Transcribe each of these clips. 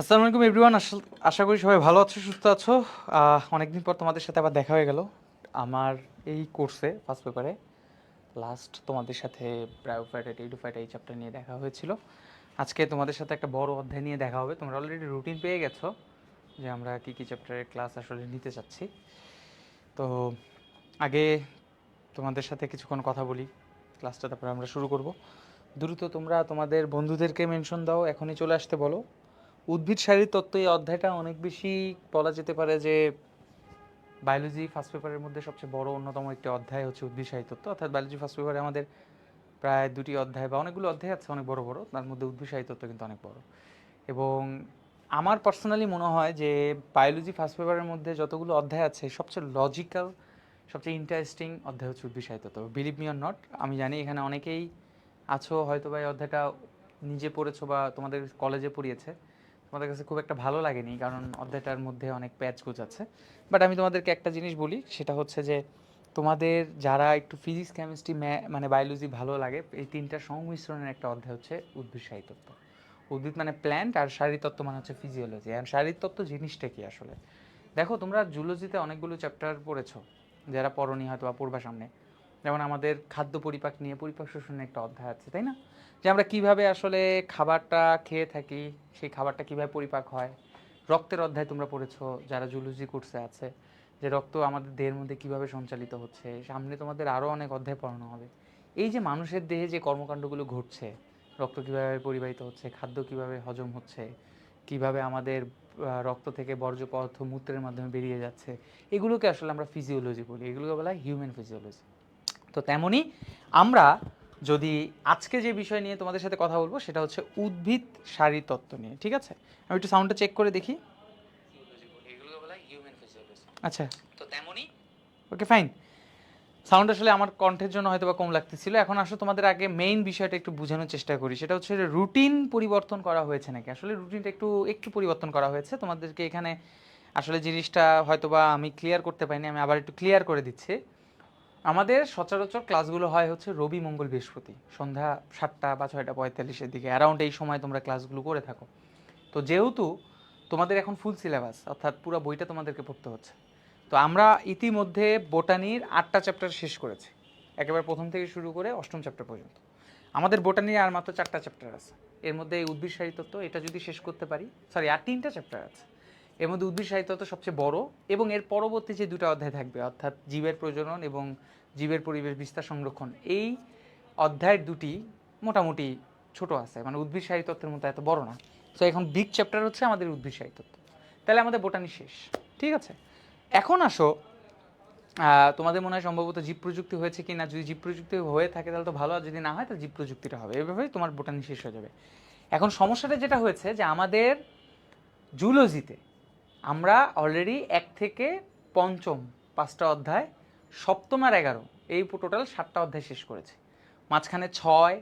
আসসালামু আলাইকুম এভরিওয়ান। আশা করি সবাই ভালো আছো, সুস্থ আছো। অনেকদিন পর তোমাদের সাথে আবার দেখা হয়ে গেল আমার এই কোর্সে ফার্স্ট পেপারে। লাস্ট তোমাদের সাথে ব্রায়োফাইটা টেরিডোফাইটা এই চ্যাপ্টার নিয়ে দেখা হয়েছিল। আজকে তোমাদের সাথে একটা বড় অধ্যায় নিয়ে দেখা হবে। তোমরা অলরেডি রুটিন পেয়ে গেছো যে আমরা কী কী চ্যাপ্টারের ক্লাস আসলে নিতে চাচ্ছি। তো আগে তোমাদের সাথে কিছুক্ষণ কথা বলি, ক্লাসটা তারপরে আমরা শুরু করব। দ্রুত তোমরা তোমাদের বন্ধুদেরকে মেনশন দাও, এখনই চলে আসতে বলো। উদ্ভিদ শারীর তত্ত্ব এই অধ্যায়টা অনেক বেশি বলা যেতে পারে যে বায়োলজি ফার্স্ট পেপারের মধ্যে সবচেয়ে বড় অন্যতম একটি অধ্যায় হচ্ছে উদ্ভিদ শারীর তত্ত্ব। অর্থাৎ বায়োলজি ফার্স্ট পেপারে আমাদের প্রায় দুটি অধ্যায় বা অনেকগুলো অধ্যায় আছে অনেক বড় বড়, তার মধ্যে উদ্ভিদ শারীর তত্ত্ব কিন্তু অনেক বড়। এবং আমার পার্সোনালি মনে হয় যে বায়োলজি ফার্স্ট পেপারের মধ্যে যতগুলো অধ্যায় আছে সবচেয়ে লজিক্যাল, সবচেয়ে ইন্টারেস্টিং অধ্যায় হচ্ছে উদ্ভিদ শারীর তত্ত্ব। বিলিভ মি অর নট, আমি জানি এখানে অনেকেই আছো হয়তো বা এই অধ্যায়টা নিজে পড়েছো বা তোমাদের কলেজে পড়িয়েছে, তোমাদের কাছে খুব একটা ভালো লাগেনি কারণ অধ্যায়টার মধ্যে অনেক প্যাচ গোছ আছে। বাট আমি তোমাদেরকে একটা জিনিস বলি, সেটা হচ্ছে যে তোমাদের যারা একটু ফিজিক্স কেমিস্ট্রি মানে বায়োলজি ভালো লাগে, এই তিনটার সংমিশ্রণের একটা অধ্যায় হচ্ছে উদ্ভিদ শারীরতত্ত্ব। উদ্ভিদ মানে প্ল্যান্ট, আর শারীরতত্ত্ব মানে হচ্ছে ফিজিওলজি। আর শারীরতত্ত্ব জিনিসটা কি আসলে, দেখো তোমরা জুলজিতে অনেকগুলো চ্যাপ্টার পড়েছো, যারা পড়নি হয়তো বা পড়বা সামনে। যেমন আমাদের খাদ্য পরিপাক নিয়ে পরিপাক শোষণের একটা অধ্যায় আছে, তাই না? যে আমরা কিভাবে আসলে খাবারটা খেয়ে থাকি, সেই খাবারটা কিভাবে পরিপাক হয়। রক্তের অধ্যায় তোমরা পড়েছো যারা জুলজি কোর্সে আছে, যে রক্ত আমাদের দেহের মধ্যে কিভাবে সঞ্চালিত হচ্ছে। সামনে তোমাদের আরও অনেক অধ্যায় পড়ানো হবে। এই যে মানুষের দেহে যে কর্মকাণ্ডগুলো ঘটছে, রক্ত কিভাবে পরিবাহিত হচ্ছে, খাদ্য কিভাবে হজম হচ্ছে, কিভাবে আমাদের রক্ত থেকে বর্জ্য পদার্থ মূত্রের মাধ্যমে বেরিয়ে যাচ্ছে, এগুলোকে আসলে আমরা ফিজিওলজি বলি, এগুলোকে বলা হয় হিউম্যান ফিজিওলজি। তো তেমনই আমরা যদি আজকে যে বিষয় নিয়ে তোমাদের সাথে কথা বলবো সেটা হচ্ছে উদ্ভিদ শারীরতত্ত্ব নিয়ে, ঠিক আছে? আমি একটু সাউন্ডটা চেক করে দেখি। আচ্ছা, তো তেমনই, ওকে ফাইন। সাউন্ড আসলে আমার কণ্ঠের জন্য হয়তো বা কম লাগতেছিল। এখন আসলে তোমাদের আগে মেইন বিষয়টা একটু বোঝানোর চেষ্টা করি, সেটা হচ্ছে রুটিন পরিবর্তন করা হয়েছে নাকি। আসলে রুটিনটা একটু একটু পরিবর্তন করা হয়েছে তোমাদেরকে এখানে। আসলে জিনিসটা হয়তো বা আমি ক্লিয়ার করতে পারিনি, আমি আবার একটু ক্লিয়ার করে দিচ্ছি। আমাদের সচরাচর ক্লাসগুলো হয় হচ্ছে রবি মঙ্গল বৃহস্পতি সন্ধ্যা 7টা বা 6টা 45-এর দিকে, অ্যারাউন্ড এই সময় তোমরা ক্লাসগুলো করে থাকো। তো যেহেতু তোমাদের এখন ফুল সিলেবাস, অর্থাৎ পুরো বইটা তোমাদেরকে পড়তে হচ্ছে, তো আমরা ইতিমধ্যে বোটানির 8টা চ্যাপ্টার শেষ করেছি, একেবারে প্রথম থেকে শুরু করে অষ্টম চ্যাপ্টার পর্যন্ত। আমাদের বোটানির আর মাত্র 4টা চ্যাপ্টার আছে। এর মধ্যে এই উদ্ভিদ সাহিত্য, এটা যদি শেষ করতে পারি, সরি আর 3টা চ্যাপ্টার আছে। এর মধ্যে উদ্ভিদ সাহিত্য সবচেয়ে বড়, এবং এর পরবর্তী যে দুটো অধ্যায় থাকবে, অর্থাৎ জীবের প্রজনন এবং জীবের পরিবেশ বিস্তার সংরক্ষণ, এই অধ্যায়ের দুটি মোটামুটি ছোট আছে, মানে উদ্ভিদ সাহিত্যের মতো এত বড় না। তো এখন বিগ চ্যাপ্টার হচ্ছে আমাদের উদ্ভিদ সাহিত্য। তাহলে আমাদের বোটানি শেষ, ঠিক আছে? এখন আসো, তোমাদের মনে হয় সম্ভবত জীব প্রযুক্তি হয়েছে কি না। যদি জীব প্রযুক্তি হয়ে থাকে তাহলে তো ভালো, আর যদি না হয় তাহলে জীব প্রযুক্তিটা হবে। এভাবেই তোমার বোটানি শেষ হয়ে যাবে। এখন সমস্যাটা যেটা হয়েছে যে আমাদের জুলজিতে আমরা অলরেডি 1 থেকে পঞ্চম 5টা অধ্যায়, সপ্তম আর 11 এই টোটাল 7টা অধ্যায় শেষ করেছি। মাঝখানে 6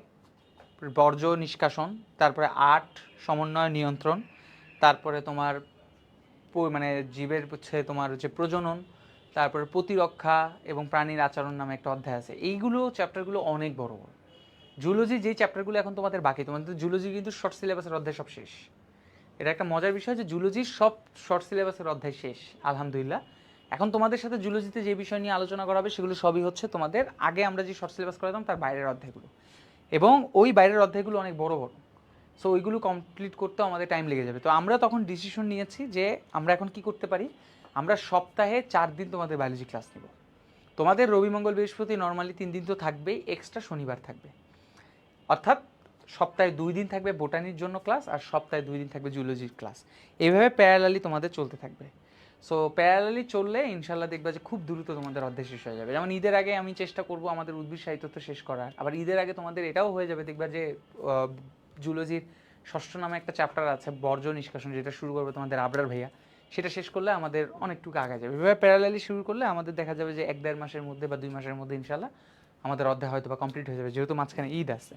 বর্জ্য নিষ্কাশন, তারপরে 8 সমন্বয় নিয়ন্ত্রণ, তারপরে তোমার মানে জীবের হচ্ছে তোমার হচ্ছে প্রজনন, তারপরে প্রতিরক্ষা এবং প্রাণীর আচরণ নামে একটা অধ্যায় আছে। এইগুলো চ্যাপ্টারগুলো অনেক বড় বড়। জুলজি যেই চ্যাপ্টারগুলো এখন তোমাদের বাকি, তোমাদের জুলজি কিন্তু শর্ট সিলেবাসের অধ্যায় সব শেষ। এটা একটা মজার বিষয় যে জুলজির সব শর্ট সিলেবাসের অধ্যায় শেষ আলহামদুলিল্লাহ। এখন তোমাদের সাথে জুলজিতে যে বিষয় নিয়ে আলোচনা করা হবে সেগুলো সবই হচ্ছে তোমাদের আগে আমরা যে শর্ট সিলেবাস করাতাম তার বাইরের অধ্যায়গুলো, এবং ওই বাইরের অধ্যায়গুলো অনেক বড় বড়। সো ওইগুলো কমপ্লিট করতেও আমাদের টাইম লেগে যাবে। তো আমরা তখন ডিসিশন নিয়েছি যে আমরা এখন কি করতে পারি, আমরা সপ্তাহে 4 দিন তোমাদের বায়োলজি ক্লাস নেব। তোমাদের রবি মঙ্গল বৃহস্পতি নর্মালি 3 দিন তো থাকবেই, এক্সট্রা শনিবার থাকবে। অর্থাৎ সপ্তাহে 2 দিন থাকবে বোটানির জন্য ক্লাস, আর সপ্তাহে 2 দিন থাকবে জুলজির ক্লাস। এইভাবে প্যারালালি তোমাদের চলতে থাকবে। সো প্যারালালি চললে ইনশাল্লাহ দেখবা যে খুব দ্রুত তোমাদের অধ্যায় শেষ হয়ে যাবে। যেমন ঈদের আগে আমি চেষ্টা করব আমাদের উদ্ভিদ সাহিত্য শেষ করার, আবার ঈদের আগে তোমাদের এটাও হয়ে যাবে, দেখবা যে জুলজির ষষ্ঠ নামে একটা চ্যাপ্টার আছে বর্জ্য নিষ্কাশন, যেটা শুরু করবে তোমাদের আবরার ভাইয়া, সেটা শেষ করলে আমাদের অনেকটুকু আগে যাবে। এভাবে প্যারালালি শুরু করলে আমাদের দেখা যাবে যে 1-1.5 মাসের মধ্যে বা 2 মাসের মধ্যে ইনশাল্লাহ আমাদের অধ্যায় হয়তো বা কমপ্লিট হয়ে যাবে, যেহেতু মাঝখানে ঈদ আছে।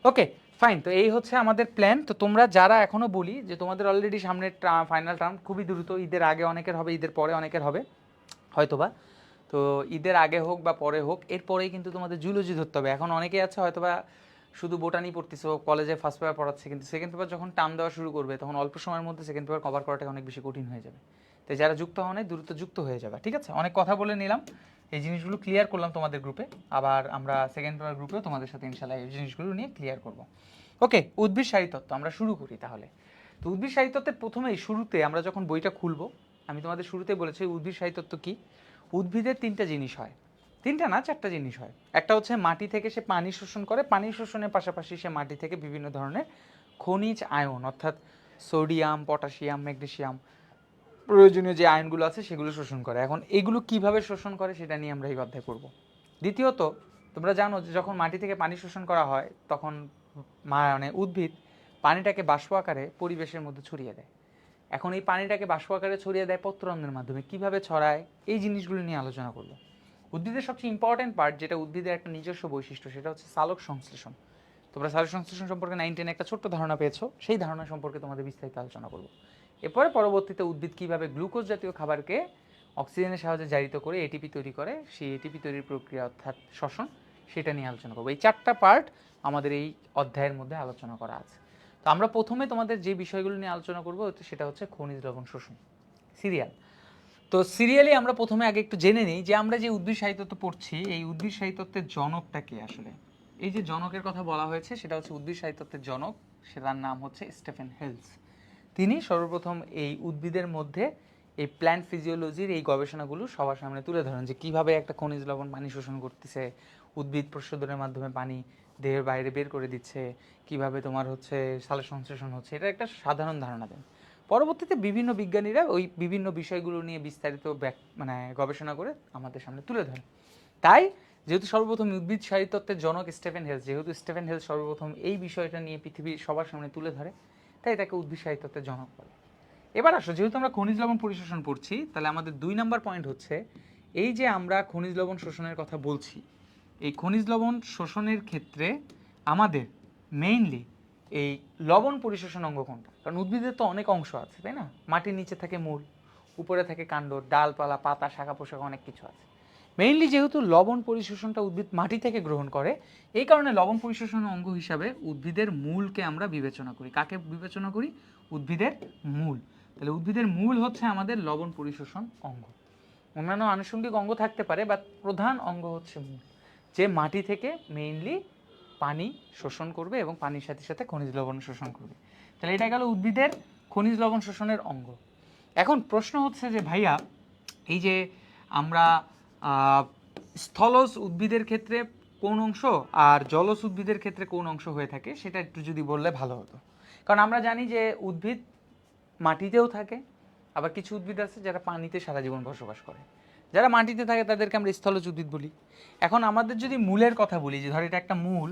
ওকে ফাইন, তো এই হচ্ছে আমাদের প্ল্যান। তো তোমরা যারা এখনও বলি যে তোমাদের অলরেডি সামনে ফাইনাল টার্ম খুবই দ্রুত, ঈদের আগে অনেকের হবে, ঈদের পরে অনেকের হবে হয়তোবা। তো ঈদের আগে হোক বা পরে হোক, এরপরেই কিন্তু তোমাদের জুলজি ধরতে হবে। এখন অনেকেই আছে হয়তোবা শুধু বোটানি পড়তেছো, কলেজে ফার্স্ট পেপার পড়াচ্ছে, কিন্তু সেকেন্ড পেপার যখন টার্ম দেওয়া শুরু করবে তখন অল্প সময়ের মধ্যে সেকেন্ড পেপার কভার করাটা অনেক বেশি কঠিন হয়ে যাবে। তাই যারা যুক্ত হওয়া নাই দ্রুত যুক্ত হয়ে যাবে, ঠিক আছে? অনেক কথা বলে নিলাম, এই জিনিসগুলো ক্লিয়ার করলাম তোমাদের গ্রুপে, আবার আমরা সেকেন্ড পেপার গ্রুপেও তোমাদের সাথে ইনশাল্লাহ এই জিনিসগুলো নিয়ে ক্লিয়ার করব। ওকে, উদ্ভিদ শারীরতত্ত্ব আমরা শুরু করি তাহলে। তো উদ্ভিদ শারীরতত্ত্বের প্রথমেই শুরুতে আমরা যখন বইটা খুলবো, আমি তোমাদের শুরুতে বলেছি উদ্ভিদ শারীরতত্ত্ব কি। উদ্ভিদের তিনটা জিনিস হয়, তিনটা না চারটা জিনিস হয়। একটা হচ্ছে মাটি থেকে সে পানি শোষণ করে, পানি শোষণের পাশাপাশি সে মাটি থেকে বিভিন্ন ধরনের খনিজ আয়ন অর্থাৎ সোডিয়াম, পটাশিয়াম, ম্যাগনেসিয়াম, প্রয়োজনীয় যে আয়নগুলো আছে সেগুলো শোষণ করে। এখন এগুলো কিভাবে শোষণ করে সেটা নিয়ে আমরা এই অধ্যায় করব। দ্বিতীয়ত, তোমরা জানো যে যখন মাটি থেকে পানি শোষণ করা হয় তখন মানে উদ্ভিদ পানিটাকে বাষ্প আকারে পরিবেশের মধ্যে ছড়িয়ে দেয়। এখন এই পানিটাকে বাষ্প আকারে ছড়িয়ে দেয় পত্ররন্ধ্রের মাধ্যমে, কিভাবে ছড়ায় এই জিনিসগুলো নিয়ে আলোচনা করব। উদ্ভিদের সবচেয়ে ইম্পর্টেন্ট পার্ট, যেটা উদ্ভিদের একটা নিজস্ব বৈশিষ্ট্য, সেটা হচ্ছে সালোক সংশ্লেষণ। তোমরা সালোক সংশ্লেষণ সম্পর্কে 9-10 একটা ছোট্ট ধারণা পেয়েছো, সেই ধারণা সম্পর্কে তোমাদের বিস্তারিত আলোচনা করব। এরপরে পরবর্তীতে উদ্ভিদ কীভাবে গ্লুকোজ জাতীয় খাবারকে অক্সিজেনের সাহায্যে জারিত করে এটিপি তৈরি করে, সেই এটিপি তৈরির প্রক্রিয়া অর্থাৎ শ্বসন, সেটা নিয়ে আলোচনা করবো। এই চারটা পার্ট আমাদের এই অধ্যায়ের মধ্যে আলোচনা করা আছে। তো আমরা প্রথমে তোমাদের যে বিষয়গুলো নিয়ে আলোচনা করবো সেটা হচ্ছে খনিজ লবণ শোষণ, সিরিয়াল। তো সিরিয়ালি আমরা প্রথমে আগে একটু জেনে নিই যে আমরা যে উদ্ভিদ সাহিত্যত্ব পড়ছি, এই উদ্ভিদ সাহিত্যত্বের জনকটা কে আসলে। এই যে জনকের কথা বলা হয়েছে সেটা হচ্ছে উদ্ভিদ সাহিত্যত্বের জনক, সেটার নাম হচ্ছে স্টেফেন হেলস। তিনি সর্বপ্রথম এই উদ্ভিদের মধ্যে এই প্ল্যান্ট ফিজিওলজির এই গবেষণাগুলো সবার সামনে তুলে ধরেন, যে কিভাবে একটা খনিজ লবণ পানি শোষণ করতেছে, উদ্ভিদ প্রশোধনের মাধ্যমে পানি দেহের বাইরে বের করে দিচ্ছে, কিভাবে তোমার হচ্ছে সালোক সংশ্লেষণ হচ্ছে, এটা একটা সাধারণ ধারণা দেন। পরবর্তীতে বিভিন্ন বিজ্ঞানীরা ওই বিভিন্ন বিষয়গুলো নিয়ে বিস্তারিত মানে গবেষণা করে আমাদের সামনে তুলে ধরেন। তাই যেহেতু সর্বপ্রথম উদ্ভিদ শারীরতত্ত্বের জনক স্টেফেন হেলস, যেহেতু স্টেফেন হেলস সর্বপ্রথম এই বিষয়টা নিয়ে পৃথিবীর সবার সামনে তুলে ধরে, তাই তাকে উদ্ভিদ শারীরতত্ত্বের জনক বলে। এবার আসো, যেহেতু আমরা খনিজ লবণ পরিশোষণ পড়ছি, তাহলে আমাদের 2 নম্বর পয়েন্ট হচ্ছে এই যে আমরা খনিজ লবণ শোষণের কথা বলছি, এই খনিজ লবণ শোষণের ক্ষেত্রে আমাদের মেইনলি এই লবণ পরিশোষণ অঙ্গ কোনটা? কারণ উদ্ভিদের তো অনেক অংশ আছে, তাই না? মাটির নিচে থাকে মূল, উপরে থাকে কাণ্ড, ডালপালা, পাতা, শাখা পোশাক, অনেক কিছু আছে। মেইনলি যেহেতু লবণ পরিশোষণটা উদ্ভিদ মাটি থেকে গ্রহণ করে, এই কারণে লবণ পরিশোষণ অঙ্গ হিসাবে উদ্ভিদের মূলকে আমরা বিবেচনা করি। কাকে বিবেচনা করি? উদ্ভিদের মূল। তাহলে উদ্ভিদের মূল হচ্ছে আমাদের লবণ পরিশোষণ অঙ্গ। অন্যান্য আনুষঙ্গিক অঙ্গ থাকতে পারে, বা প্রধান অঙ্গ হচ্ছে মূল, যে মাটি থেকে মেইনলি পানি শোষণ করবে এবং পানির সাথে সাথে খনিজ লবণ শোষণ করবে। তাহলে এটা গেল উদ্ভিদের খনিজ লবণ শোষণের অঙ্গ। এখন প্রশ্ন হচ্ছে যে ভাইয়া, এই যে আমরা স্থলজ উদ্ভিদের ক্ষেত্রে কোন অংশ আর জলজ উদ্ভিদের ক্ষেত্রে কোন অংশ হয়ে থাকে সেটা একটু যদি বললে ভালো হতো। কারণ আমরা জানি যে উদ্ভিদ মাটিতেও থাকে, আবার কিছু উদ্ভিদ আছে যারা পানিতে সারা জীবন বসবাস করে। যারা মাটিতে থাকে তাদেরকে আমরা স্থলজ উদ্ভিদ বলি। এখন আমাদের যদি মূলের কথা বলি, যে ধর এটা একটা মূল,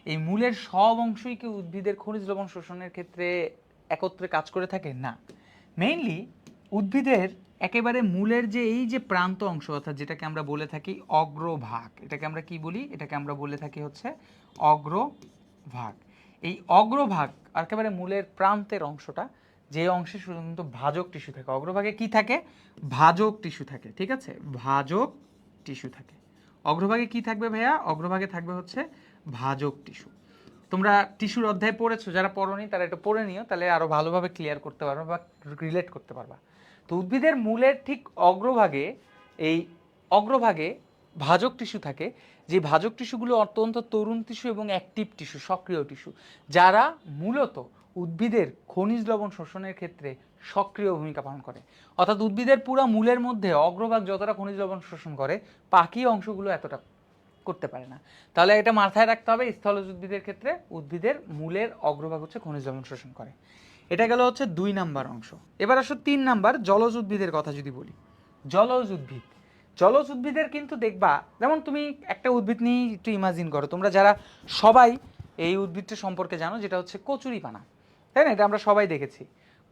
এই মূলের সব অংশই কি উদ্ভিদের খনিজ লবণ শোষণের ক্ষেত্রে একত্রে কাজ করে থাকে? না। মেইনলি উদ্ভিদের একেবারে মূলের যে এই যে প্রান্ত অংশ, অর্থাৎ যেটাকে আমরা বলে থাকি অগ্রভাগ, এটাকে আমরা কি বলি? এটাকে আমরা বলে থাকি হচ্ছে অগ্রভাগ। এই অগ্রভাগ একেবারে মূলের প্রান্তের অংশটা, যে অংশে শুধুমাত্র ভাজক টিস্যু থাকে। অগ্রভাগে কি থাকে? ভাজক টিস্যু থাকে, ঠিক আছে? ভাজক টিস্যু থাকে। অগ্রভাগে কি থাকবে ভাইয়া? অগ্রভাগে থাকবে হচ্ছে ভাজক টিস্যু। তোমরা টিস্যুর অধ্যায় পড়েছো, যারা পড়োনি তারা এটা পড়ে নিও, তাহলে আরো ভালোভাবে ক্লিয়ার করতে পারবা বা রিলেট করতে পারবা। তো উদ্ভিদের মূলের ঠিক অগ্রভাগে, এই অগ্রভাগে ভাজক টিস্যু থাকে, যে ভাজক টিস্যুগুলো অত্যন্ত তরুণ টিস্যু এবং অ্যাক্টিভ টিস্যু, সক্রিয় টিস্যু, যারা মূলত উদ্ভিদের খনিজ লবণ শোষণের ক্ষেত্রে সক্রিয় ভূমিকা পালন করে। অর্থাৎ উদ্ভিদের পুরো মূলের মধ্যে অগ্রভাগ যতটা খনিজ লবণ শোষণ করে, বাকি অংশগুলো এতটা করতে পারে না। তাহলে এটা মাথায় রাখতে হবে, স্থলজ উদ্ভিদের ক্ষেত্রে উদ্ভিদের মূলের অগ্রভাগ হচ্ছে খনিজ লবণ শোষণ করে। এটা গেল হচ্ছে 2 নাম্বার অংশ। এবার আসো 3 নাম্বার, জলজ উদ্ভিদের কথা যদি বলি। জলজ উদ্ভিদ, জলজ উদ্ভিদের কিন্তু দেখবা, যেমন তুমি একটা উদ্ভিদ নিয়ে একটু ইমাজিন করো, তোমরা যারা সবাই এই উদ্ভিদটা সম্পর্কে জানো, যেটা হচ্ছে কচুরিপানা, তাই না? এটা আমরা সবাই দেখেছি।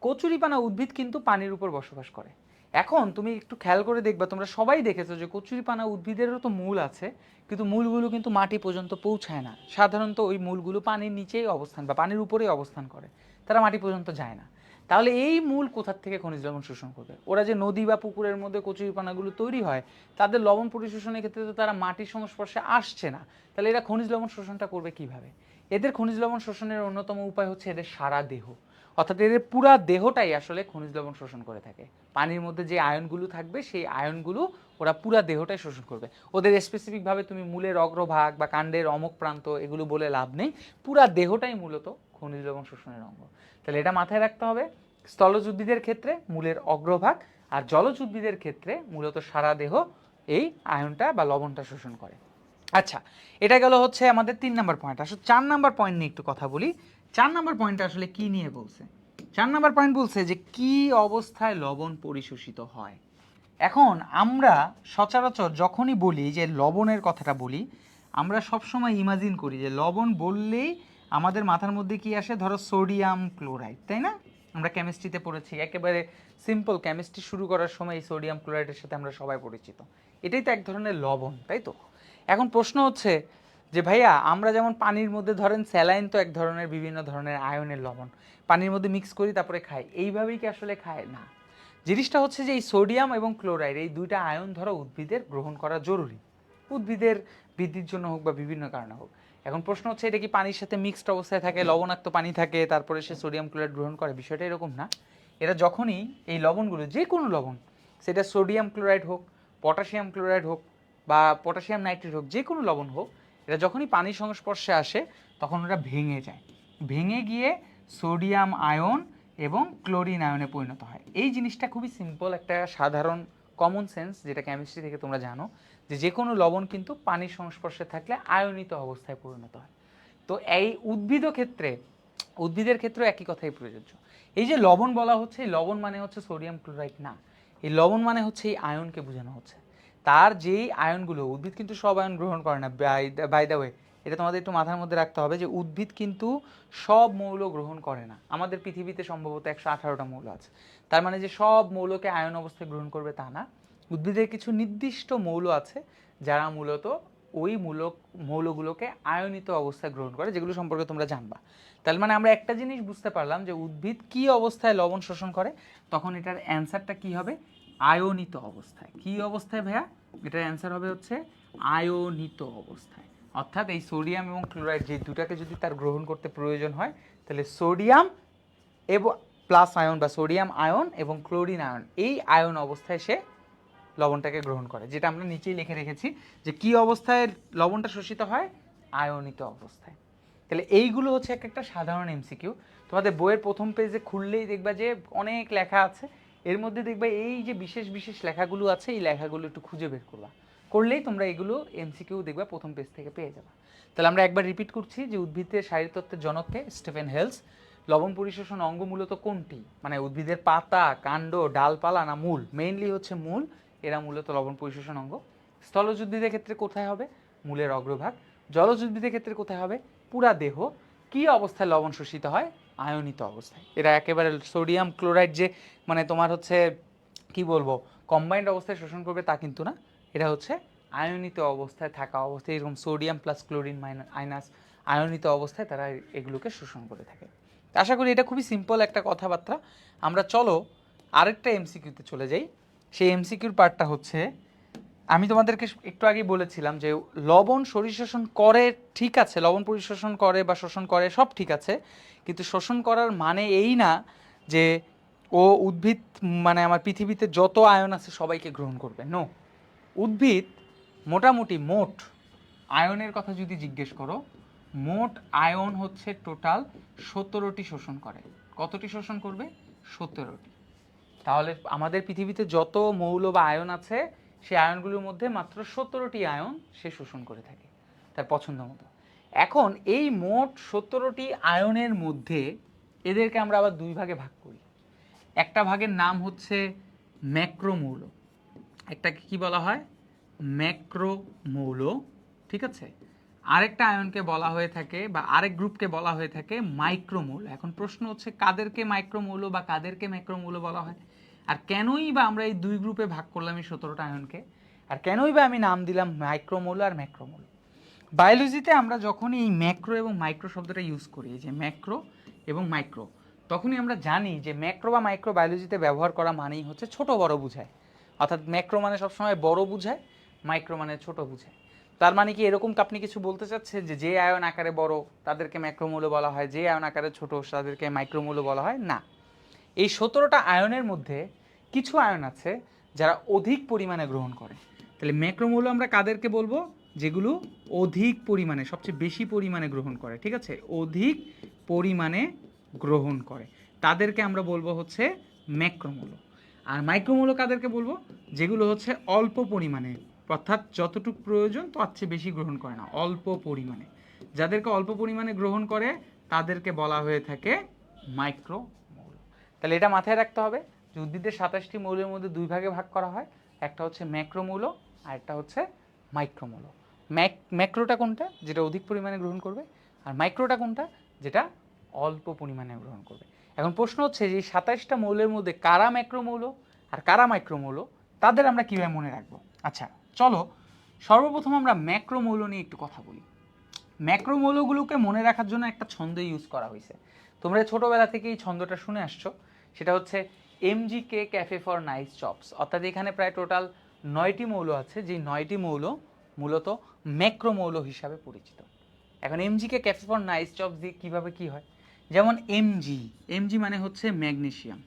কচুরিপানা উদ্ভিদ কিন্তু পানির উপর বসবাস করে। এখন তুমি একটু খেয়াল করে দেখবা, তোমরা সবাই দেখেছো যে কচুরিপানা উদ্ভিদেরও তো মূল আছে, কিন্তু মূলগুলো কিন্তু মাটি পর্যন্ত পৌঁছায় না। সাধারণত ওই মূলগুলো পানির নিচেই অবস্থান বা পানির উপরেই অবস্থান করে, তারা মাটি পর্যন্ত যায় না। তাহলে এই মূল কোথার থেকে খনিজ লবণ শোষণ করবে? ওরা যে নদী বা পুকুরের মধ্যে কচুরিপানাগুলো তৈরি হয়, তাদের লবণ পরিশোষণের ক্ষেত্রে তো তারা মাটির সংস্পর্শে আসছে না, তাহলে এরা খনিজ লবণ শোষণটা করবে কিভাবে? এদের খনিজ লবণ শোষণের অন্যতম উপায় হচ্ছে এদের সারা দেহ, অর্থাৎ এদের পুরা দেহটাই আসলে খনিজ লবণ শোষণ করে থাকে। পানির মধ্যে যে আয়নগুলো থাকবে সেই আয়নগুলো ওরা পুরা দেহটাই শোষণ করবে। ওদের স্পেসিফিকভাবে তুমি মূলের অগ্রভাগ বা কাণ্ডের অমুক প্রান্ত এগুলো বলে লাভ নেই, পুরা দেহটাই মূলত খনিজ লবণ শোষণের অঙ্গ। তাহলে এটা মাথায় রাখতে হবে, স্থলজ উদ্ভিদের ক্ষেত্রে মূলের অগ্রভাগ, আর জলজ উদ্ভিদের ক্ষেত্রে মূলত সারা দেহ এই আয়নটা বা লবণটা শোষণ করে। আচ্ছা, এটা গেল হচ্ছে আমাদের 3 নাম্বার পয়েন্ট। আসলে 4 নাম্বার পয়েন্ট নিয়ে একটু কথা বলি। 4 নাম্বার পয়েন্টটা আসলে কি নিয়ে বলছে? 4 নাম্বার পয়েন্ট বলছে যে কি অবস্থায় লবণ পরিশোষিত হয়। এখন আমরা সচরাচর যখনই বলি যে লবণের কথাটা বলি, আমরা সবসময় ইমাজিন করি যে লবণ বললেই আমাদের মাথার মধ্যে কি আসে, ধরো সোডিয়াম ক্লোরাইড, তাই না? আমরা কেমিস্ট্রিতে পড়েছি, একেবারে সিম্পল কেমিস্ট্রি শুরু করার সময় এই সোডিয়াম ক্লোরাইডের সাথে আমরা সবাই পরিচিত। এটাই তো এক ধরনের লবণ, তাই তো? এখন প্রশ্ন হচ্ছে যে ভাইয়া, আমরা যেমন পানির মধ্যে ধরেন স্যালাইন তো এক ধরনের বিভিন্ন ধরনের আয়নের লবণ, পানির মধ্যে মিক্স করি তারপরে খাই, এইভাবেই কি আসলে খায় না? জিনিসটা হচ্ছে যে এই সোডিয়াম এবং ক্লোরাইড এই দুইটা আয়ন ধরো উদ্ভিদের গ্রহণ করা জরুরি, উদ্ভিদের বৃদ্ধির জন্য হোক বা বিভিন্ন কারণে হোক। এখন প্রশ্ন হচ্ছে এটা কি পানির সাথে মিক্সড অবস্থায় থাকে, লবণাক্ত পানি থাকে, তারপরে সে সোডিয়াম ক্লোরাইড গ্রহণ করে? বিষয়টা এরকম না। এরা যখনই এই লবণগুলো, যে কোনো লবণ, সেটা সোডিয়াম ক্লোরাইড হোক, পটাশিয়াম ক্লোরাইড হোক বা পটাশিয়াম নাইট্রেট হোক, যে কোনো লবণ হোক, এটা যখনই পানির সংস্পর্শে আসে তখন ওরা ভেঙে যায়, ভেঙে গিয়ে সোডিয়াম আয়ন এবং ক্লোরিন আয়নে পরিণত হয়। এই জিনিসটা খুবই সিম্পল, একটা সাধারণ কমন সেন্স, যেটা কেমিস্ট্রি থেকে তোমরা জানো, যে কোনো লবণ কিন্তু পানির সংস্পর্শে থাকলে আয়নিত অবস্থায় পরিণত হয়। তো এই উদ্ভিদের ক্ষেত্রে একই কথাই প্রযোজ্য। এই যে লবণ বলা হচ্ছে, এই লবণ মানে হচ্ছে সোডিয়াম ক্লোরাইড না, এই লবণ মানে হচ্ছে এই আয়নকে বোঝানো হচ্ছে। তার যেই আয়নগুলো, উদ্ভিদ কিন্তু সব আয়ন গ্রহণ করে না, বাই দ্য ওয়ে, এটা তোমাদের একটু মাথার মধ্যে রাখতে হবে যে উদ্ভিদ কিন্তু সব মৌল গ্রহণ করে না। আমাদের পৃথিবীতে সম্ভবত 118টা মৌল আছে, তার মানে যে সব মৌলকে আয়ন অবস্থায় গ্রহণ করবে তা না। উদ্ভিদের কিছু নির্দিষ্ট মৌল আছে যারা মূলত ওই মৌলগুলোকে আয়নিত অবস্থায় গ্রহণ করে, যেগুলো সম্পর্কে তোমরা জানবা। তার মানে আমরা একটা জিনিস বুঝতে পারলাম যে উদ্ভিদ কি অবস্থায় লবণ শোষণ করে, তখন এটার অ্যান্সারটা কি হবে? আয়নিত অবস্থায়। কি অবস্থায় ভাইয়া? এটার অ্যান্সার হবে হচ্ছে আয়নিত অবস্থায়। অর্থাৎ এই সোডিয়াম এবং ক্লোরাইড যে দুটাকে যদি তার গ্রহণ করতে প্রয়োজন হয়, তাহলে সোডিয়াম এবং প্লাস আয়ন বা সোডিয়াম আয়ন এবং ক্লোরিন আয়ন, এই আয়ন অবস্থায় সে লবণটাকে গ্রহণ করে, যেটা আমরা নিচেই লিখে রেখেছি যে কি অবস্থায় লবণটা শোষিত হয়? আয়নিত অবস্থায়। তাহলে এইগুলো হচ্ছে একটা সাধারণ এমসিকিউ। তোমাদের বইয়ের প্রথম পেজে খুললেই দেখবা যে অনেক লেখা আছে, এর মধ্যে দেখবা এই যে বিশেষ বিশেষ লেখাগুলো আছে, এই লেখাগুলো একটু খুঁজে বের করলেই তোমরা এগুলো এমসিকিউ দেখবা প্রথম পেজ থেকে পেয়ে যাবে। তাহলে আমরা একবার রিপিট করছি যে উদ্ভিদের শারীরতত্ত্বের জনককে স্টিফেন হেলস। লবণ পরিশোষণ অঙ্গ মূলত কোনটি? মানে উদ্ভিদের পাতা, কাণ্ড, ডালপালা না মূল? মেইনলি হচ্ছে মূল, এরা মূলত লবণ পরিশোষণ অঙ্গ। স্থলজ উদ্ভিদের ক্ষেত্রে কোথায় হবে? মূলের অগ্রভাগ। জলজ উদ্ভিদের ক্ষেত্রে কোথায় হবে? পুরা দেহ। কি অবস্থায় লবণ শোষিত হয়? আয়নিত অবস্থায়। এরা একেবারে সোডিয়াম ক্লোরাইড যে মানে তোমার হচ্ছে কি বলবো কম্বাইন্ড অবস্থায় শোষণ করবে তা কিন্তু না, এটা হচ্ছে আয়নিত অবস্থায় থাকা অবস্থায়, এরকম সোডিয়াম প্লাস ক্লোরিন মাইনাস আয়নিত অবস্থায় তারা এগুলোকে শোষণ করে থাকে। আশা করি এটা খুবই সিম্পল একটা কথাবার্তা। আমরা চলো আরেকটা এমসিকিউতে চলে যাই। সেই এমসিকিউর পার্টটা হচ্ছে, আমি তোমাদেরকে একটু আগেই বলেছিলাম যে লবণ শরীর শোষণ করে, ঠিক আছে, লবণ পরিশোষণ করে বা শোষণ করে সব ঠিক আছে, কিন্তু শোষণ করার মানে এই না যে ও উদ্ভিদ মানে আমার পৃথিবীতে যত আয়ন আছে সবাইকে গ্রহণ করবে। নো, উদ্ভিদ মোটামুটি মোট আয়নের কথা যদি জিজ্ঞেস করো, মোট আয়ন হচ্ছে টোটাল 17টি শোষণ করে। কতটি শোষণ করবে? 17টি। তাহলে আমাদের পৃথিবীতে যত মৌল বা আয়ন আছে, সেই আয়নগুলোর মধ্যে মাত্র 17টি আয়ন সে শোষণ করে থাকে তার পছন্দ মতো। এখন এই মোট 17টি আয়নের মধ্যে এদেরকে আমরা আবার দুই ভাগে ভাগ করি। একটা ভাগের নাম হচ্ছে ম্যাক্রোমৌল, একটাকে কি বলা হয়? ম্যাক্রোমৌল, ঠিক আছে। আরেকটা আয়নকে বলা হয়ে থাকে বা আরেক গ্রুপকে বলা হয়ে থাকে মাইক্রোমৌল। এখন প্রশ্ন হচ্ছে কাদেরকে মাইক্রোমৌল বা কাদেরকে ম্যাক্রোমৌল বলা হয়, আর কেনই বা আমরা এই দুই গ্রুপে ভাগ করলাম এই 17টা আয়নকে, আর কেনই বা আমি নাম দিলাম মাইক্রোমৌল আর ম্যাক্রোমৌল? বায়োলজিতে আমরা যখনই এই ম্যাক্রো এবং মাইক্রো শব্দটা ইউজ করি, যে ম্যাক্রো এবং মাইক্রো, তখনই আমরা জানি যে ম্যাক্রো বা মাইক্রো বায়োলজিতে ব্যবহার করা মানেই হচ্ছে ছোট বড় বোঝায়। অর্থাৎ ম্যাক্রো মানে সবসময় বড় বোঝায়, মাইক্রো মানে ছোট বোঝায়। তো তার মানে কি এরকম আপনি কিছু বলতে চাচ্ছেন যে আয়ন আকারে বড় তাদেরকে ম্যাক্রোমৌল বলা হয়, যে আয়ন আকারে ছোট তাদেরকে মাইক্রোমৌল বলা হয়? না। এই 17টা আয়নের মধ্যে কিছু আয়ন আছে যারা অধিক পরিমাণে গ্রহণ করে। তাহলে ম্যাক্রোমৌল আমরা কাদেরকে বলবো? যেগুলো অধিক পরিমাণে, সবচেয়ে বেশি পরিমাণে গ্রহণ করে, ঠিক আছে, অধিক পরিমাণে গ্রহণ করে, তাদেরকে আমরা বলবো হচ্ছে ম্যাক্রোমৌল। আর মাইক্রোমৌল কাদেরকে বলবো? যেগুলো হচ্ছে অল্প পরিমাণে, অর্থাৎ যতটুকু প্রয়োজন তার চেয়ে বেশি গ্রহণ করে না, অল্প পরিমাণে। যাদেরকে অল্প পরিমাণে গ্রহণ করে তাদেরকে বলা হয়ে থাকে মাইক্রোমৌল। তাহলে এটা মাথায় রাখতে হবে যে উদ্ভিদের 27টি মৌলের মধ্যে দুই ভাগে ভাগ করা হয়, একটা হচ্ছে ম্যাক্রোমৌল আর একটা হচ্ছে মাইক্রোমৌল। ম্যাক্রোটা কোনটা? যেটা অধিক পরিমাণে গ্রহণ করবে, আর মাইক্রোটা কোনটা? যেটা অল্প পরিমাণে গ্রহণ করবে। এখন প্রশ্ন হচ্ছে যে 27টা মৌলের মধ্যে কারা ম্যাক্রোমৌল আর কারা মাইক্রোমৌল, তাদের আমরা কীভাবে মনে রাখবো? আচ্ছা চলো সর্বপ্রথম আমরা ম্যাক্রোমৌল নিয়ে একটু কথা বলি। ম্যাক্রোমৌলগুলোকে মনে রাখার জন্য একটা ছন্দ ইউজ করা হয়েছে। তোমরা ছোটোবেলা থেকে এই ছন্দটা শুনে আসছো, সেটা হচ্ছে MGK cafe for nice chops. অর্থাৎ এখানে প্রায় টোটাল 9টি মৌল আছে, যে 9টি মৌল মূলত ম্যাক্রোমৌল হিসাবে পরিচিত। এখন MGK cafe for nice chops দিয়ে কীভাবে কী হয়? যেমন MG মানে হচ্ছে ম্যাগনেসিয়াম,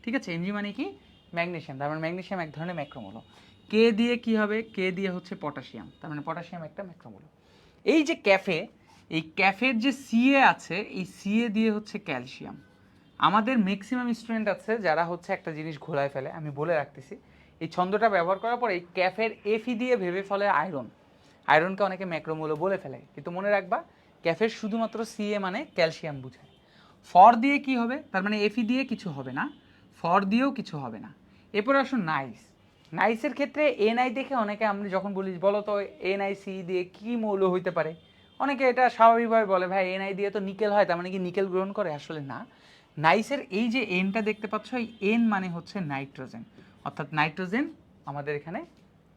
ঠিক আছে, MG মানে কি? ম্যাগনেসিয়াম, তার মানে ম্যাগনেসিয়াম এক ধরনের ম্যাক্রোমৌল। কে দিয়ে কি হবে? কে দিয়ে হচ্ছে পটাশিয়াম, তার মানে পটাশিয়াম একটা ম্যাক্রোমৌল। এই যে ক্যাফে, এই ক্যাফের যে CA আছে, এই CA দিয়ে হচ্ছে ক্যালসিয়াম। আমাদের ম্যাক্সিমাম স্টুডেন্ট আছে যারা হচ্ছে একটা জিনিস ঘোলায় ফেলে, আমি বলে রাখতেছি, এই ছন্দটা ব্যবহার করার পরে এই ক্যাফের Fe দিয়ে ভেবে ফেলে আয়রন। আয়রনকে অনেকে ম্যাক্রোমৌল বলে ফেলে, কিন্তু মনে রাখবা ক্যাফের শুধুমাত্র CA মানে ক্যালসিয়াম বুঝায়। ফর দিয়ে কি হবে? তার মানে Fe দিয়ে কিছু হবে না, ফর দিয়েও কিছু হবে না। এরপর আসুন নাইস। নাইসের ক্ষেত্রে Ni দেখে অনেকে আমরা যখন বলি বলো তো NiC দিয়ে কি মৌল হইতে পারে, অনেকে এটা স্বাভাবিকভাবে বলে ভাই Ni দিয়ে তো নিকেল হয়, তার মানে কি নিকেল গ্রহণ করে? আসলে না। নাইসের এই যে এনটা দেখতে পাচ্ছ, এই এন মানে হচ্ছে নাইট্রোজেন, অর্থাৎ নাইট্রোজেন আমাদের এখানে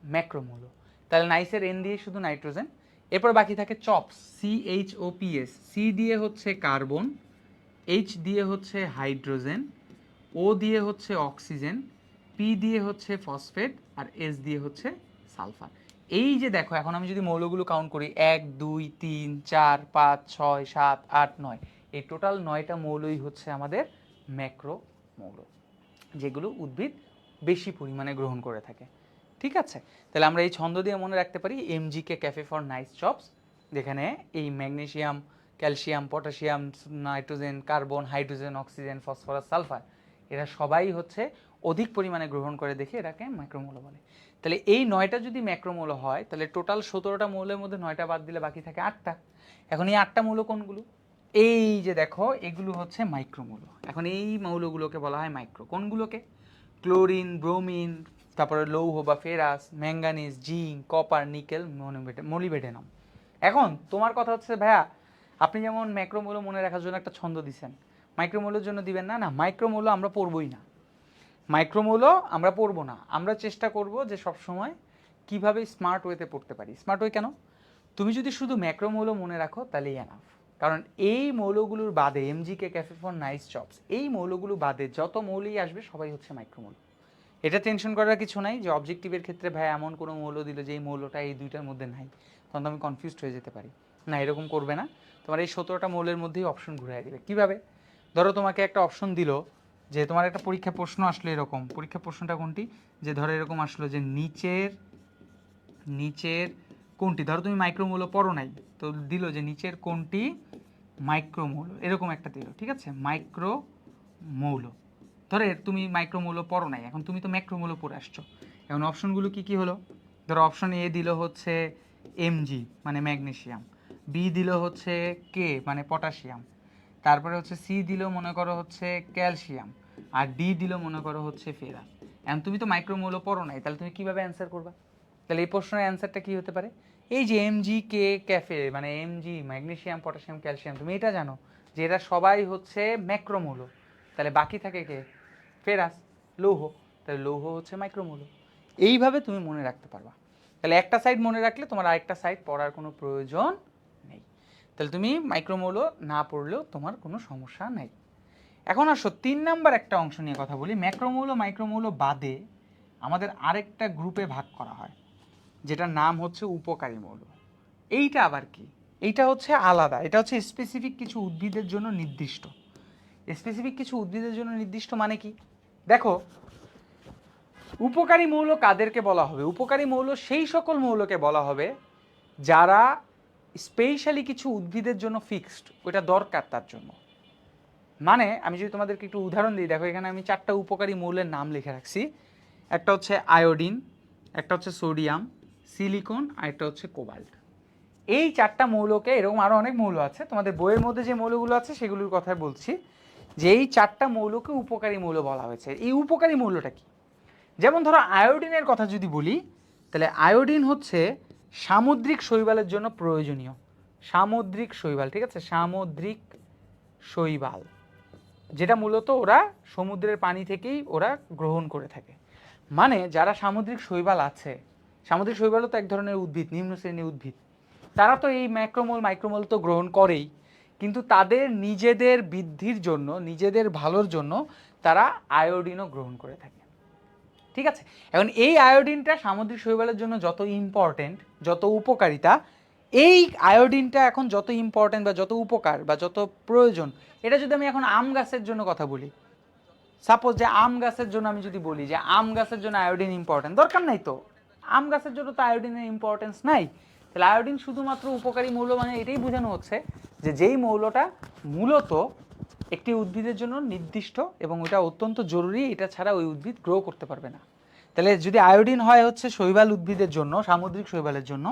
ম্যাক্রোমৌল। তাহলে নাইসের এন দিয়ে শুধু নাইট্রোজেন। এরপর বাকি থাকে চপস, CHOPS। সি দিয়ে হচ্ছে কার্বন, H দিয়ে হচ্ছে হাইড্রোজেন, ও দিয়ে হচ্ছে অক্সিজেন, পি দিয়ে হচ্ছে ফসফেট, আর এস দিয়ে হচ্ছে সালফার। এই যে দেখো, এখন আমি যদি মৌলগুলো কাউন্ট করি 1 2 3 4 5 6 7 8 9, এই টোটাল 9টা মৌলই হচ্ছে আমাদের ম্যাক্রো মৌল, যেগুলো উদ্ভিদ বেশি পরিমাণে গ্রহণ করে থাকে, ঠিক আছে। তাহলে আমরা এই ছন্দ দিয়ে মনে রাখতে পারি MGK cafe for nice chops, যেখানে এই magnesium, calcium, potassium, nitrogen, carbon, hydrogen, oxygen, phosphorus, sulphur, এরা সবাই হচ্ছে অধিক পরিমাণে গ্রহণ করে দেখে এটাকে ম্যাক্রোমৌল বলে। তাহলে এই 9টা যদি ম্যাক্রোমৌল হয়, তাহলে টোটাল 17টা মৌলের মধ্যে 9টা বাদ দিলে বাকি থাকে 8টা। এখন এই 8টা মৌল কোনগুলো? এই যে দেখো, এগুলো হচ্ছে মাইক্রোমৌল। এখন এই মৌলগুলোকে বলা হয় মাইক্রো। কোনগুলোকে? ক্লোরিন, ব্রোমিন, তারপরে লৌহ বা ferrous, manganese, zinc, copper, nickel, molybdenum. এখন তোমার কথা হচ্ছে ভাইয়া আপনি যেমন ম্যাক্রোমৌল মনে রাখার জন্য একটা ছন্দ দিচ্ছেন, মাইক্রোমৌলের জন্য দিবেন না? না, মাইক্রোমৌল আমরা পড়বই না, মাইক্রোমৌল আমরা পড়বো না। আমরা চেষ্টা করব যে সবসময় কীভাবে স্মার্ট ওয়েতে পড়তে পারি। স্মার্ট ওয়ে কেন? তুমি যদি শুধু ম্যাক্রোমৌল মনে রাখো তাহলেই এনাফ, কারণ এই মৌলগুলোর বাদে MGK cafe for nice chops, এই মৌলগুলো বাদে যত মৌলই আসবে সবাই হচ্ছে মাইক্রোমৌল। এটা টেনশন করার কিছু নাই যে অবজেক্টিভের ক্ষেত্রে ভাই এমন কোনো মৌল দিল যে এই মৌলটা এই দুইটার মধ্যে নাই, তখন তো আমি কনফিউজড হয়ে যেতে পারি। না, এরকম করবে না, তোমার এই 17টা মৌলের মধ্যেই অপশন ঘুরাই দিবে। কীভাবে? ধরো তোমাকে একটা অপশন দিল যে তোমার একটা পরীক্ষা প্রশ্ন আসলো এরকম, পরীক্ষা প্রশ্নটা কোনটি? যে ধরো এরকম আসলো যে নিচের কোনটি, ধরো তুমি মাইক্রোমৌল পড়ো নাই, তো দিল যে নিচের কোনটি মাইক্রোমৌল, এরকম একটা দিল, ঠিক আছে, মাইক্রোমৌল। ধরো তুমি মাইক্রোমৌল পড়ো নাই, এখন তুমি তো ম্যাক্রোমৌল পড়ে আসছো। এখন অপশনগুলো কি কি হলো? ধরো অপশন এ দিল হচ্ছে MG মানে ম্যাগনেসিয়াম, বি দিল হচ্ছে কে মানে পটাশিয়াম, তারপরে হচ্ছে সি দিল মনে করো হচ্ছে ক্যালসিয়াম, আর ডি দিল মনে করো হচ্ছে ফেরাস। এখন তুমি তো মাইক্রোমৌল পড়ো নাই, তাহলে তুমি কীভাবে অ্যান্সার করবা? তাহলে এই প্রশ্নের অ্যান্সারটা কী হতে পারে? এই যে MGK ক্যাফে মানে MG ম্যাগনেসিয়াম, পটাশিয়াম, ক্যালসিয়াম, তুমি এটা জানো যে এরা সবাই হচ্ছে ম্যাক্রোমৌল, তাহলে বাকি থাকে কে? ফেরাস, লৌহ, তাহলে লৌহ হচ্ছে মাইক্রোমৌল। এইভাবে তুমি মনে রাখতে পারবা। তাহলে একটা সাইড মনে রাখলে তোমার আরেকটা সাইড পড়ার কোনো প্রয়োজন নেই। তাহলে তুমি মাইক্রোমৌল না পড়লেও তোমার কোনো সমস্যা নেই। এখন আসো 3 নাম্বার একটা অংশ নিয়ে কথা বলি। ম্যাক্রোমৌল, মাইক্রোমৌল বাদে আমাদের আরেকটা গ্রুপে ভাগ করা হয়, যেটার নাম হচ্ছে উপকারী মৌল। এইটা আবার কি? এইটা হচ্ছে আলাদা, এটা হচ্ছে স্পেসিফিক কিছু উদ্ভিদের জন্য নির্দিষ্ট। স্পেসিফিক কিছু উদ্ভিদের জন্য নির্দিষ্ট মানে কি? দেখো, উপকারী মৌল কাদেরকে বলা হবে? উপকারী মৌল সেই সকল মৌলকে বলা হবে যারা স্পেশালি কিছু উদ্ভিদের জন্য ফিক্সড, ওটা দরকার তার জন্য। মানে আমি যদি তোমাদেরকে একটু উদাহরণ দিই, দেখো এখানে আমি 4টা উপকারী মৌলের নাম লিখে রাখছি। একটা হচ্ছে আয়োডিন, একটা হচ্ছে সোডিয়াম, সিলিকন, আর একটা হচ্ছে কোবাল্ট। এই 4টা মৌলকে, এরকম আরও অনেক মৌল আছে, তোমাদের বইয়ের মধ্যে যে মৌলগুলো আছে সেগুলোর কথাই বলছি, যে এই 4টা মৌলকে উপকারী মৌল বলা হয়েছে। এই উপকারী মৌলটা কি? যেমন ধরো আয়োডিনের কথা যদি বলি, তাহলে আয়োডিন হচ্ছে সামুদ্রিক শৈবালের জন্য প্রয়োজনীয়। সামুদ্রিক শৈবাল, ঠিক আছে, সামুদ্রিক শৈবাল, যেটা মূলত ওরা সমুদ্রের পানি থেকেই ওরা গ্রহণ করে থাকে। মানে যারা সামুদ্রিক শৈবাল আছে, সামুদ্রিক শৈবালও তো এক ধরনের উদ্ভিদ, নিম্ন শ্রেণীর উদ্ভিদ, তারা তো এই ম্যাক্রোমোল মাইক্রোমোল তো গ্রহণ করেই, কিন্তু তাদের নিজেদের বৃদ্ধির জন্য, নিজেদের ভালোর জন্য তারা আয়োডিনও গ্রহণ করে থাকে। ঠিক আছে, এখন এই আয়োডিনটা সামুদ্রিক শৈবালের জন্য যত ইম্পর্টেন্ট, যত উপকারিতা, এই আয়োডিনটা এখন যত ইম্পর্টেন্ট বা যত উপকার বা যত প্রয়োজন, এটা যদি আমি এখন আম গাছের জন্য কথা বলি, সাপোজ যে আম গাছের জন্য আমি যদি বলি যে আম গাছের জন্য আয়োডিন ইম্পর্টেন্ট, দরকার নাই তো, আম গাছের জন্য তো আয়োডিনের ইম্পর্টেন্স নাই। তাহলে আয়োডিন শুধুমাত্র উপকারী মৌল, মানে এটাই বোঝানো হচ্ছে যে যেই মৌলটা মূলত একটি উদ্ভিদের জন্য নির্দিষ্ট এবং ওটা অত্যন্ত জরুরি, এটা ছাড়া ওই উদ্ভিদ গ্রো করতে পারবে না। তাহলে যদি আয়োডিন হয় হচ্ছে শৈবাল উদ্ভিদের জন্য, সামুদ্রিক শৈবালের জন্য,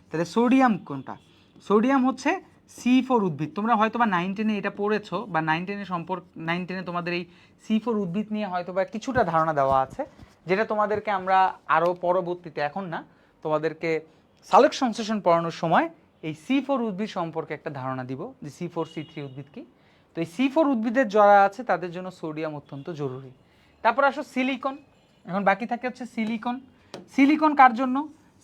তাহলে সোডিয়াম কোনটা? সোডিয়াম হচ্ছে C4 উদ্ভিদ। তোমরা হয়তো বা 9-10-এ এটা পড়েছো, বা 9-10-এ তোমাদের এই C4 উদ্ভিদ নিয়ে হয়তো বা কিছুটা ধারণা দেওয়া আছে, যেটা তোমাদেরকে আমরা আরও পরবর্তীতে, এখন না, তোমাদেরকে সালেকশন সেশন পড়ানোর সময় এই C4 উদ্ভিদ সম্পর্কে একটা ধারণা দিব, যে C4C3 উদ্ভিদ কি। তো এই C4 উদ্ভিদের যারা আছে তাদের জন্য সোডিয়াম অত্যন্ত জরুরি। তারপর আসো সিলিকন। এখন বাকি থাকে হচ্ছে সিলিকন। সিলিকন কার জন্য?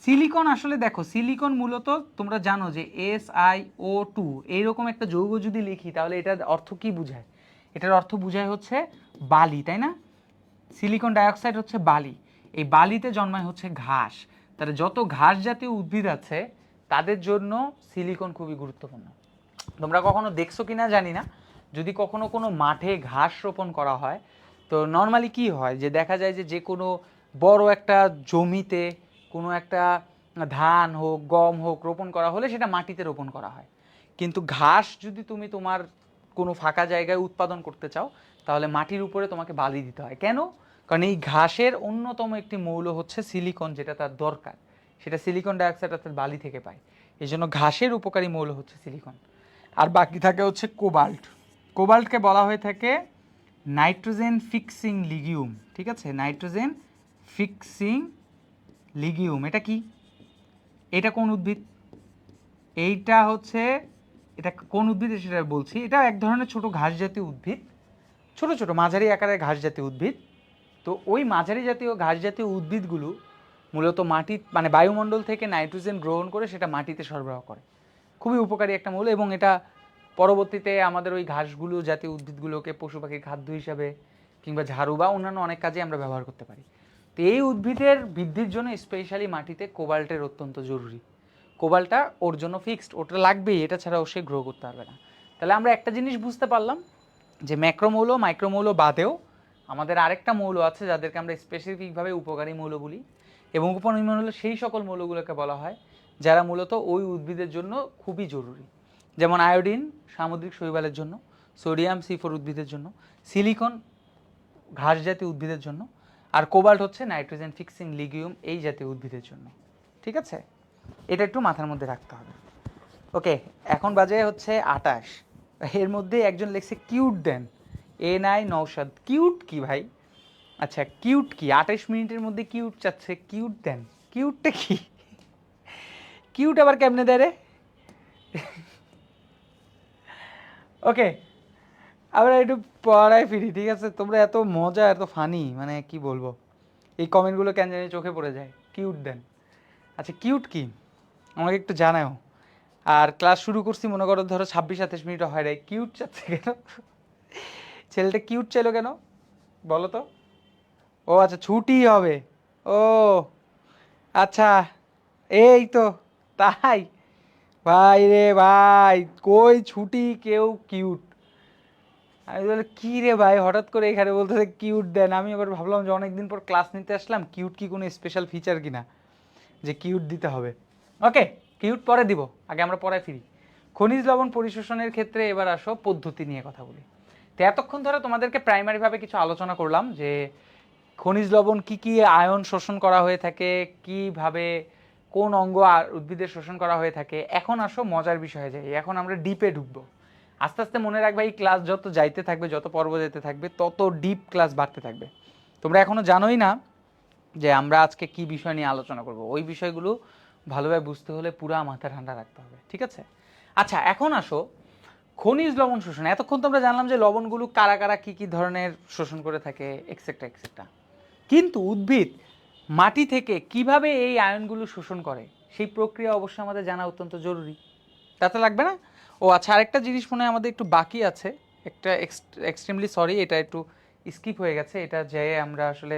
সিলিকন আসলে দেখো, সিলিকন মূলত তোমরা জানো যে SiO2 এইরকম একটা যৌগ যদি লিখি তাহলে এটার অর্থ কি বোঝায়? এটার অর্থ বোঝায় হচ্ছে বালি, তাই না? সিলিকন ডাইঅক্সাইড হচ্ছে বালি। এই বালিতে জন্মায় হচ্ছে ঘাস। তাহলে যত ঘাস জাতীয় উদ্ভিদ আছে তাদের জন্য সিলিকন খুবই গুরুত্বপূর্ণ। তোমরা কখনো দেখছো কিনা জানি না, যদি কখনো কোনো মাঠে ঘাস রোপণ করা হয়, তো নর্মালি কি হয় যে দেখা যায় যে যে কোনো বড় একটা জমিতে কোনো একটা ধান হোক, গম হোক রোপণ করা হলে সেটা মাটিতে রোপণ করা হয়। কিন্তু ঘাস যদি তুমি তোমার কোনো ফাঁকা জায়গায় উৎপাদন করতে চাও, তাহলে মাটির উপরে তোমাকে বালি দিতে হয়। কেন? কারণ এই ঘাসের অন্যতম একটি মৌল হচ্ছে সিলিকন, যেটা তার দরকার, সেটা সিলিকন ডাইঅক্সাইড অর্থাৎ বালি থেকে পায়। এই জন্য ঘাসের উপকারী মৌল হচ্ছে সিলিকন। আর বাকি থাকে হচ্ছে কোবাল্ট। কোবাল্টকে বলা হয়ে থাকে নাইট্রোজেন ফিক্সিং লিগিউম। ঠিক আছে, নাইট্রোজেন ফিক্সিং লিগিউম। এটা কি? এটা কোন উদ্ভিদ? এইটা হচ্ছে, এটা কোন উদ্ভিদ সেটা বলছি। এটা এক ধরনের ছোট ঘাস জাতীয় উদ্ভিদ, ছোট ছোট মাঝারি আকারের ঘাস জাতীয় উদ্ভিদ। তো ওই মাঝারি জাতীয় ঘাস জাতীয় উদ্ভিদগুলো মূলত মাটি, মানে বায়ুমণ্ডল থেকে নাইট্রোজেন গ্রহণ করে সেটা মাটিতে সরবরাহ করে। খুবই উপকারী একটা মৌল, এবং এটা পরবর্তীতে আমাদের ওই ঘাসগুলো জাতীয় উদ্ভিদগুলোকে পশু পাখির খাদ্য হিসাবে কিংবা ঝাড়ু বা অন্যান্য অনেক কাজে আমরা ব্যবহার করতে পারি। তো এই উদ্ভিদের বৃদ্ধির জন্য স্পেশালি মাটিতে কোবাল্টের অত্যন্ত জরুরি। কোবাল্টটা ওর জন্য ফিক্সড, ওটা লাগবেই, এটা ছাড়া ও সে গ্রো করতে পারবে না। তাহলে আমরা একটা জিনিস বুঝতে পারলাম যে ম্যাক্রোমৌল মাইক্রোমৌল বাদেও আমাদের আরেকটা মৌল আছে যাদেরকে আমরা স্পেসিফিকভাবে উপকারী মৌল বলি, এবং উপকারী মৌল সেই সকল মৌলগুলোকে বলা হয় যারা মূলত ওই উদ্ভিদের জন্য খুবই জরুরি। যেমন আয়োডিন সামুদ্রিক শৈবালের জন্য, সোডিয়াম C4 উদ্ভিদের জন্য, সিলিকন ঘাস জাতীয় উদ্ভিদের জন্য, আর কোবাল্ট হচ্ছে নাইট্রোজেন ফিক্সিং লিগিউম এই জাতীয় উদ্ভিদের জন্য। ঠিক আছে, এটা একটু মাথার মধ্যে রাখতে হবে। ওকে, এখন বাজে হচ্ছে 28। এর মধ্যে একজন লিখছে কিউট দেন, NI নৌশাদ। কিউট কি ভাই? আচ্ছা কিউট কি? 28 মিনিটের মধ্যে কিউট চাচ্ছে, কিউট দেন। কিউটটা কি? কিউট আবার কেমনে দেয় রে? ওকে, আমরা একটু পড়ায় ফিরি। ঠিক আছে, তোমরা এত মজা, এত ফানি, মানে কি বলবো, এই কমেন্টগুলো কেন জানি চোখে পড়ে যায়। কিউট দেন। আচ্ছা কিউট কি আমাকে একটু জানাও। আর ক্লাস শুরু করছি মনে করো ধরো 26-27 মিনিট হয় রে, কিউট চাচ্ছে কেন? ছেলেটা কিউট চাইলো কেন বলো তো? ও আচ্ছা ছুটি হবে। ও আচ্ছা, এই তো তাই। ভাই রে ভাই, কই ছুটি কেউ কিউট। আমি বলে কি রে ভাই, হঠাৎ করে এখানে বলতেছে কিউট দেন। আমি আবার ভাবলাম যে অনেকদিন পর ক্লাস নিতে আসলাম, কিউট কি কোনো স্পেশাল ফিচার কিনা যে কিউট দিতে হবে। ওকে, কিউট পরে দিব, আগে আমরা পড়ায় ফিরি। খনিজ লবণ পরিশোষণের ক্ষেত্রে এবার আসো পদ্ধতি নিয়ে কথা বলি। তো এতক্ষণ ধরে তোমাদেরকে প্রাইমারিভাবে কিছু আলোচনা করলাম যে খনিজ লবণ কি কি আয়ন শোষণ করা হয়ে থাকে, কিভাবে কোন অঙ্গ উদ্ভিদের শোষণ করা হয়ে থাকে। এখন আসো মজার বিষয়ে যাই, এখন আমরা ডিপে ঢুকবো। আস্তে আস্তে মনে রাখবে এই ক্লাস যত যাইতে থাকবে, যত পর্ব যেতে থাকবে, তত ডিপ ক্লাস বাড়তে থাকবে। তোমরা এখনো জানোই না যে আমরা আজকে কি বিষয় নিয়ে আলোচনা করব। ওই বিষয়গুলো ভালোভাবে বুঝতে হলে পুরা মাথা ঠান্ডা রাখতে হবে, ঠিক আছে? আচ্ছা, এখন আসো খনিজ লবণ শোষণ। এতক্ষণ তোমরা জানলাম যে লবণগুলো কারা কারা কী কী ধরনের শোষণ করে থাকে, এক্সেট্রা এক্সেট্রা। কিন্তু উদ্ভিদ মাটি থেকে কিভাবে এই আয়নগুলো শোষণ করে সেই প্রক্রিয়া অবশ্যই আমাদের জানা অত্যন্ত জরুরি। তাতে লাগবে না? ও আচ্ছা, আরেকটা জিনিস মনে হয় আমাদের একটু বাকি আছে, একটা এক্সট্রিমলি সরি, এটা একটু স্কিপ হয়ে গেছে। এটা যে আমরা আসলে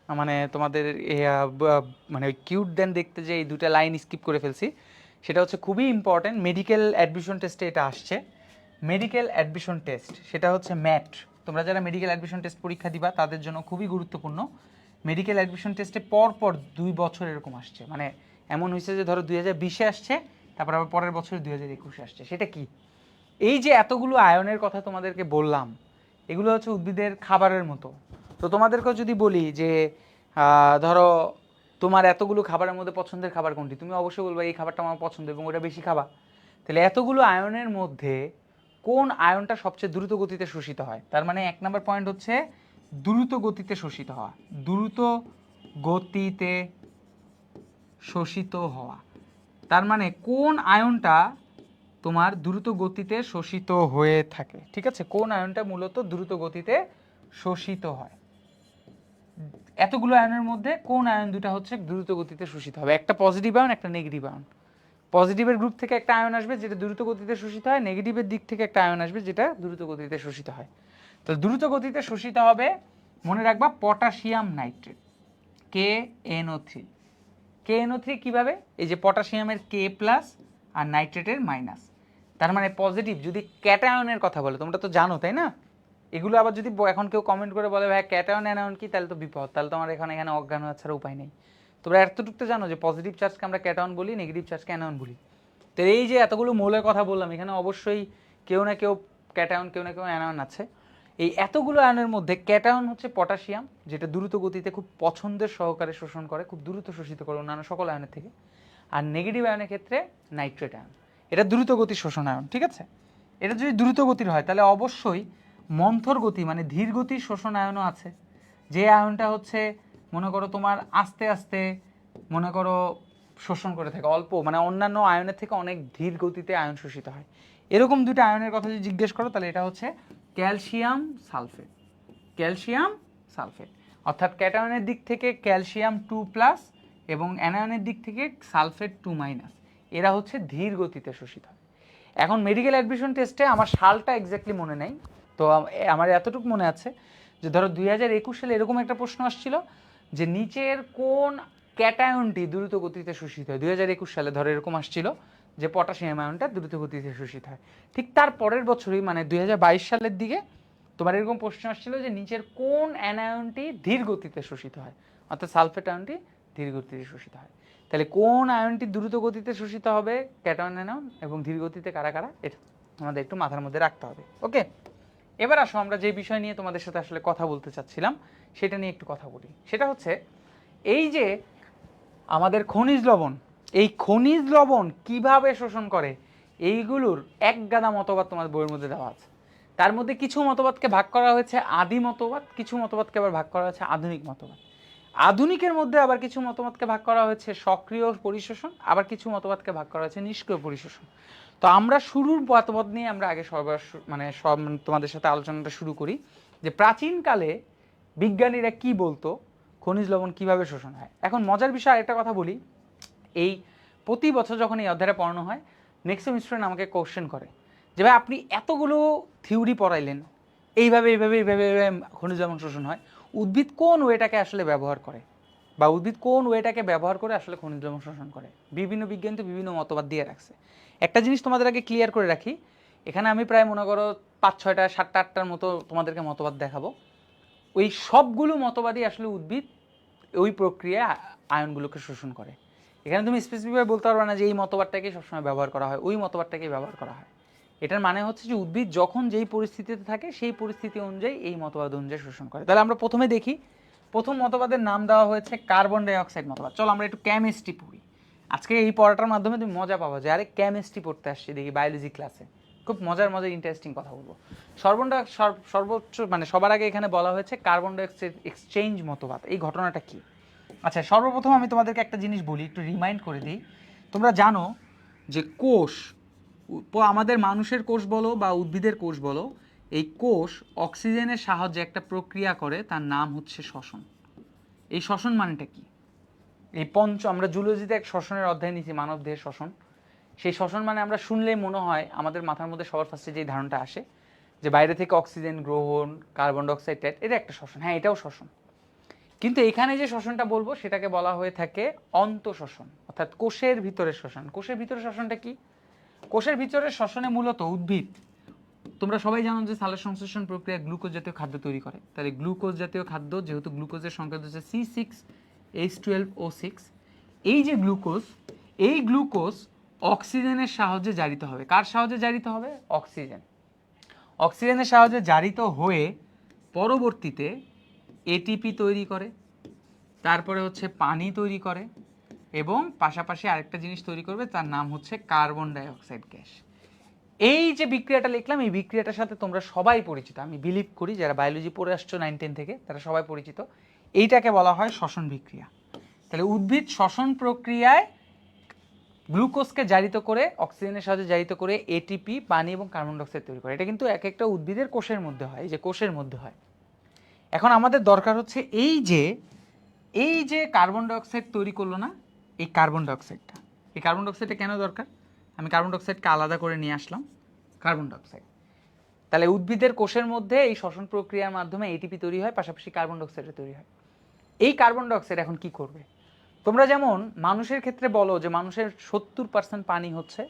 মানে তোমাদের মানে ওই কিউট দেন দেখতে যে এই দুটা লাইন স্কিপ করে ফেলছি। সেটা হচ্ছে খুবই ইম্পর্টেন্ট, মেডিকেল অ্যাডমিশন টেস্টে এটা আসছে। মেডিকেল অ্যাডমিশন টেস্ট, সেটা হচ্ছে ম্যাট। তোমরা যারা মেডিকেল অ্যাডমিশন টেস্ট পরীক্ষা দিবা তাদের জন্য খুবই গুরুত্বপূর্ণ। মেডিকেল অ্যাডমিশন টেস্টে পর 2 বছর এরকম আসছে, মানে এমন হয়েছে যে ধরো 2020-এ আসছে, তারপর আবার পরের বছর 2021-এ আসছে। সেটা কি? এই যে এতগুলো আয়নের কথা তোমাদেরকে বললাম, এগুলো হচ্ছে উদ্ভিদের খাবারের মতো। তো তোমাদেরকেও যদি বলি যে ধরো তোমার এতগুলো খাবারের মধ্যে পছন্দের খাবার কোনটি, তুমি অবশ্যই বলবা এই খাবারটা আমার পছন্দ এবং ওটা বেশি খাবা। তাহলে এতগুলো আয়নের মধ্যে কোন আয়নটা সবচেয়ে দ্রুত গতিতে শোষিত হয়? তার মানে 1 নম্বর পয়েন্ট হচ্ছে দ্রুত গতিতে শোষিত হওয়া। দ্রুত গতিতে শোষিত হওয়া, তার মানে কোন আয়নটা তোমার দ্রুত গতিতে শোষিত হয়ে থাকে, ঠিক আছে? কোন আয়নটা মূলত দ্রুত গতিতে শোষিত হয়। এতগুলো আয়নের মধ্যে কোন আয়ন দুটা হচ্ছে দ্রুত গতিতে শোষিত হবে? একটা পজিটিভ আয়ন, একটা নেগেটিভ আয়ন। পজিটিভের গ্রুপ থেকে একটা আয়ন আসবে যেটা দ্রুত গতিতে শোষিত হয়, নেগেটিভের দিক থেকে একটা আয়ন আসবে যেটা দ্রুত গতিতে শোষিত হয়। তো দ্রুত গতিতে শোষিত হবে, মনে রাখবা, পটাশিয়াম নাইট্রেট, KNO3। KNO3 কিভাবে? এই যে পটাশিয়ামের K প্লাস আর নাইট্রেটের মাইনাস। তার মানে পজিটিভ যদি ক্যাটায়নের কথা বলে, তোমরা তো জানো তাই না? এগুলো আবার যদি এখন কেউ কমেন্ট করে বলে ভাই ক্যাটায়ন অ্যানায়ন কি, তাহলে তো বিপদ, তাহলে তো আমার এখানে অজ্ঞান হওয়া ছাড়া উপায় নেই। তোমরা এতটুকু তো জানো যে পজিটিভ চার্জকে আমরা ক্যাটায়ন বলি, নেগেটিভ চার্জকে অ্যানায়ন বলি। তো এই যে এতগুলো মৌলের কথা বললাম, এখানে অবশ্যই কেউ না কেউ ক্যাটায়ন, কেউ না কেউ অ্যানায়ন আছে। এই এতগুলো আয়নের মধ্যে ক্যাটায়ন হচ্ছে পটাশিয়াম, যেটা দ্রুত গতিতে খুব পছন্দের সহকারে শোষণ করে, খুব দ্রুত শোষিত করে অন্যান্য সকল আয়নের থেকে। আর নেগেটিভ আয়নের ক্ষেত্রে নাইট্রেট আয়ন, এটা দ্রুত গতির শোষণ আয়ন, ঠিক আছে? এটা যদি দ্রুত গতির হয় তাহলে অবশ্যই মন্থর গতি মানে ধীর গতির শোষণ আয়নও আছে, যে আয়নটা হচ্ছে মনে করো তোমার আস্তে আস্তে মনে করো শোষণ করে থাকে, অল্প, মানে অন্যান্য আয়নের থেকে অনেক ধীর গতিতে আয়ন শোষিত হয়। এরকম দুটো আয়নের কথা যদি জিজ্ঞেস করো তাহলে এটা হচ্ছে ক্যালসিয়াম সালফেট। ক্যালসিয়াম সালফেট, অর্থাৎ ক্যাটায়নের দিক থেকে ক্যালসিয়াম 2+ এবং অ্যানায়নের দিক থেকে সালফেট 2-। এরা হচ্ছে ধীর গতিতে শোষিত হয়। এখন মেডিকেল অ্যাডমিশন টেস্টে আমার সালটা এক্স্যাক্টলি মনে নেই, তো আমার এতটুকু মনে আছে যে ধরো 2021 সালে এরকম একটা প্রশ্ন আসছিল যে নিচের কোন ক্যাটায়নটি দ্রুত গতিতে শোষিত হয়। 2021 সালে ধরো এরকম আসছিল যে পটাশিয়াম আয়নটা দ্রুত গতিতে শোষিত হয়। ঠিক তার পরের বছরই মানে 2022 সালের দিকে তোমার এরকম প্রশ্ন আসছিল যে নিচের কোন অ্যানায়নটি ধীর গতিতে শোষিত হয়, অর্থাৎ সালফেট আয়নটি ধীর গতিতে শোষিত হয়। তাহলে কোন আয়নটি দ্রুত গতিতে শোষিত হবে, ক্যাটায়ন অ্যানায়ন, এবং ধীর গতিতে কারা কারা, এটা আমাদের একটু মাথার মধ্যে রাখতে হবে। ওকে, এবার আসো আমরা যে বিষয় নিয়ে তোমাদের সাথে আসলে কথা বলতে চাচ্ছিলাম সেটা নিয়ে একটু কথা বলি। সেটা হচ্ছে এই যে আমাদের খনিজ লবণ, এই খনিজ লবণ কিভাবে শোষণ করে এইগুলোর এক গাদা মতবাদ তোমার বইয়ের মধ্যে দেওয়া আছে। তার মধ্যে কিছু মতবাদকে ভাগ করা হয়েছে আদি মতবাদ, কিছু মতবাদকে আবার ভাগ করা হয়েছে আধুনিক মতবাদ। আধুনিকের মধ্যে আবার কিছু মতবাদকে ভাগ করা হয়েছে সক্রিয় পরিশোষণ, আবার কিছু মতবাদকে ভাগ করা হয়েছে নিষ্ক্রিয় পরিশোষণ। তো আমরা শুরুর মতবাদ নিয়ে আমরা আগে সব তোমাদের সাথে আলোচনাটা শুরু করি যে প্রাচীনকালে বিজ্ঞানীরা কি বলতো খনিজ লবণ কিভাবে শোষণ হয়। এখন মজার বিষয় একটা কথা বলি, এই প্রতি বছর যখন এই অধ্যায়টা পড়ানো হয় ম্যাক্সিমাম স্টুডেন্ট আমাকে কোশ্চেন করে যে ভাই আপনি এতগুলো থিওরি পড়াইলেন, এইভাবে এইভাবে এইভাবে এইভাবে খনিজ লবণ শোষণ হয়, উদ্ভিদ কোন ওয়েটাকে আসলে ব্যবহার করে, বা উদ্ভিদ কোন ওয়েটাকে ব্যবহার করে আসলে খনিজ লবণ শোষণ করে? বিভিন্ন বিজ্ঞানী তো বিভিন্ন মতবাদ দিয়ে রাখছে। একটা জিনিস তোমাদের আগে ক্লিয়ার করে রাখি, এখানে আমি প্রায় মনে করো 5-6টা 7টা 8টার মতো তোমাদেরকে মতবাদ দেখাবো। ওই সবগুলো মতবাদই আসলে উদ্ভিদ ওই প্রক্রিয়ায় আয়নগুলোকে শোষণ করে। এখানে তুমি স্পেসিফিকভাবে বলতে পারবে না যে এই মতবাদটাকেই সবসময় ব্যবহার করা হয়, ওই মতবাদটাকেই ব্যবহার করা হয়। এটার মানে হচ্ছে যে উদ্ভিদ যখন যেই পরিস্থিতিতে থাকে সেই পরিস্থিতি অনুযায়ী এই মতবাদ অনুযায়ী শোষণ করে। তাহলে আমরা প্রথমে দেখি, প্রথম মতবাদের নাম দেওয়া হয়েছে কার্বন ডাই অক্সাইড মতবাদ। চলো আমরা একটু কেমিস্ট্রি পড়ি। আজকে এই পড়াটার মাধ্যমে তুমি মজা পাবো যে আরে কেমিস্ট্রি পড়তে আসছি দেখি বায়োলজি ক্লাসে, খুব মজার ইন্টারেস্টিং কথা বলবো। সর্বোচ্চ মানে সবার আগে এখানে বলা হয়েছে কার্বন ডাই অক্সাইড এক্সচেঞ্জ মতবাদ। এই ঘটনাটা কি? আচ্ছা, সর্বপ্রথম আমি তোমাদেরকে একটা জিনিস বলি, একটু রিমাইন্ড করে দিই। তোমরা জানো যে কোষ, আমাদের মানুষের কোষ বলো বা উদ্ভিদের কোষ বলো, এই কোষ অক্সিজেনের সাহায্যে একটা প্রক্রিয়া করে, তার নাম হচ্ছে শ্বসন। এই শ্বসন মানেটা কি? এই আমরা জুলজিতে এক শ্বসনের অধ্যায় নিয়েছি, মানব দেহের শ্বসন। সেই শ্বসন মানে আমরা শুনলেই মনে হয় আমাদের মাথার মধ্যে সবার ফার্স্টে যে ধারণাটা আসে যে বাইরে থেকে অক্সিজেন গ্রহণ, কার্বন ডাইঅক্সাইড ত্যাগ, এটা একটা শ্বসন। হ্যাঁ, এটাও শ্বসন, কিন্তু এখানে যে শ্বসনটা বলবো সেটাকে বলা হয়ে থাকে অন্তঃশ্বসন, অর্থাৎ কোষের ভিতরের শ্বসন। কোষের ভিতরের শ্বসনটা কি? কোষের ভিতরের শ্বসনে মূলত উদ্ভিদ, তোমরা সবাই জানো যে সালোক সংশ্লেষণ প্রক্রিয়া গ্লুকোজ জাতীয় খাদ্য তৈরি করে। তাহলে গ্লুকোজ জাতীয় খাদ্য, যেহেতু গ্লুকোজের সংকেত হচ্ছে C6H12O6, এই যে গ্লুকোজ, এই গ্লুকোজ অক্সিজেনের সাহায্যে জারিত হবে। কার সাহায্যে জারিত হবে? অক্সিজেনের সাহায্যে জারিত হয়ে পরবর্তীতে এটিপি তৈরি করে, তারপরে হচ্ছে পানি তৈরি করে, এবং পাশাপাশি আরেকটা জিনিস তৈরি করবে, তার নাম হচ্ছে কার্বন ডাই অক্সাইড গ্যাস। এই যে বিক্রিয়াটা লিখলাম, এই বিক্রিয়াটার সাথে তোমরা সবাই পরিচিত, আমি বিলিভ করি যারা বায়োলজি পড়ে আসছো 9-10 থেকে তারা সবাই পরিচিত। এইটাকে বলা হয় শ্বসন বিক্রিয়া। তাহলে উদ্ভিদ শ্বসন প্রক্রিয়ায় গ্লুকোজকে জারিত করে, অক্সিজেনের সাহায্যে জারিত করে এটিপি, পানি এবং কার্বন ডাই অক্সাইড তৈরি করে। এটা কিন্তু এক একটা উদ্ভিদের কোষের মধ্যে হয়, এই যে কোষের মধ্যে হয়। এখন আমাদের দরকার হচ্ছে এই যে কার্বন ডাই অক্সাইড তৈরি করলো না, এই কার্বন ডাই অক্সাইডটা কেন দরকার? আমি কার্বন ডাই অক্সাইডকে আলাদা করে নিয়ে আসলাম, কার্বন ডাই অক্সাইড। তাহলে উদ্ভিদের কোষের মধ্যে এই শ্বসন প্রক্রিয়ার মাধ্যমে এটিপি তৈরি হয়, পাশাপাশি কার্বন ডাই অক্সাইড তৈরি হয়। এই কার্বন ডাই অক্সাইড এখন কি করবে? তোমরা যেমন মানুষের ক্ষেত্রে বলো যে মানুষের 70% পানি হচ্ছে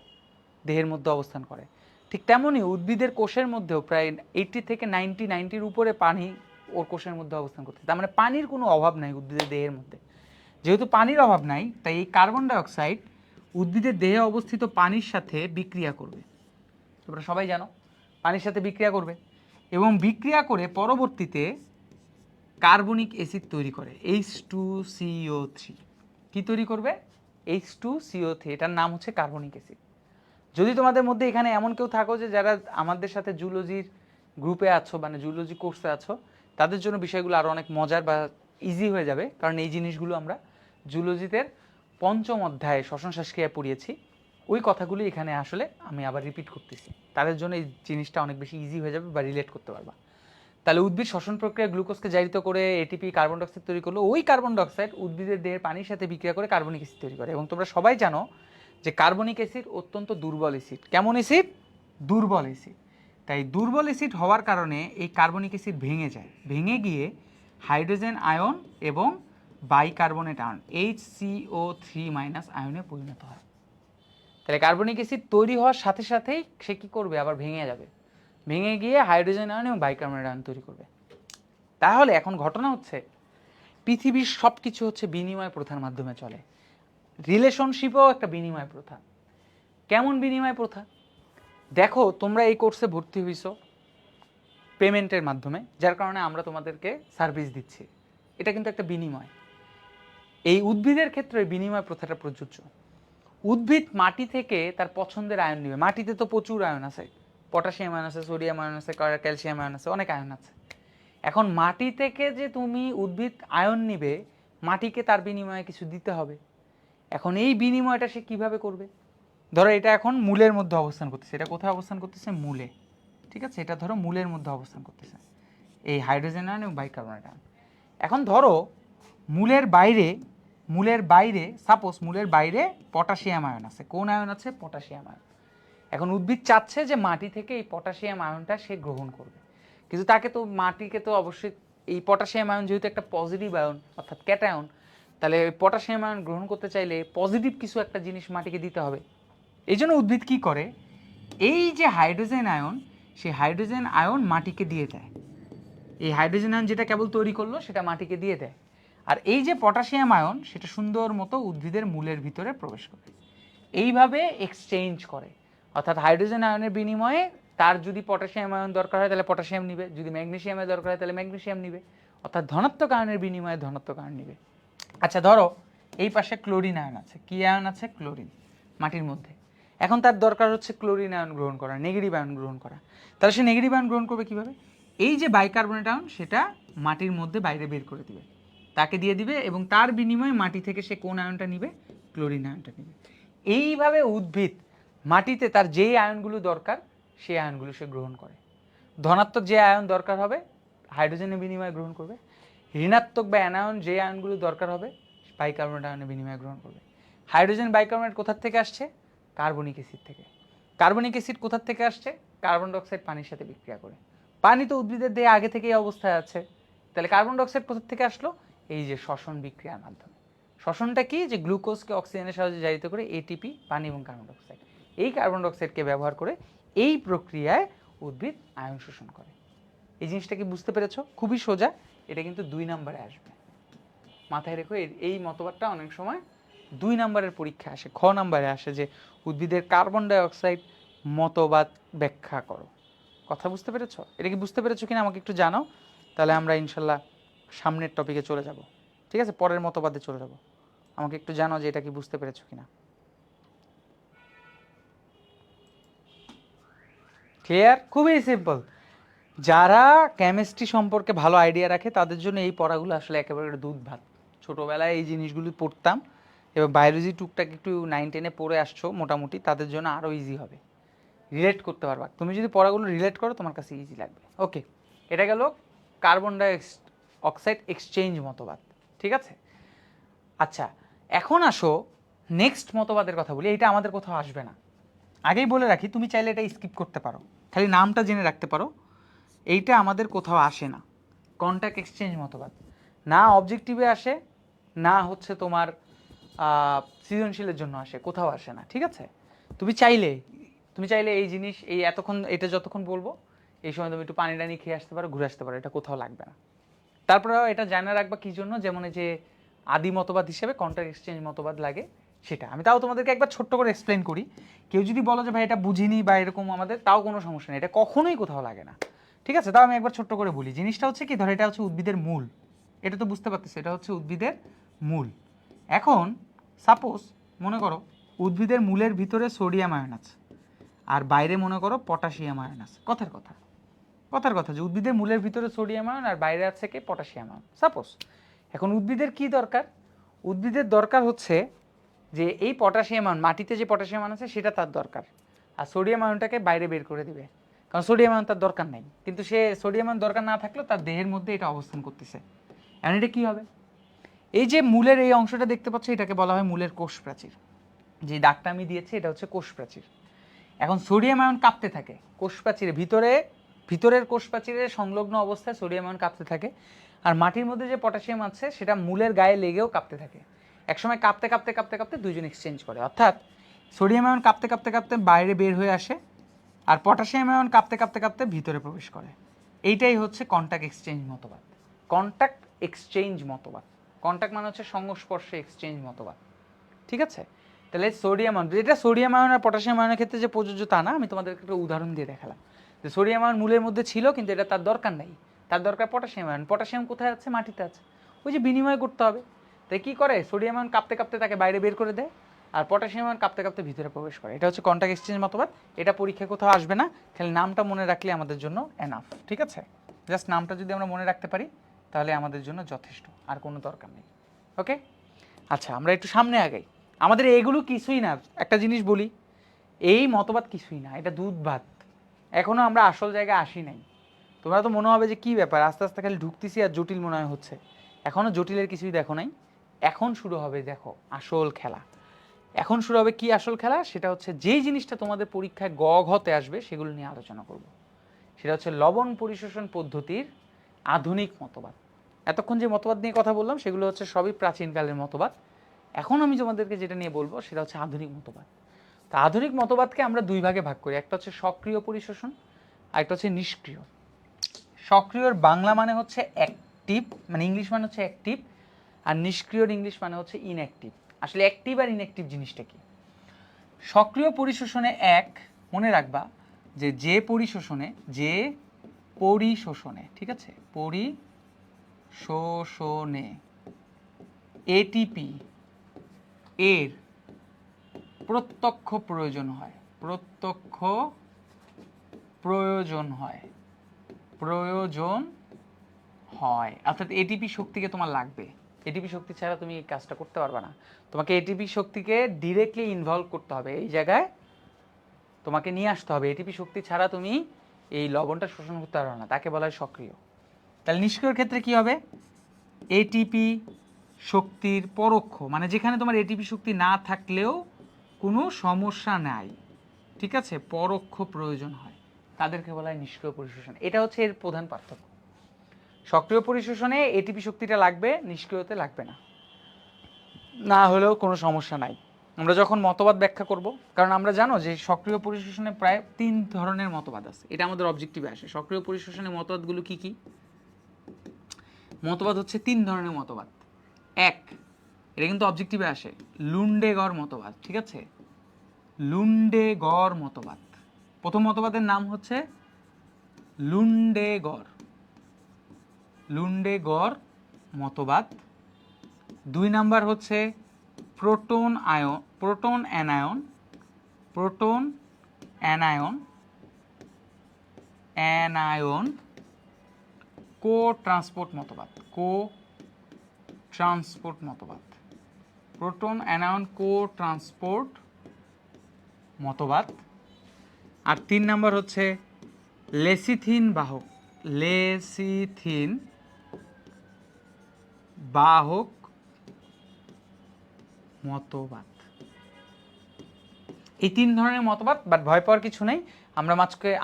দেহের মধ্যে অবস্থান করে, ঠিক তেমনই উদ্ভিদের কোষের মধ্যেও প্রায় 80 থেকে 90-90-র উপরে পানি ওর কোষের মধ্যে অবস্থান করতে। তার মানে পানির কোনো অভাব নাই উদ্ভিদের দেহের মধ্যে। যেহেতু পানির অভাব নাই, তাই এই কার্বন ডাই অক্সাইড উদ্ভিদের দেহে অবস্থিত পানির সাথে বিক্রিয়া করবে। তোমরা সবাই জানো পানির সাথে বিক্রিয়া করবে, এবং বিক্রিয়া করে পরবর্তীতে কার্বনিক অ্যাসিড তৈরি করে, H2CO3। কি তৈরি করবে? H2CO3। এটার নাম হচ্ছে কার্বনিক অ্যাসিড। যদি তোমাদের মধ্যে এখানে এমন কেউ থাকো যে যারা আমাদের সাথে জুলজির গ্রুপে আছো, মানে জুলজি কোর্সে আছো, তাদের জন্য বিষয়গুলো আরও অনেক মজার বা ইজি হয়ে যাবে, কারণ এই জিনিসগুলো আমরা জুলজিতে 5ম অধ্যায়ে শ্বসন শ্বাসক্রিয়া পড়িয়েছি। ওই কথাগুলি এখানে আসলে আমি আবার রিপিট করতেছি, তাদের জন্য এই জিনিসটা অনেক বেশি ইজি হয়ে যাবে বা রিলেট করতে পারবা। তাহলে উদ্ভিদ শ্বসন প্রক্রিয়া গ্লুকোজকে জারিত করে এটিপি, কার্বন ডাই অক্সাইড তৈরি করলো। ওই কার্বন ডাই অক্সাইড উদ্ভিদের দেহের পানির সাথে বিক্রিয়া করে কার্বনিক অ্যাসিড তৈরি করে। এবং তোমরা সবাই জানো যে কার্বনিক অ্যাসিড অত্যন্ত দুর্বল অ্যাসিড। কেমন অ্যাসিড? দুর্বল অ্যাসিড। তাই দুর্বল অ্যাসিড হওয়ার কারণে এই কার্বনিক অ্যাসিড ভেঙে যায়, ভেঙে গিয়ে হাইড্রোজেন আয়ন এবং বাইকার্বনেট আয়ন HCO3- আয়নে পরিণত হয়। তাহলে কার্বনিক অ্যাসিড তৈরি হওয়ার সাথে সাথেই সে কী করবে? আবার ভেঙে যাবে, ভেঙে গিয়ে হাইড্রোজেন আয়ন এবং বাইকার্বনেট আয়ন তৈরি করবে। তাহলে এখন ঘটনা হচ্ছে পৃথিবীর সব কিছু হচ্ছে বিনিময় প্রথার মাধ্যমে চলে। রিলেশনশিপও একটা বিনিময় প্রথা। কেমন বিনিময় প্রথা? দেখো, তোমরা এই কোর্সে ভর্তি হইছো পেমেন্টের মাধ্যমে, যার কারণে আমরা তোমাদেরকে সার্ভিস দিচ্ছি, এটা কিন্তু একটা বিনিময়। এই উদ্ভিদের ক্ষেত্রে বিনিময় প্রথাটা প্রযোজ্য। উদ্ভিদ মাটি থেকে তার পছন্দের আয়ন নেবে। মাটিতে তো প্রচুর আয়ন আছে, পটাশিয়াম আয়ন আছে, সোডিয়াম আয়ন আছে, ক্যালসিয়াম আয়ন আছে, অনেক আয়ন আছে। এখন মাটি থেকে যে তুমি উদ্ভিদ আয়ন নিবে, মাটিকে তার বিনিময়ে কিছু দিতে হবে। এখন এই বিনিময়টা সে কিভাবে করবে? ধরো এটা এখন মূলের মধ্যে অবস্থান করতেছে। এটা কোথায় অবস্থান করতেছে? মূলে। ঠিক আছে, এটা ধরো মূলের মধ্যে অবস্থান করতেছে, এই হাইড্রোজেন আয়ন এবং বাইকার্বনেট আয়ন। এখন ধরো মূলের বাইরে সাপোজ মূলের বাইরে পটাশিয়াম আয়ন আছে। কোন আয়ন আছে? Potassium ion. এখন উদ্ভিদ চাচ্ছে যে মাটি থেকে এই পটাশিয়াম আয়নটা সে গ্রহণ করবে, কিন্তু মাটিকে তো অবশ্যই এই পটাশিয়াম আয়ন যেহেতু একটা পজিটিভ আয়ন অর্থাৎ ক্যাটায়ন, তাহলে পটাশিয়াম আয়ন গ্রহণ করতে চাইলে পজিটিভ কিছু একটা জিনিস মাটিকে দিতে হবে। এই জন্য উদ্ভিদ কি করে, এই যে হাইড্রোজেন আয়ন, সেই হাইড্রোজেন আয়ন মাটিকে দিয়ে দেয়। এই হাইড্রোজেন আয়ন যেটা কেবল তৈরি করলো সেটা মাটিকে দিয়ে দেয়। আর এই যে পটাশিয়াম আয়ন সেটা সুন্দর মতো উদ্ভিদের মূলের ভিতরে প্রবেশ করে, এইভাবে এক্সচেঞ্জ করে। অর্থাৎ হাইড্রোজেন আয়নের বিনিময়ে তার যদি পটাশিয়াম আয়ন দরকার হয় তাহলে পটাশিয়াম নিবে, যদি ম্যাগনেসিয়ামের দরকার হয় তাহলে ম্যাগনেসিয়াম নিবে, অর্থাৎ ধনাত্মক আয়নের বিনিময়ে ধনাত্মক আয়ন নিবে। আচ্ছা ধরো এই পাশে ক্লোরিন আয়ন আছে, কি আয়ন আছে, ক্লোরিন, মাটির মধ্যে। এখন তার দরকার হচ্ছে ক্লোরিন আয়ন গ্রহণ করা, নেগেটিভ আয়ন গ্রহণ করা। তাহলে সে নেগেটিভ আয়ন গ্রহণ করবে কীভাবে, এই যে বাইকার্বনেট আয়ন সেটা মাটির মধ্যে বাইরে বের করে দিবে, তাকে দিয়ে দিবে, এবং তার বিনিময়ে মাটি থেকে সে কোন আয়নটা নিবে, ক্লোরিন আয়নটা নিবে। এইভাবে উদ্ভিদ মাটিতে তার যেই আয়নগুলো দরকার সেই আয়নগুলো সে গ্রহণ করে। ধনাত্মক যে আয়ন দরকার হবে হাইড্রোজেনের বিনিময়ে গ্রহণ করবে, ঋণাত্মক বা অ্যানায়ন যে আয়নগুলো দরকার হবে বাইকার্বনেট আয়নের বিনিময়ে গ্রহণ করবে। হাইড্রোজেন বাইকার্বনেট কোথার থেকে আসছে, কার্বনিক অ্যাসিড থেকে। কার্বনিক অ্যাসিড কোথার থেকে আসছে, কার্বন ডাইঅক্সাইড পানির সাথে বিক্রিয়া করে। পানি তো উদ্ভিদের দেহে আগে থেকেই অবস্থায় আছে, তাহলে কার্বন ডাইঅক্সাইড কোথার থেকে আসলো, এই যে শ্বসন বিক্রিয়ার মাধ্যমে। শ্বসনটা কি, যে গ্লুকোজকে অক্সিজেনের সাহায্যে জারিত করে এটিপি, পানি এবং কার্বন ডাইঅক্সাইড, এই কার্বন ডাইঅক্সাইডকে ব্যবহার করে এই প্রক্রিয়ায় উদ্ভিদ আয়ন শোষণ করে। এই জিনিসটা কি বুঝতে পেরেছো? খুবই সোজা, এটা কিন্তু 2 নম্বরে আসবে, মাথায় রেখো। এই মতবাদটা অনেক সময় 2 নম্বরের পরীক্ষা আসে, খ নম্বরে আসে, যে উদ্ভিদের কার্বন ডাইঅক্সাইড মতবাদ ব্যাখ্যা করো। কথা বুঝতে পেরেছো? এটা কি বুঝতে পেরেছো কিনা আমাকে একটু জানাও, তাহলে আমরা ইনশাল্লাহ সামনের টপিকে চলে যাব। ঠিক আছে, পরের মতবাদে চলে যাব। আমাকে একটু জানাও যে এটা কি বুঝতে পেরেছো কিনা। ক্লিয়ার? খুবই সিম্পল। যারা কেমিস্ট্রি সম্পর্কে ভালো আইডিয়া রাখে তাদের জন্য এই পড়াগুলো আসলে একেবারে দুধ ভাত। ছোটোবেলায় এই জিনিসগুলো পড়তাম এবং বায়োলজি টুকটাক একটু 9-10-এ পড়ে আসছো মোটামুটি, তাদের জন্য আরও ইজি হবে, রিলেট করতে পারবা। তুমি যদি পড়াগুলো রিলেট করো তোমার কাছে ইজি লাগবে। ওকে, এটা গেল কার্বন ডাই অক্সাইড এক্সচেঞ্জ মতবাদ। ঠিক আছে, আচ্ছা এখন আসো নেক্সট মতবাদের কথা বলি। এটা আমাদের কোথাও আসবে না, আগেই বলে রাখি, তুমি চাইলে এটা স্কিপ করতে পারো, খালি নামটা জেনে রাখতে পারো। এইটা আমাদের কোথাও আসে না, কন্ট্যাক্ট এক্সচেঞ্জ মতবাদ। না অবজেক্টিভে আসে, না হচ্ছে তোমার সৃজনশীলের জন্য আসে, কোথাও আসে না। ঠিক আছে, তুমি চাইলে এই জিনিস, এই এতক্ষণ এটা যতক্ষণ বলবো এই সময় তুমি একটু পানি টানি খেয়ে আসতে পারো, ঘুরে আসতে পারো, এটা কোথাও লাগবে না। তারপরে এটা জানা রাখবা কী জন্য, যেমন এই যে আদি মতবাদ হিসেবে কন্ট্যাক্ট এক্সচেঞ্জ মতবাদ লাগে সেটা। আমি তাও তোমাদেরকে একবার ছোট্ট করে এক্সপ্লেন করি। কেউ যদি বলো যে ভাই এটা বুঝিনি বা এরকম আমাদের, তাও কোনো সমস্যা নেই, এটা কখনোই কোথাও লাগে না। ঠিক আছে, তাও আমি একবার ছোট্ট করে বলি। জিনিসটা হচ্ছে কি, ধর এটা হচ্ছে উদ্ভিদের মূল, এটা তো বুঝতে পারতেছো, এটা হচ্ছে উদ্ভিদের মূল। এখন সাপোজ মনে করো উদ্ভিদের মূলের ভিতরে সোডিয়াম আয়ন আছে, আর বাইরে মনে করো পটাশিয়াম আয়ন আছে। কথার কথা যে উদ্ভিদের মূলের ভিতরে সোডিয়াম আয়ন আর বাইরে আছে কি পটাশিয়াম আয়ন সাপোজ। এখন উদ্ভিদের কি দরকার, উদ্ভিদের দরকার হচ্ছে যে এই পটাশিয়াম আয়ন, মাটিতে যে পটাশিয়াম আয়ন আছে সেটা তার দরকার, আর সোডিয়াম আয়নটাকে বাইরে বের করে দিবে। কারণ সোডিয়াম আয়ন তার দরকার নেই, কিন্তু সে সোডিয়াম আয়ন দরকার না থাকলেও তার দেহের মধ্যে এটা অবস্থান করতেছে। এখন এটা কী হবে, এই যে মূলের এই অংশটা দেখতে পাচ্ছ এটাকে বলা হয় মূলের কোষ প্রাচীর। যে দাগটা আমি দিয়েছি এটা হচ্ছে কোষ প্রাচীর। এখন সোডিয়াম আয়ন কাঁপতে থাকে কোষ প্রাচীরের ভিতরের কোষ প্রাচীরের সংলগ্ন অবস্থায় সোডিয়াম আয়ন কাঁপতে থাকে, আর মাটির মধ্যে যে পটাশিয়াম আছে সেটা মূলের গায়ে লেগেও কাঁপতে থাকে। একসময় কাঁপতে কাঁপতে কাঁপতে কাঁপতে দুইজন এক্সচেঞ্জ করে, অর্থাৎ সোডিয়াম আয়ন কাঁপতে কাঁপতে কাঁপতে বাইরে বের হয়ে আসে, আর পটাশিয়াম আয়ন কাঁপতে কাঁপতে কাঁপতে ভিতরে প্রবেশ করে। এইটাই হচ্ছে কন্ট্যাক্ট এক্সচেঞ্জ মতবাদ। কন্ট্যাক্ট এক্সচেঞ্জ মতবাদ, কন্ট্যাক্ট মানে হচ্ছে সংস্পর্শে, এক্সচেঞ্জ মতবাদ। ঠিক আছে, তাহলে সোডিয়াম আয়ন, এটা সোডিয়াম আয়ন আর পটাশিয়াম আয়নের ক্ষেত্রে যে প্রযোজ্য তা না, আমি তোমাদেরকে একটা উদাহরণ দিয়ে দেখালাম যে সোডিয়াম আয়ন মূলের মধ্যে ছিল কিন্তু এটা তার দরকার নেই, তার দরকার পটাশিয়াম আয়ন। পটাশিয়াম কোথায় আছে, মাটিতে আছে, ওই যে বিনিময় করতে হবে। তাই কী করে, সোডিয়াম আয়ন কাঁপতে কাঁপতে তাকে বাইরে বের করে দেয়, আর পটাশিয়াম আয়ন কাঁপতে কাঁপতে ভিতরে প্রবেশ করে। এটা হচ্ছে কন্ট্যাক্ট এক্সচেঞ্জ মতবাদ। এটা পরীক্ষায় কোথাও আসবে না, খালি নামটা মনে রাখলে আমাদের জন্য এনাফ। ঠিক আছে, জাস্ট নামটা যদি আমরা মনে রাখতে পারি তাহলে আমাদের জন্য যথেষ্ট, আর কোনো দরকার নেই। ওকে, আচ্ছা আমরা একটু সামনে আগাই। আমাদের এগুলো কিছুই না, একটা জিনিস বলি, এই মতবাদ কিছুই না, এটা দুধ ভাত। এখনও আমরা আসল জায়গায় আসি নাই। তোমরা তো মনে হবে যে কী ব্যাপার, আস্তে আস্তে খালি ঢুকতেছি আর জটিল মনে হয় হচ্ছে। এখনও জটিলের কিছুই দেখো নাই, এখন শুরু হবে দেখো আসল খেলা। এখন শুরু হবে কি আসল খেলা, সেটা হচ্ছে যেই জিনিসটা তোমাদের পরীক্ষায় গ ঘতে আসবে সেগুলো নিয়ে আলোচনা করব। সেটা হচ্ছে লবণ পরিশোষণ পদ্ধতির আধুনিক মতবাদ। এতক্ষণ যে মতবাদ নিয়ে কথা বললাম সেগুলো হচ্ছে সবই প্রাচীনকালের মতবাদ। এখন আমি তোমাদেরকে যেটা নিয়ে বলবো সেটা হচ্ছে আধুনিক মতবাদ। তা আধুনিক মতবাদকে আমরা দুই ভাগে ভাগ করি, একটা হচ্ছে সক্রিয় পরিশোষণ আর একটা হচ্ছে নিষ্ক্রিয়। সক্রিয়র বাংলা মানে হচ্ছে অ্যাক্টিভ, মানে ইংলিশ মানে হচ্ছে অ্যাক্টিভ, আর নিষ্ক্রিয়র ইংলিশ মানে হচ্ছে ইনঅ্যাক্টিভ। আসলে অ্যাক্টিভ আর ইনঅ্যাক্টিভ জিনিসটা কি? সক্রিয় পরিশোষণে মনে রাখবা যে পরিশোষণে ঠিক আছে, পরিশোষণে এটিপি এর প্রত্যক্ষ প্রয়োজন হয়, অর্থাৎ এটিপি শক্তিকে তোমার লাগবে। এটিপি শক্তি ছাড়া তুমি এই কাজটা করতে পারবে না। তোমাকে এটিপি শক্তিকে ডিরেক্টলি ইনভলভ করতে হবে, এই জায়গায় তোমাকে নিয়ে আসতে হবে। এটিপি শক্তি ছাড়া তুমি এই লবণটা শোষণ করতে পারবে না, তাকে বলা হয় সক্রিয়। তাহলে নিষ্ক্রিয়র ক্ষেত্রে কি হবে? এটিপি শক্তির পরোক্ষ, মানে যেখানে তোমার এটিপি শক্তি না থাকলেও কোনো সমস্যা নাই, ঠিক আছে, পরোক্ষ প্রয়োজন হয়, তাদেরকে বলা হয় নিষ্ক্রিয় পরিশোষণ। এটা হচ্ছে এর প্রধান পার্থক্য। সক্রিয় পরিশোষণে এটিপি শক্তিটা লাগবে, নিষ্ক্রিয়তে লাগবে না, না হলেও কোনো সমস্যা নাই। আমরা যখন মতবাদ ব্যাখ্যা করব, কারণ আমরা জানো যে সক্রিয় পরিশোষণে প্রায় 3 ধরনের মতবাদ আছে, এটা আমাদের অবজেক্টিভে আসে। সক্রিয় পরিশোষণের মতবাদগুলো কি কি? মতবাদ হচ্ছে 3 ধরনের মতবাদ। এক, এটা কিন্তু অবজেক্টিভে আসে, লুন্ডেগড় মতবাদ, ঠিক আছে, লুন্ডেগড় মতবাদ। প্রথম মতবাদের নাম হচ্ছে লুন্ডেগড় মতবাদ। 2 নাম্বার হচ্ছে প্রোটন অ্যানায়ন কো ট্রান্সপোর্ট মতবাদ। প্রোটন অ্যানায়ন কো ট্রান্সপোর্ট মতবাদ। আর 3 নাম্বার হচ্ছে লেসিথিন বাহক মতবাদ। এই 3 ধরনের মতবাদ, বাট ভয় পাওয়ার কিছু নেই।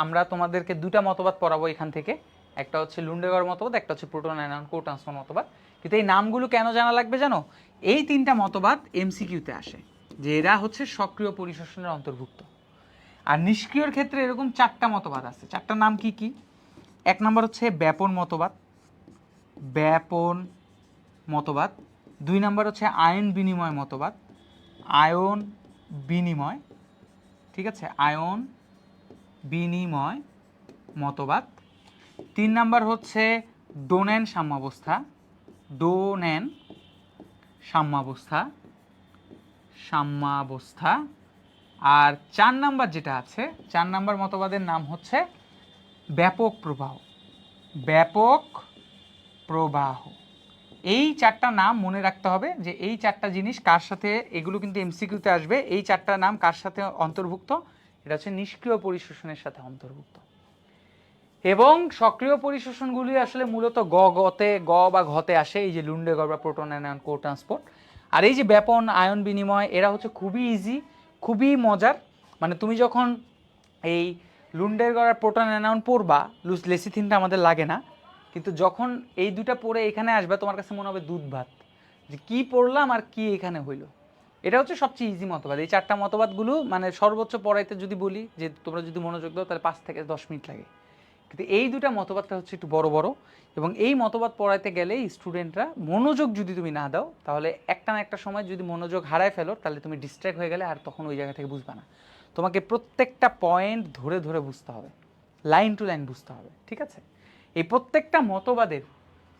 আমরা তোমাদেরকে 2টা মতবাদ পড়াবো এখান থেকে, একটা হচ্ছে লুন্ডেগড় মতবাদ, একটা হচ্ছে প্রোটন অ্যানায়ন কো ট্রান্সপোর্ট মতবাদ। কিন্তু এই নামগুলো কেন জানা লাগবে জানো? এই 3টা মতবাদ এমসিকিউতে আসে, যে এরা হচ্ছে সক্রিয় পরিশোষণের অন্তর্ভুক্ত। আর নিষ্ক্রিয়র ক্ষেত্রে এরকম 4টা মতবাদ আছে। 4টার নাম কি কি? 1 নম্বর হচ্ছে ব্যাপন মতবাদ। 2 নম্বর হচ্ছে আয়ন বিনিময় ঠিক আছে, আয়ন বিনিময় মতবাদ। 3 নম্বর হচ্ছে ডোনেন সাম্যাবস্থা। আর 4 নাম্বার যেটা আছে, 4 নাম্বার মতবাদের নাম হচ্ছে ব্যাপক প্রবাহ। এই 4টা নাম মনে রাখতে হবে, যে এই 4টা জিনিস কার সাথে, এগুলো কিন্তু এমসিকিউতে আসবে। এই 4টা নাম কার সাথে অন্তর্ভুক্ত? এটা হচ্ছে নিষ্ক্রিয় পরিশোষণের সাথে অন্তর্ভুক্ত। এবং সক্রিয় পরিশোষণগুলি আসলে মূলত গ বা ঘতে আসে, এই যে লুন্ডেগড় বা প্রোটন অ্যানায়ন কো ট্রান্সপোর্ট। আর এই যে ব্যাপন, আয়ন বিনিময়, এরা হচ্ছে খুবই ইজি, খুবই মজার। মানে তুমি যখন এই লুন্ডেগড় আর প্রোটন অ্যানায়ন পড়বা, লেসিথিনটা আমাদের লাগে না, কিন্তু যখন এই দুটা পড়ে এখানে আসবে, তোমার কাছে মনে হবে দুধ ভাত, যে কি পড়লাম আর কি এখানে হইলো। এটা হচ্ছে সবচেয়ে ইজি মতবাদ। এই 4টা মতবাদগুলো মানে সর্বোচ্চ পড়াইতে যদি বলি যে তোমরা যদি মনোযোগ দাও, তাহলে 5 থেকে 10 মিনিট লাগে। কিন্তু এই 2টা মতবাদটা হচ্ছে একটু বড়, এবং এই মতবাদ পড়াইতে গেলে স্টুডেন্টরা মনোযোগ যদি তুমি না দাও, তাহলে একটা না একটা সময় যদি মনোযোগ হারায় ফেলো, তাহলে তুমি ডিস্ট্র্যাক্ট হয়ে গেলে আর তখন ওই জায়গা থেকে বুঝবা না। তোমাকে প্রত্যেকটা পয়েন্ট ধরে বুঝতে হবে, লাইন টু লাইন বুঝতে হবে, ঠিক আছে? এই প্রত্যেকটা মতবাদের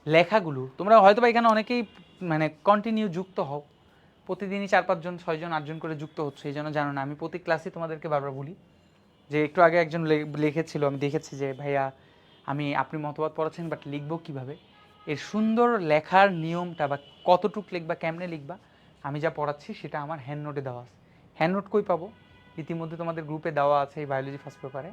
লেখাগুলো তোমরা হয়তো বা এখানে অনেকেই মানে কন্টিনিউ যুক্ত হও, প্রতিদিনই 4-5 জন 6 জন 8 জন করে যুক্ত হচ্ছে, এই জন্য জানো না। আমি প্রতি ক্লাসে তোমাদেরকে বারবার বলি যে একটু আগে একজন লিখেছিল, আমি দেখেছি যে ভাইয়া আপনি মতবাদ পড়াচ্ছেন, বাট লিখবো কিভাবে? এর সুন্দর লেখার নিয়মটা বা কতটুক লিখবা, কেমনে লিখবা, আমি যা পড়াচ্ছি সেটা আমার হ্যান্ড নোটে দেওয়া আছে। হ্যান্ড নোট কই পাবো? ইতিমধ্যে তোমাদের গ্রুপে দেওয়া আছে এই বায়োলজি ফার্স্ট পেপারে।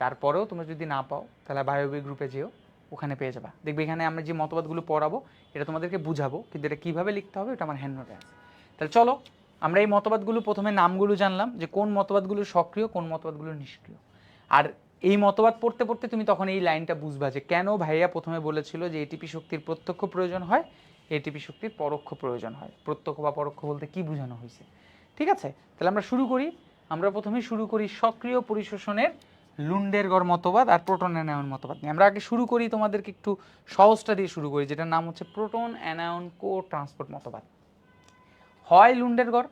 তারপরেও তোমরা যদি না পাও, তাহলে বায়োবি গ্রুপে যেও, ওখানে পেয়ে যাবা। দেখবে এখানে আমরা যে মতবাদগুলো পড়াবো, এটা তোমাদেরকে বুঝাবো, কিন্তু এটা কীভাবে লিখতে হবে এটা আমার হ্যান্ড নোটে আছে। তাহলে চলো আমরা এই মতবাদগুলো প্রথমে নামগুলো জানলাম, যে কোন মতবাদগুলো সক্রিয়, কোন মতবাদগুলো নিষ্ক্রিয়। আর এই মতবাদ পড়তে পড়তে তুমি তখন এই লাইনটা বুঝবা যে কেন ভাইয়া প্রথমে বলেছিল যে এটিপি শক্তির প্রত্যক্ষ প্রয়োজন হয়, এটিপি শক্তির পরোক্ষ প্রয়োজন হয়। প্রত্যক্ষ বা পরোক্ষ বলতে কি বোঝানো হয়েছে, ঠিক আছে? তাহলে আমরা শুরু করি। আমরা প্রথমে শুরু করি সক্রিয় পরিশোষণের লুন্ডের গড় মতবাদ আর প্রোটন অ্যানায়ন মতবাদ নিয়ে। আমরা আগে শুরু করি তোমাদেরকে একটু সহজটা দিয়ে শুরু করি, যেটার নাম হচ্ছে প্রোটন অ্যানায়ন কো ট্রান্সপোর্ট মতবাদ। হয় লুন্ডের গড়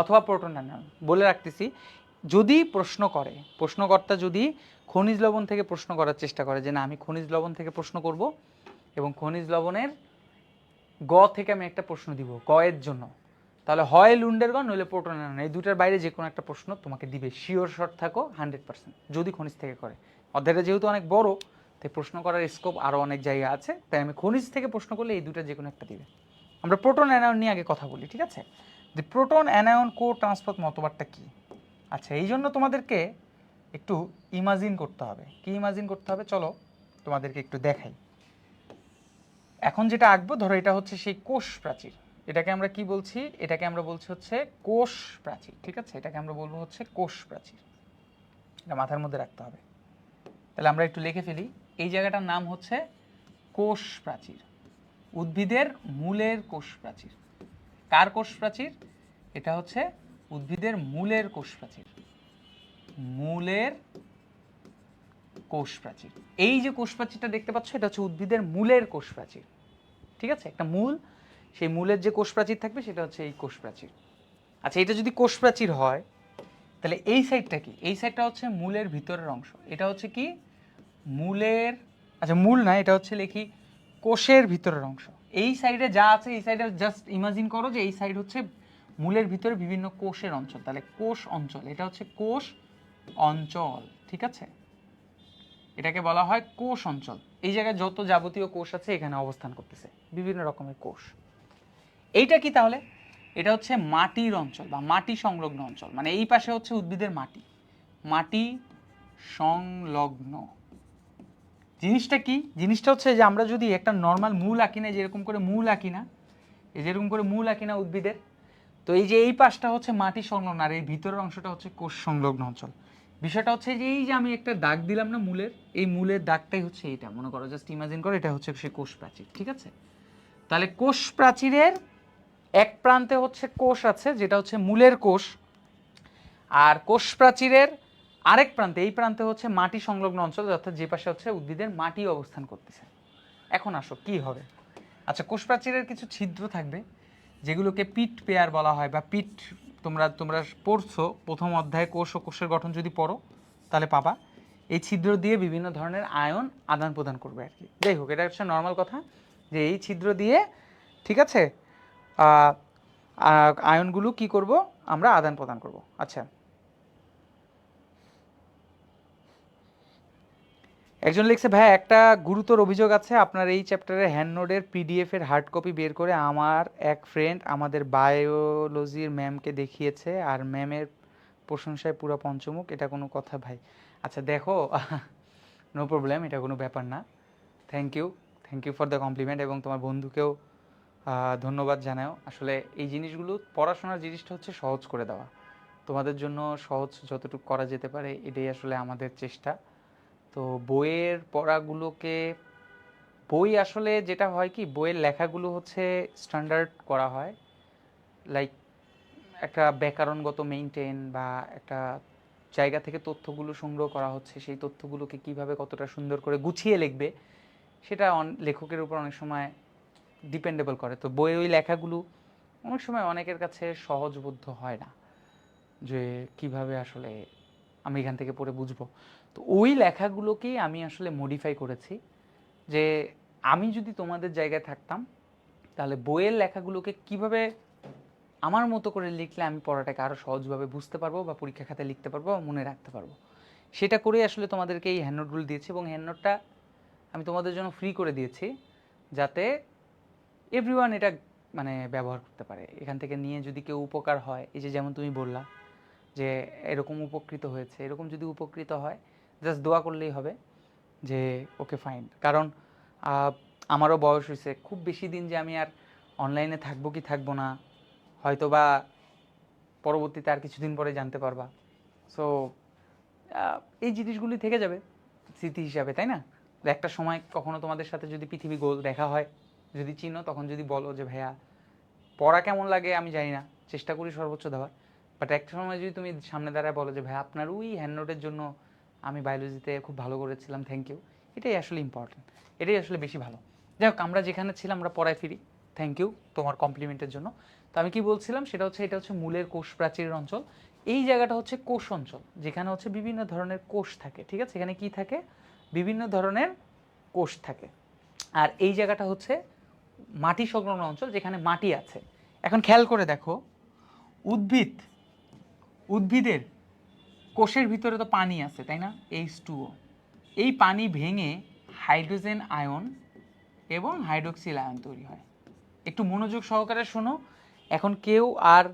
অথবা প্রোটন অ্যানায়ন। বলে রাখতেছি, যদি প্রশ্ন করে, প্রশ্নকর্তা যদি খনিজ লবণ থেকে প্রশ্ন করার চেষ্টা করে যে না আমি খনিজ লবণ থেকে প্রশ্ন করব এবং খনিজ লবণের গ থেকে আমি একটা প্রশ্ন দিব গ এর জন্য, তাহলে হয় লুন্ডের গড় নইলে প্রোটন অ্যানায়ন, এই দুটার বাইরে যে কোনো একটা প্রশ্ন তোমাকে দিবে। শিওর শর্ট থাকো 100% যদি খনিজ থেকে করে। অধ্যায়টা যেহেতু অনেক বড়, তাই প্রশ্ন করার স্কোপ আরও অনেক জায়গা আছে, তাই আমি খনিজ থেকে প্রশ্ন করলে এই দুটা যে কোনো একটা দিবে। আমরা প্রোটন অ্যানায়ন নিয়ে আগে কথা বলি, ঠিক আছে? যে প্রোটন অ্যানায়ন কো ট্রান্সপোর্ট মতবাদটা কি? আচ্ছা, এই জন্য তোমাদেরকে একটু ইমাজিন করতে হবে। কি ইমাজিন করতে হবে? চলো তোমাদেরকে একটু দেখাই। এখন যেটা আঁকবো, ধরো এটা হচ্ছে সেই কোষ প্রাচীর। এটাকে আমরা কি বলছি? এটাকে আমরা বলছি হচ্ছে কোষ প্রাচীর, ঠিক আছে? এটাকে আমরা বলবো হচ্ছে কোষ প্রাচীর। এটা মাথার মধ্যে রাখতে হবে। তাহলে আমরা একটু লিখে ফেলি, এই জায়গাটার নাম হচ্ছে কোষ প্রাচীর। উদ্ভিদের মূলের কোষ প্রাচীর। কার কোষ প্রাচীর? এটা হচ্ছে উদ্ভিদের মূলের কোষ প্রাচীর। মূলের কোষ প্রাচীর। এই যে কোষ প্রাচীরটা দেখতে পাচ্ছ, এটা হচ্ছে উদ্ভিদের মূলের কোষ প্রাচীর, ঠিক আছে? একটা মূল, সেই মূলের যে কোষ প্রাচীর থাকবে সেটা হচ্ছে এই কোষ প্রাচীর। আচ্ছা, এটা যদি কোষ প্রাচীর হয়, তাহলে এই সাইডটা কি? এই সাইডটা হচ্ছে মূলের ভিতরের অংশ। এটা হচ্ছে কি? মূলের, আচ্ছা মূল না, এটা হচ্ছে লিখি কোষের ভিতরের অংশ। এই সাইডে যা আছে, এই সাইডে জাস্ট ইমাজিন করো যে এই সাইড হচ্ছে মূলের ভিতরে বিভিন্ন কোষের অঞ্চল, তাহলে কোষ অঞ্চল। এটা হচ্ছে কোষ অঞ্চল, ঠিক আছে? এটাকে বলা হয় কোষ অঞ্চল। এই জায়গায় যত যাবতীয় কোষ আছে এখানে অবস্থান করতেছে, বিভিন্ন রকমের কোষ। এইটা কি তাহলে? এটা হচ্ছে মাটির অঞ্চল বা মাটি সংলগ্ন অঞ্চল। মানে এই পাশে হচ্ছে উদ্ভিদের মাটি, মাটি সংলগ্ন। জিনিসটা কি? জিনিসটা হচ্ছে যে আমরা যদি একটা নর্মাল মূল আঁকি না, যেরকম করে মূল আঁকি না, এই যেরকম করে মূল আঁকি না উদ্ভিদের, তো এই যে এই পাশটা হচ্ছে মাটি সংলগ্ন আর এই ভিতরের অংশটা হচ্ছে কোষ সংলগ্ন অঞ্চল। বিষয়টা হচ্ছে যে এই যে আমি একটা দাগ দিলাম না মূলের, এই মূলের দাগটাই হচ্ছে এইটা। মনে করো, জাস্ট ইমাজিন করো এটা হচ্ছে সে কোষ প্রাচীর, ঠিক আছে? তাহলে কোষ প্রাচীরের এক প্রান্তে হচ্ছে কোষ আছে, যেটা হচ্ছে মূলের কোষ, আর কোষ প্রাচীরের আরেক প্রান্তে, এই প্রান্তে হচ্ছে মাটি সংলগ্ন অঞ্চল, অর্থাৎ যে পাশে হচ্ছে উদ্ভিদের মাটি অবস্থান করতেছে। এখন আসো কি হবে? আচ্ছা, কোষ প্রাচীরের কিছু ছিদ্র থাকবে যেগুলোকে পিট পেয়ার বলা হয়, বা পিট, তোমরা তোমরা পড়ছো প্রথম অধ্যায়ে কোষ ও কোষের গঠন যদি পড়ো তাহলে পাবা। এই ছিদ্র দিয়ে বিভিন্ন ধরনের আয়ন আদান প্রদান করবে আর কি। যাই হোক, এটা হচ্ছে নর্মাল কথা যে এই ছিদ্র দিয়ে, ঠিক আছে, আয়নগুলো কি করব? আমরা আদান প্রদান করব। আচ্ছা, একজন লিখছে, ভাই একটা গুরুতর অভিযোগ আছে, আপনার এই চ্যাপ্টারের হ্যান্ড নোটের পিডিএফ এর হার্ড কপি বের করে আমার এক ফ্রেন্ড আমাদের বায়োলজির ম্যামকে দেখিয়েছে, আর ম্যামের প্রশংসায় পুরো পঞ্চমুখ। এটা কোনো কথা ভাই? আচ্ছা দেখো, নো প্রবলেম, এটা কোনো ব্যাপার না। Thank you for the compliment, এবং তোমার বন্ধুকেও ধন্যবাদ জানাও। আসলে এই জিনিসগুলো, পড়াশোনার জিনিসটা হচ্ছে সহজ করে দেওয়া, তোমাদের জন্য সহজ যতটুকু করা যেতে পারে, এটাই আসলে আমাদের চেষ্টা। তো বইয়ের পড়াগুলোকে, বই আসলে যেটা হয় কি, বইয়ের লেখাগুলো হচ্ছে স্ট্যান্ডার্ড করা হয়, লাইক একটা ব্যাকরণগত মেইনটেন বা একটা জায়গা থেকে তথ্যগুলো সংগ্রহ করা হচ্ছে, সেই তথ্যগুলোকে কিভাবে কতটা সুন্দর করে গুছিয়ে লিখবে সেটা লেখকের উপর অনেক সময় ডিপেন্ডেবল করে। তো বইয়ের ওই লেখাগুলো অনেক সময় অনেকের কাছে সহজবোধ্য হয় না, যে কিভাবে আসলে আমি এখান থেকে পড়ে বুঝবো। তো ওই লেখাগুলোকেই আমি আসলে মডিফাই করেছি, যে আমি যদি তোমাদের জায়গায় থাকতাম তাহলে বইয়ের লেখাগুলোকে কিভাবে আমার মতো করে লিখলে আমি পড়াটাকে আরও সহজভাবে বুঝতে পারবো বা পরীক্ষা খাতায় লিখতে পারবো বা মনে রাখতে পারবো, সেটা করেই আসলে তোমাদেরকে এই হ্যান্ডনোটগুলো দিয়েছি। এবং হ্যান্ডনোটটা আমি তোমাদের জন্য ফ্রি করে দিয়েছি, যাতে এভরিওয়ান এটা মানে ব্যবহার করতে পারে। এখান থেকে নিয়ে যদি কেউ উপকার হয়, এই যে যেমন তুমি বললা যে এরকম উপকৃত হয়েছে, এরকম যদি উপকৃত হয় জাস্ট দোয়া করলেই হবে যে ওকে ফাইন। কারণ আমারও বয়স হয়েছে, খুব বেশি দিন যে আমি আর অনলাইনে থাকবো কি থাকবো না, হয়তো বা পরবর্তীতে আর কিছুদিন পরে জানতে পারবা। সো এই জিনিসগুলি থেকে যাবে স্মৃতি হিসাবে, তাই না? একটা সময় কখনো তোমাদের সাথে যদি পৃথিবী গোল দেখা হয়, যদি চিনো, তখন যদি বলো যে ভাইয়া পড়া কেমন লাগে আমি জানি না, চেষ্টা করি সর্বোচ্চ দেওয়ার, বাট একটা সময় যদি তুমি সামনে দাঁড়ায় বলো যে ভাই আপনার ওই হ্যান্ড নোটের জন্য আমি বায়োলজিতে খুব ভালো করেছিলাম, থ্যাংক ইউ, এটাই আসলে ইম্পর্টেন্ট, এটাই আসলে বেশি ভালো। যাই হোক, আমরা যেখানে ছিলাম আমরা পড়ায় ফিরি। থ্যাংক ইউ তোমার কমপ্লিমেন্টের জন্য। তো আমি কি বলছিলাম সেটা হচ্ছে, এটা হচ্ছে মূলের কোষ প্রাচীরের অঞ্চল। এই জায়গাটা হচ্ছে কোষ অঞ্চল, যেখানে হচ্ছে বিভিন্ন ধরনের কোষ থাকে, ঠিক আছে? এখানে কি থাকে? বিভিন্ন ধরনের কোষ থাকে। আর এই জায়গাটা হচ্ছে মাটি সংলগ্ন অঞ্চল, যেখানে মাটি আছে। এখন খেয়াল করে দেখো, উদ্ভিদের কোষের ভিতরে তো পানি আছে, তাই না? H2O। এই পানি ভেঙে হাইড্রোজেন আয়ন এবং হাইড্রোক্সিল আয়ন তৈরি হয়। একটু মনোযোগ সহকারে শোনো। এখন কেউ আর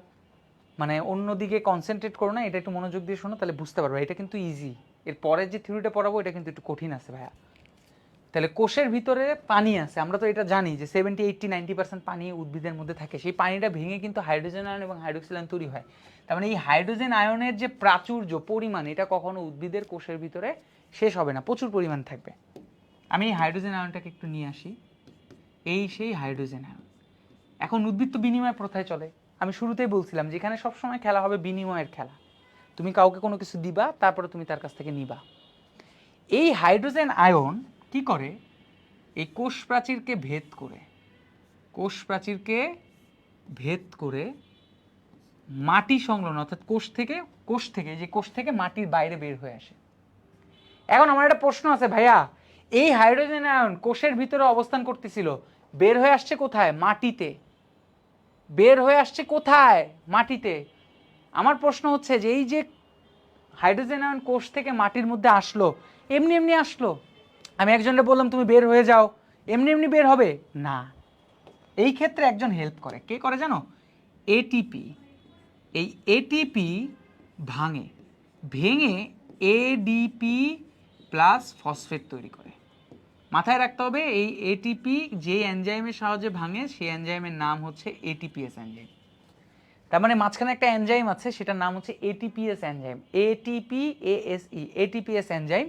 মানে অন্যদিকে কনসেন্ট্রেট করো না, এটা একটু মনোযোগ দিয়ে শোনো, তাহলে বুঝতে পারবে। এটা কিন্তু ইজি, এর পরের যে থিওরিটা পড়াবো এটা কিন্তু একটু কঠিন আছে ভাইয়া। তাহলে কোষের ভিতরে পানি আছে, আমরা তো এটা জানি যে 70, 80, 90% পানি উদ্ভিদের মধ্যে থাকে। সেই পানিটা ভেঙে কিন্তু হাইড্রোজেন আয়ন এবং হাইড্রোক্সিল আয়ন তৈরি হয়। তার মানে এই হাইড্রোজেন আয়নের যে প্রাচুর্য পরিমাণ, এটা কখনো উদ্ভিদের কোষের ভিতরে শেষ হবে না, প্রচুর পরিমাণ থাকবে। আমি এই হাইড্রোজেন আয়নটাকে একটু নিয়ে আসি। এই সেই হাইড্রোজেন আয়ন। এখন উদ্ভিদ তো বিনিময় প্রথায় চলে। আমি শুরুতেই বলছিলাম যেখানে সবসময় খেলা হবে বিনিময়ের খেলা। তুমি কাউকে কোনো কিছু দিবা, তারপরে তুমি তার কাছ থেকে নিবা। এই হাইড্রোজেন আয়ন কি করে? এই কোষ প্রাচীরকে ভেদ করে মাটি সংলগ্ন, অর্থাৎ কোষ থেকে মাটির বাইরে বের হয়ে আসে। এখন আমার একটা প্রশ্ন আছে ভাইয়া, এই হাইড্রোজেন আয়ন কোষের ভিতরে অবস্থান করতেছিল, বের হয়ে আসছে কোথায়? মাটিতে। মাটিতে। আমার প্রশ্ন হচ্ছে যে এই যে হাইড্রোজেন আয়ন কোষ থেকে মাটির মধ্যে আসলো, এমনি এমনি আসলো? আমি একজনকে বললাম তুমি বের হয়ে যাও, এমনি এমনি বের হবে না। এই ক্ষেত্রে একজন হেল্প করে। কে করে জানো? এটিপি। এই এটিপি ভেঙে এডিপি প্লাস ফসফেট তৈরি করে। মাথায় রাখতে হবে, এই এটিপি যে এনজাইমের সাহায্যে ভাঙে, সেই এনজাইমের নাম হচ্ছে এটিপিএস এনজাইম। তার মানে মাঝখানে একটা এনজাইম আছে, সেটার নাম হচ্ছে এটিপিএস এনজাইম, এটিপিএস এনজাইম,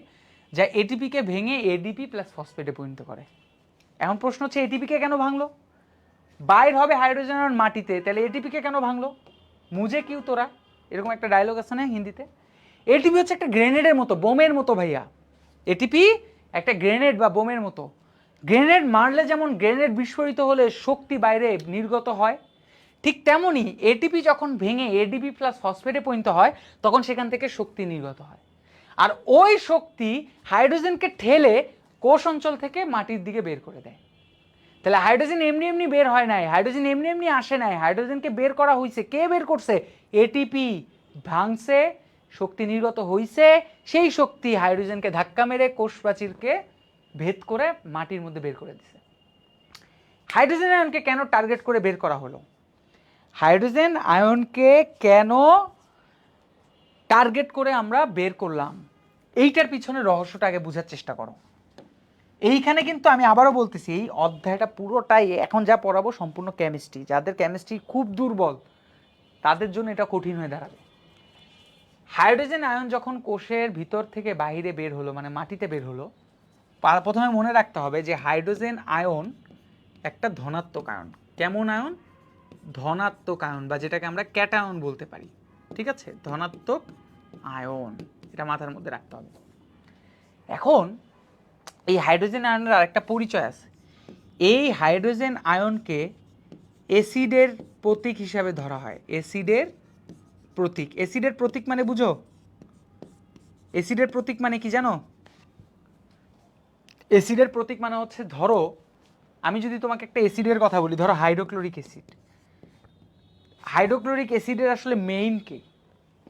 যা এটিপিকে ভেঙে এডিপি প্লাস ফসফেটে পরিণত করে। এখন প্রশ্ন হচ্ছে এটিপিকে কেন ভাঙলো? বাইর হবে হাইড্রোজেন আয়ন মাটিতে, তাহলে এটিপিকে কেন ভাঙলো? মুঝে কিউ তোরা, এরকম একটা ডায়লগ আছে না হিন্দিতে? এটিপি হচ্ছে একটা গ্রেনেডের মতো, বোমের মতো ভাইয়া। এটিপি একটা গ্রেনেড বা বোমের মতো। গ্রেনেড মারলে যেমন গ্রেনেড বিস্ফোরিত হলে শক্তি বাইরে নির্গত হয়, ঠিক তেমনই এটিপি যখন ভেঙে এডিপি প্লাস ফসফেটে পরিণত হয়, তখন সেখান থেকে শক্তি নির্গত হয়। আর ওই শক্তি হাইড্রোজেনকে ঠেলে কোষ অঞ্চল থেকে মাটির দিকে বের করে দেয়। তাহলে হাইড্রোজেন এমনি এমনি বের হয় নাই, হাইড্রোজেন এমনি এমনি আসে নাই, হাইড্রোজেনকে বের করা হয়েছে। কে বের করছে? এটিপি ভাঙছে, শক্তি নির্গত হয়েছে, সেই শক্তি হাইড্রোজেনকে ধাক্কা মেরে কোষ প্রাচীরকে ভেদ করে মাটির মধ্যে বের করে দিছে। হাইড্রোজেন আয়নকে কেন টার্গেট করে বের করা হলো? হাইড্রোজেন আয়নকে কেন টার্গেট করে আমরা বের করলাম? এইটার পিছনে রহস্যটা আগে বোঝার চেষ্টা করো। এইখানে কিন্তু আমি আবারও বলতেছি, এই অধ্যায়টা পুরোটাই এখন যা পড়াবো সম্পূর্ণ কেমিস্ট্রি। যাদের কেমিস্ট্রি খুব দুর্বল তাদের জন্য এটা কঠিন হয়ে দাঁড়াবে। হাইড্রোজেন আয়ন যখন কোষের ভিতর থেকে বাইরে বের হলো, মানে মাটিতে বের হলো, প্রথমে মনে রাখতে হবে যে হাইড্রোজেন আয়ন একটা ধনাত্মক আয়ন। কেমন আয়ন? ধনাত্মক আয়ন, বা যেটাকে আমরা ক্যাটায়ন বলতে পারি। ঠিক আছে, ধনাত্মক আয়ন, এটা মাথার মধ্যে রাখতে হবে। এখন এই হাইড্রোজেন আয়নের আরেকটা পরিচয় আছে। এই হাইড্রোজেন আয়নকে অ্যাসিডের প্রতীক হিসাবে ধরা হয়। অ্যাসিডের প্রতীক মানে বুঝো? অ্যাসিডের প্রতীক মানে কি জানো? অ্যাসিডের প্রতীক মানে হচ্ছে, ধরো আমি যদি তোমাকে একটা অ্যাসিডের কথা বলি, ধরো হাইড্রোক্লোরিক অ্যাসিড। হাইড্রোক্লোরিক অ্যাসিডের আসলে মেইন কে?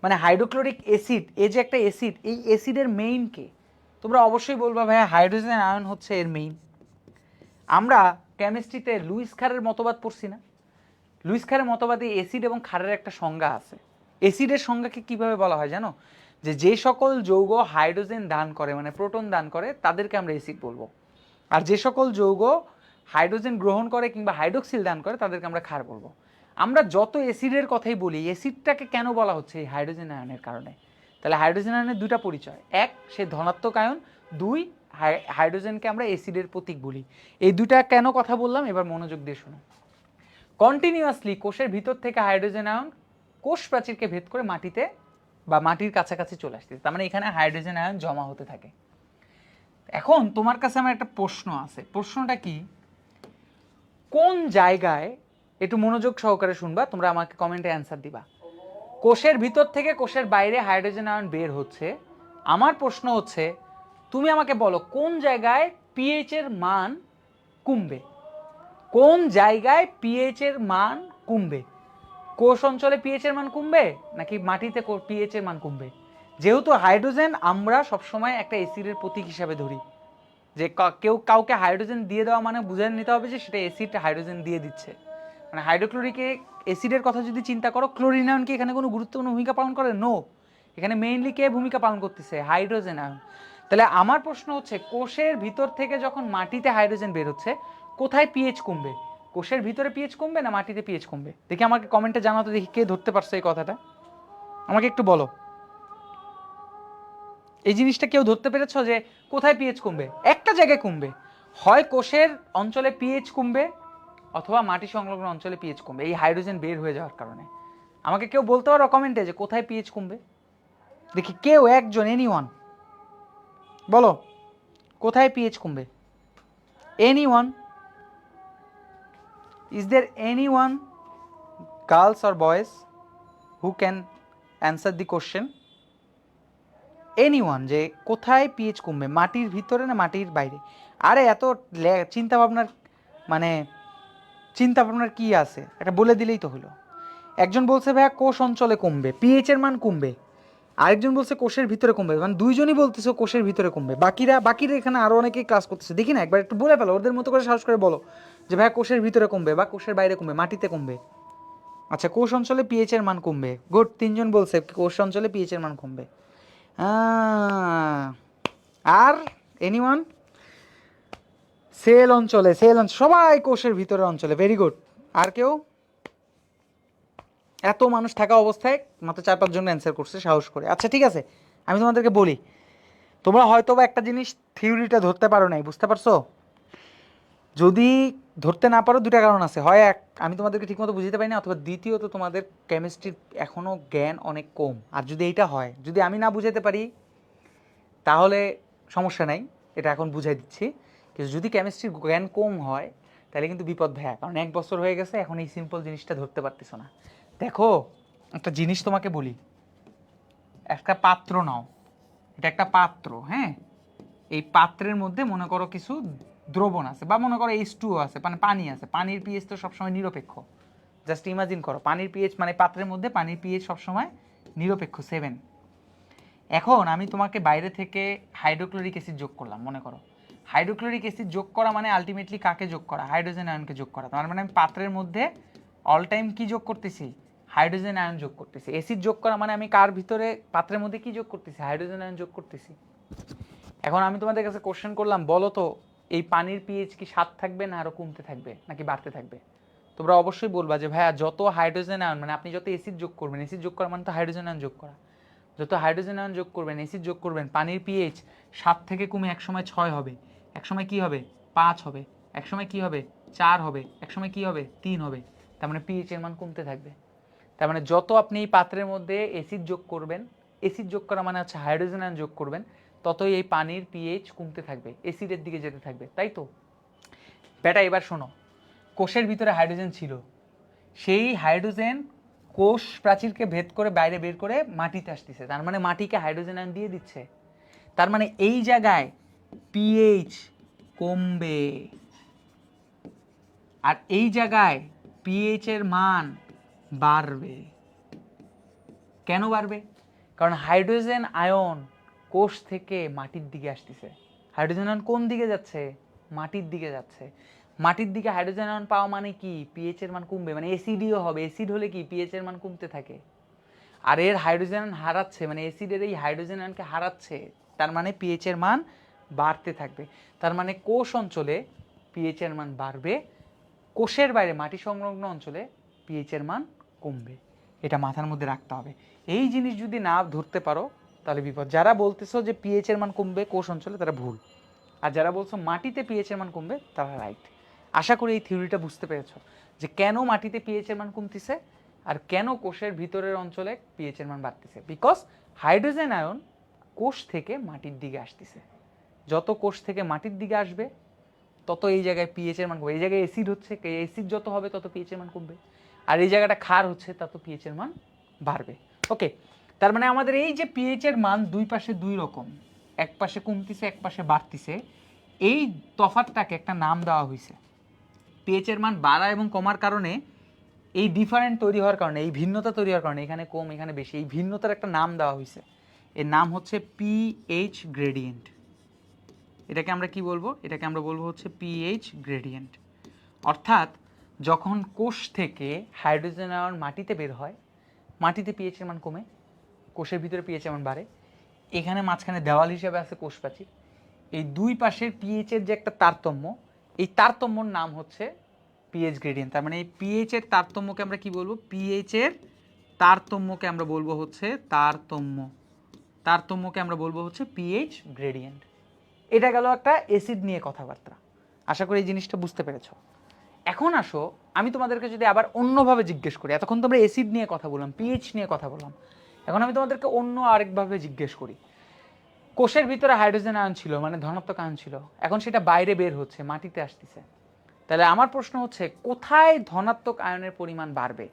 মানে হাইড্রোক্লোরিক অ্যাসিড, এই যে একটা অ্যাসিড, এই অ্যাসিডের মেইন কে? তোমরা অবশ্যই বলবা ভাইয়া হাইড্রোজেন আয়ন হচ্ছে এর মেইন। আমরা কেমিস্ট্রিতে লুইস খারের মতবাদ পড়ছি না? লুইস খারের মতবাদে অ্যাসিড এবং ক্ষারের একটা সংজ্ঞা আছে। অ্যাসিডের সংজ্ঞাকে কিভাবে বলা হয় জানো? যে সকল যৌগ হাইড্রোজেন দান করে, মানে প্রোটন দান করে, তাদেরকে আমরা অ্যাসিড বলবো। আর যে সকল যৌগ হাইড্রোজেন গ্রহণ করে কিংবা হাইড্রোক্সিল দান করে, তাদেরকে আমরা ক্ষার বলবো। আমরা যত অ্যাসিডের কথাই বলি, অ্যাসিডটাকে কেন বলা হচ্ছে? এই হাইড্রোজেন আয়নের কারণে। তাহলে হাইড্রোজেন আয়নের দুটা পরিচয়, এক সে ধনাত্মক আয়ন, দুই হাইড্রোজেনকে আমরা অ্যাসিডের প্রতীক বলি। এই দুটা কেন কথা বললাম এবার মনোযোগ দিয়ে শোনো। কন্টিনিউয়াসলি কোষের ভিতর থেকে হাইড্রোজেন আয়ন কোষ প্রাচীরকে ভেদ করে মাটিতে বা মাটির কাছাকাছি চলে আসতেছে, তার মানে এখানে হাইড্রোজেন আয়ন জমা হতে থাকে। এখন তোমার কাছে আমার একটা প্রশ্ন আছে, প্রশ্নটা কি, কোন জায়গায়, একটু মনোযোগ সহকারে শুনবা, তোমরা আমাকে কমেন্টে অ্যান্সার দিবা। কোষের ভিতর থেকে কোষের বাইরে হাইড্রোজেন আয়ন বের হচ্ছে, আমার প্রশ্ন হচ্ছে তুমি আমাকে বলো কোন জায়গায় পিএইচ এর মান কমবে, কোন জায়গায় পিএইচ এর মান কমবে? কোষ অঞ্চলে পিএইচ এর মান কমবে নাকি মাটিতে পিএইচ এর মান কমবে? যেহেতু হাইড্রোজেন আমরা সবসময় একটা অ্যাসিডের প্রতীক হিসাবে ধরি, যে কেউ কাউকে হাইড্রোজেন দিয়ে দেওয়া মানে বুঝে নিতে হবে যে সেটা অ্যাসিড হাইড্রোজেন দিয়ে দিচ্ছে। মানে হাইড্রোক্লোরিকে অ্যাসিডের কথা যদি চিন্তা করো, ক্লোরিন আয়ন কি এখানে কোনো গুরুত্বপূর্ণ ভূমিকা পালন করে? নো, এখানে মেইনলি কে ভূমিকা পালন করতেছে? Hydrogen ion. তাহলে আমার প্রশ্ন হচ্ছে কোষের ভিতর থেকে যখন মাটিতে হাইড্রোজেন বের হচ্ছে, কোথায় পিএইচ কমবে? কোষের ভিতরে পিএইচ কমবে না মাটিতে পিএইচ কমবে? দেখি আমাকে কমেন্টে জানাও তো, দেখি কে ধরতে পারছো এই কথাটা, আমাকে একটু বলো। এই জিনিসটা কেউ ধরতে পেরেছো যে কোথায় পিএইচ কমবে? একটা জায়গায় কমবে, হয় কোষের অঞ্চলে পিএইচ কমবে অথবা মাটি সংলগ্ন অঞ্চলে পিএইচ কমবে, এই হাইড্রোজেন বের হয়ে যাওয়ার কারণে। আমাকে কেউ বলতে পারো কমেন্টে যে কোথায় পিএইচ কমবে? দেখি কেউ একজন, এনিওয়ান বলো, কোথায় পিএইচ কমবে? Anyone? Is there anyone, girls or boys, who can answer the question? Anyone, যে কোথায় পিএইচ কমবে, মাটির ভিতরে না মাটির বাইরে? আরে এত চিন্তা ভাবনার মানে চিন্তা ভাবনার কি আছে, এটা বলে দিলেই তো হলো। একজন বলছে ভাইয়া কোষ অঞ্চলে কমবে, পিএইচ এর মান কমবে, আরেকজন বলছে কোষের ভিতরে কমবে, মানে দুইজনই বলতেছে কোষের ভিতরে কমবে, বাকিরা এখানে আরো অনেকেই ক্লাস করতেছে, দেখি না একবার একটু বলে ফেলো, ওদের মতো করে সাহস করে বলো যে ভাইয়া কোষের ভিতরে কমবে বা কোষের বাইরে কমবে, মাটিতে কমবে। আচ্ছা, কোষ অঞ্চলে পিএইচ এর মান কমবে, গুড, তিনজন বলছে কোষ অঞ্চলে পিএইচ এর মান কমবে। আর এনিওয়ান? সেল অঞ্চলে, সবাই কোষের ভিতরের অঞ্চলে, ভেরি গুড। আর কেউ? এত মানুষ থাকা অবস্থায় মাত্র 4-5 জন অ্যান্সার করছে সাহস করে। আচ্ছা ঠিক আছে, আমি তোমাদেরকে বলি, তোমরা হয়তো বা একটা জিনিস থিওরিটা ধরতে পারো নাই, বুঝতে পারছো? যদি ধরতে না পারো দুটা কারণ আছে, হয় এক, আমি তোমাদেরকে ঠিকমতো বুঝতে পারি না, অথবা দ্বিতীয়ত তোমাদের কেমিস্ট্রির এখনও জ্ঞান অনেক কম। আর যদি এইটা হয়, যদি আমি না বুঝাতে পারি তাহলে সমস্যা নাই, এটা এখন বুঝাই দিচ্ছি, কিন্তু যদি কেমিস্ট্রির জ্ঞান কম হয় তাহলে কিন্তু বিপদ ভাইয়া, কারণ 1 বছর হয়ে গেছে এখন এই সিম্পল জিনিসটা ধরতে পারতেছো না। দেখো একটা জিনিস তোমাকে বলি, একটা পাত্র নাও, এটা একটা পাত্র, হ্যাঁ, এই পাত্রের মধ্যে মনে করো কিছু দ্রবণ আছে, বা মনে করো H2O আছে, মানে পানি আছে, পানির পিএইচ তো সবসময় নিরপেক্ষ। জাস্ট ইমাজিন করো পানির পিএইচ, মানে পাত্রের মধ্যে পানির পিএইচ সবসময় নিরপেক্ষ 7। এখন আমি তোমাকে বাইরে থেকে হাইড্রোক্লোরিক অ্যাসিড যোগ করলাম, মনে করো হাইড্রোক্লোরিক অ্যাসিড যোগ করা মানে আলটিমেটলি কাকে যোগ করা? হাইড্রোজেন আয়নকে যোগ করা। তার মানে আমি পাত্রের মধ্যে অল টাইম কি যোগ করতেছি? হাইড্রোজেন আয়ন যোগ করতেছি। অ্যাসিড যোগ করা মানে আমি কার ভিতরে, পাত্রের মধ্যে কি যোগ করতেছি? হাইড্রোজেন আয়ন যোগ করতেছি। এখন আমি তোমাদের কাছে কোশ্চেন করলাম, বলো তো এই পানির পিএইচ কি 7 থাকবে না আরো কমতে থাকবে নাকি বাড়তে থাকবে? তোমরা অবশ্যই বলবা যে ভাইয়া যত হাইড্রোজেন আয়ন, মানে আপনি যত অ্যাসিড যোগ করবেন, অ্যাসিড যোগ করা মানে তো হাইড্রোজেন আয়ন যোগ করা, যত হাইড্রোজেন আয়ন যোগ করবেন, অ্যাসিড যোগ করবেন, পানির পিএইচ 7 থেকে কমে একসময় 6 হবে, একসময় কি হবে 5 হবে, একসময় কি হবে 4 হবে, একসময় কি হবে 3 হবে। তার মানে পিএইচ এর মান কমতে থাকবে। তার মানে যত আপনি এই পাত্রের মধ্যে অ্যাসিড যোগ করবেন, অ্যাসিড যোগ করা মানে হচ্ছে হাইড্রোজেন আয়ন যোগ করবেন, ততই এই পানির পিএইচ কমতে থাকবে, অ্যাসিডের দিকে যেতে থাকবে, তাই তো? বেটা এবার শোনো, কোষের ভিতরে হাইড্রোজেন ছিল, সেই হাইড্রোজেন কোষ প্রাচীরকে ভেদ করে বাইরে বের করে মাটিতে আসতেছে, তার মানে মাটিকে হাইড্রোজেন আয়ন দিয়ে দিচ্ছে। তার মানে এই জায়গায় পিএইচ কমবে, আর এই জায়গায় পিএইচ এর মান বাড়বে। কেন বাড়বে? কারণ হাইড্রোজেন আয়ন কোষ থেকে মাটির দিকে আসতেছে। হাইড্রোজেন আয়ন কোন দিকে যাচ্ছে? মাটির দিকে যাচ্ছে। মাটির দিকে হাইড্রোজেন আয়ন পাওয়া মানে কি? পিএইচ এর মান কমবে, মানে অ্যাসিডীয় হবে। অ্যাসিড হলে কি পিএইচ এর মান কমতে থাকে। আর এর হাইড্রোজেন আয়ন হারাচ্ছে, মানে অ্যাসিডের এই হাইড্রোজেন আয়নকে হারাচ্ছে, তার মানে পিএইচ এর মান বাড়তে থাকবে। তার মানে কোষ অঞ্চলে পিএইচ এর মান বাড়বে, কোষের বাইরে মাটি সংলগ্ন অঞ্চলে পিএইচ এর মান কমবে। এটা মাথার মধ্যে রাখতে হবে। এই জিনিস যদি না ধরতে পারো তাহলে বিপদ। যারা বলতেছো যে পিএইচ এর মান কমবে কোষ অঞ্চলে, তারা ভুল। আর যারা বলছো মাটিতে পিএইচ এর মান কমবে, তারা রাইট। আশা করি এই থিওরিটা বুঝতে পেরেছো যে কেন মাটিতে পিএইচ এর মান কমতেছে। আর কেন কোষের ভিতরের অঞ্চলে পিএইচ এর মান বাড়তেছে? বিকজ হাইড্রোজেন আয়ন কোষ থেকে মাটির দিকে আসতেছে। যত কোষ থেকে মাটির দিকে আসবে তত এই জায়গায় পিএইচ এর মান কমবে। এই জায়গায় অ্যাসিড হচ্ছে, অ্যাসিড যত হবে তত পিএইচ এর মান কমবে, আর এই জায়গাটা ক্ষার হচ্ছে তত পিএইচ এর মান বাড়বে। ওকে, তার মানে আমাদের এই যে পিএইচ এর মান দুই পাশে দুই রকম, এক পাশে কমতিছে এক পাশে বাড়তিছে, এই তফাৎটাকে একটা নাম দেওয়া হয়েছে। পিএইচ এর মান বাড়া এবং কমার কারণে, এই ডিফারেন্ট তৈরি হওয়ার কারণে, এই ভিন্নতা তৈরি হওয়ার কারণে, এখানে কম এখানে বেশি, এই ভিন্নতার একটা নাম দেওয়া হয়েছে। এর নাম হচ্ছে পিএইচ গ্রেডিয়েন্ট। এটাকে আমরা কি বলবো? এটাকে আমরা বলবো হচ্ছে পিএইচ গ্রেডিয়েন্ট। অর্থাৎ যখন কোষ থেকে হাইড্রোজেন আয়ন মাটিতে বের হয়, মাটিতে পিএইচ এর মান কমে, কোষের ভিতরে পিএইচ এর মান বাড়ে। এখানে মাঝখানে দেওয়াল হিসেবে আছে কোষ প্রাচীর। এই দুই পাশের পিএইচ এর যে একটা তারতম্য, এই তারতম্যর নাম হচ্ছে পিএইচ গ্রেডিয়েন্ট। তার মানে এই পিএইচ এর তারতম্যকে আমরা কি বলবো? পিএইচ এর তারতম্যকে আমরা বলবো হচ্ছে তারতম্যকে আমরা বলবো হচ্ছে পিএইচ গ্রেডিয়েন্ট। এটা গেল একটা অ্যাসিড নিয়ে কথাবার্তা। আশা করি এই জিনিসটা বুঝতে পেরেছো। এখন আসো, আমি তোমাদেরকে যদি আবার অন্যভাবে জিজ্ঞেস করি, এতক্ষণ তোমরা অ্যাসিড নিয়ে কথা বললাম, পিএইচ নিয়ে কথা বললাম, এখন আমি তোমাদেরকে অন্য আরেকভাবে জিজ্ঞেস করি। কোষের ভিতরে হাইড্রোজেন আয়ন ছিল, মানে ধনাত্মক আয়ন ছিল, এখন সেটা বাইরে বের হচ্ছে, মাটিতে আসতেছে। তাহলে আমার প্রশ্ন হচ্ছে, কোথায় ধনাত্মক আয়নের পরিমাণ বাড়বে?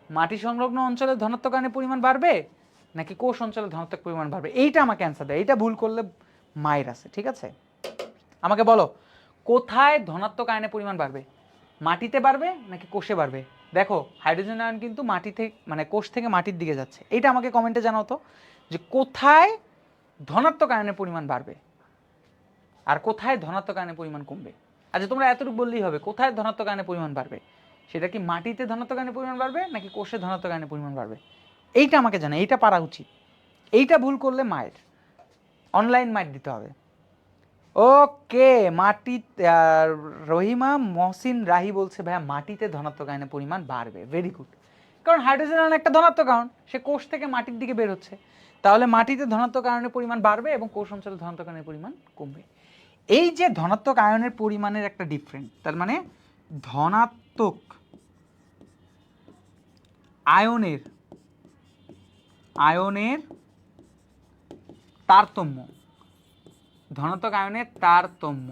মাটি সংলগ্ন অঞ্চলে ধনাত্মক আয়নের পরিমাণ বাড়বে, নাকি কোষ অঞ্চলে ধনাত্মক পরিমাণ বাড়বে? এইটা আমাকে অ্যান্সার দেয়। এইটা ভুল করলে মায়ের আছে, ঠিক আছে? আমাকে বলো, কোথায় ধনাত্মক আয়নের পরিমাণ বাড়বে? মাটিতে বাড়বে নাকি কোষে বাড়বে? দেখো, হাইড্রোজেন আয়ন কিন্তু মাটি থেকে, মানে কোষ থেকে মাটির দিকে যাচ্ছে। এইটা আমাকে কমেন্টে জানাও তো, যে কোথায় ধনাত্মক আয়নের পরিমাণ বাড়বে আর কোথায় ধনাত্মক আয়নের পরিমাণ কমবে। আচ্ছা, তোমরা এতটুকু বললেই হবে, কোথায় ধনাত্মক আয়নের পরিমাণ বাড়বে? সেটা কি মাটিতে ধনাত্মক আয়নের পরিমাণ বাড়বে নাকি কোষে ধনাত্মক আয়নের পরিমাণ বাড়বে? এইটা আমাকে জানা, এইটা পারা উচিত। এইটা ভুল করলে মায়ের অনলাইন মাইট দিতে হবে। ওকে, মাটি, রহিমা মহসিন রাহি বলছে ভাইয়া মাটিতে ধনাত্মক আয়নের পরিমাণ বাড়বে। ভেরি গুড, কারণ হাইড্রোজেন আয়ন একটা ধনাত্মক আয়ন, সে কোষ থেকে মাটির দিকে বের হচ্ছে, তাহলে মাটিতে ধনাত্মক আয়নের পরিমাণ বাড়বে এবং কোষ অঞ্চলে ধনাত্মক আয়নের পরিমাণ কমবে। এই যে ধনাত্মক আয়নের পরিমাণের একটা ডিফারেন্স, তার মানে ধনাত্মক আয়নের তারতম্য, ধনাত্মক আয়নের তারতম্য,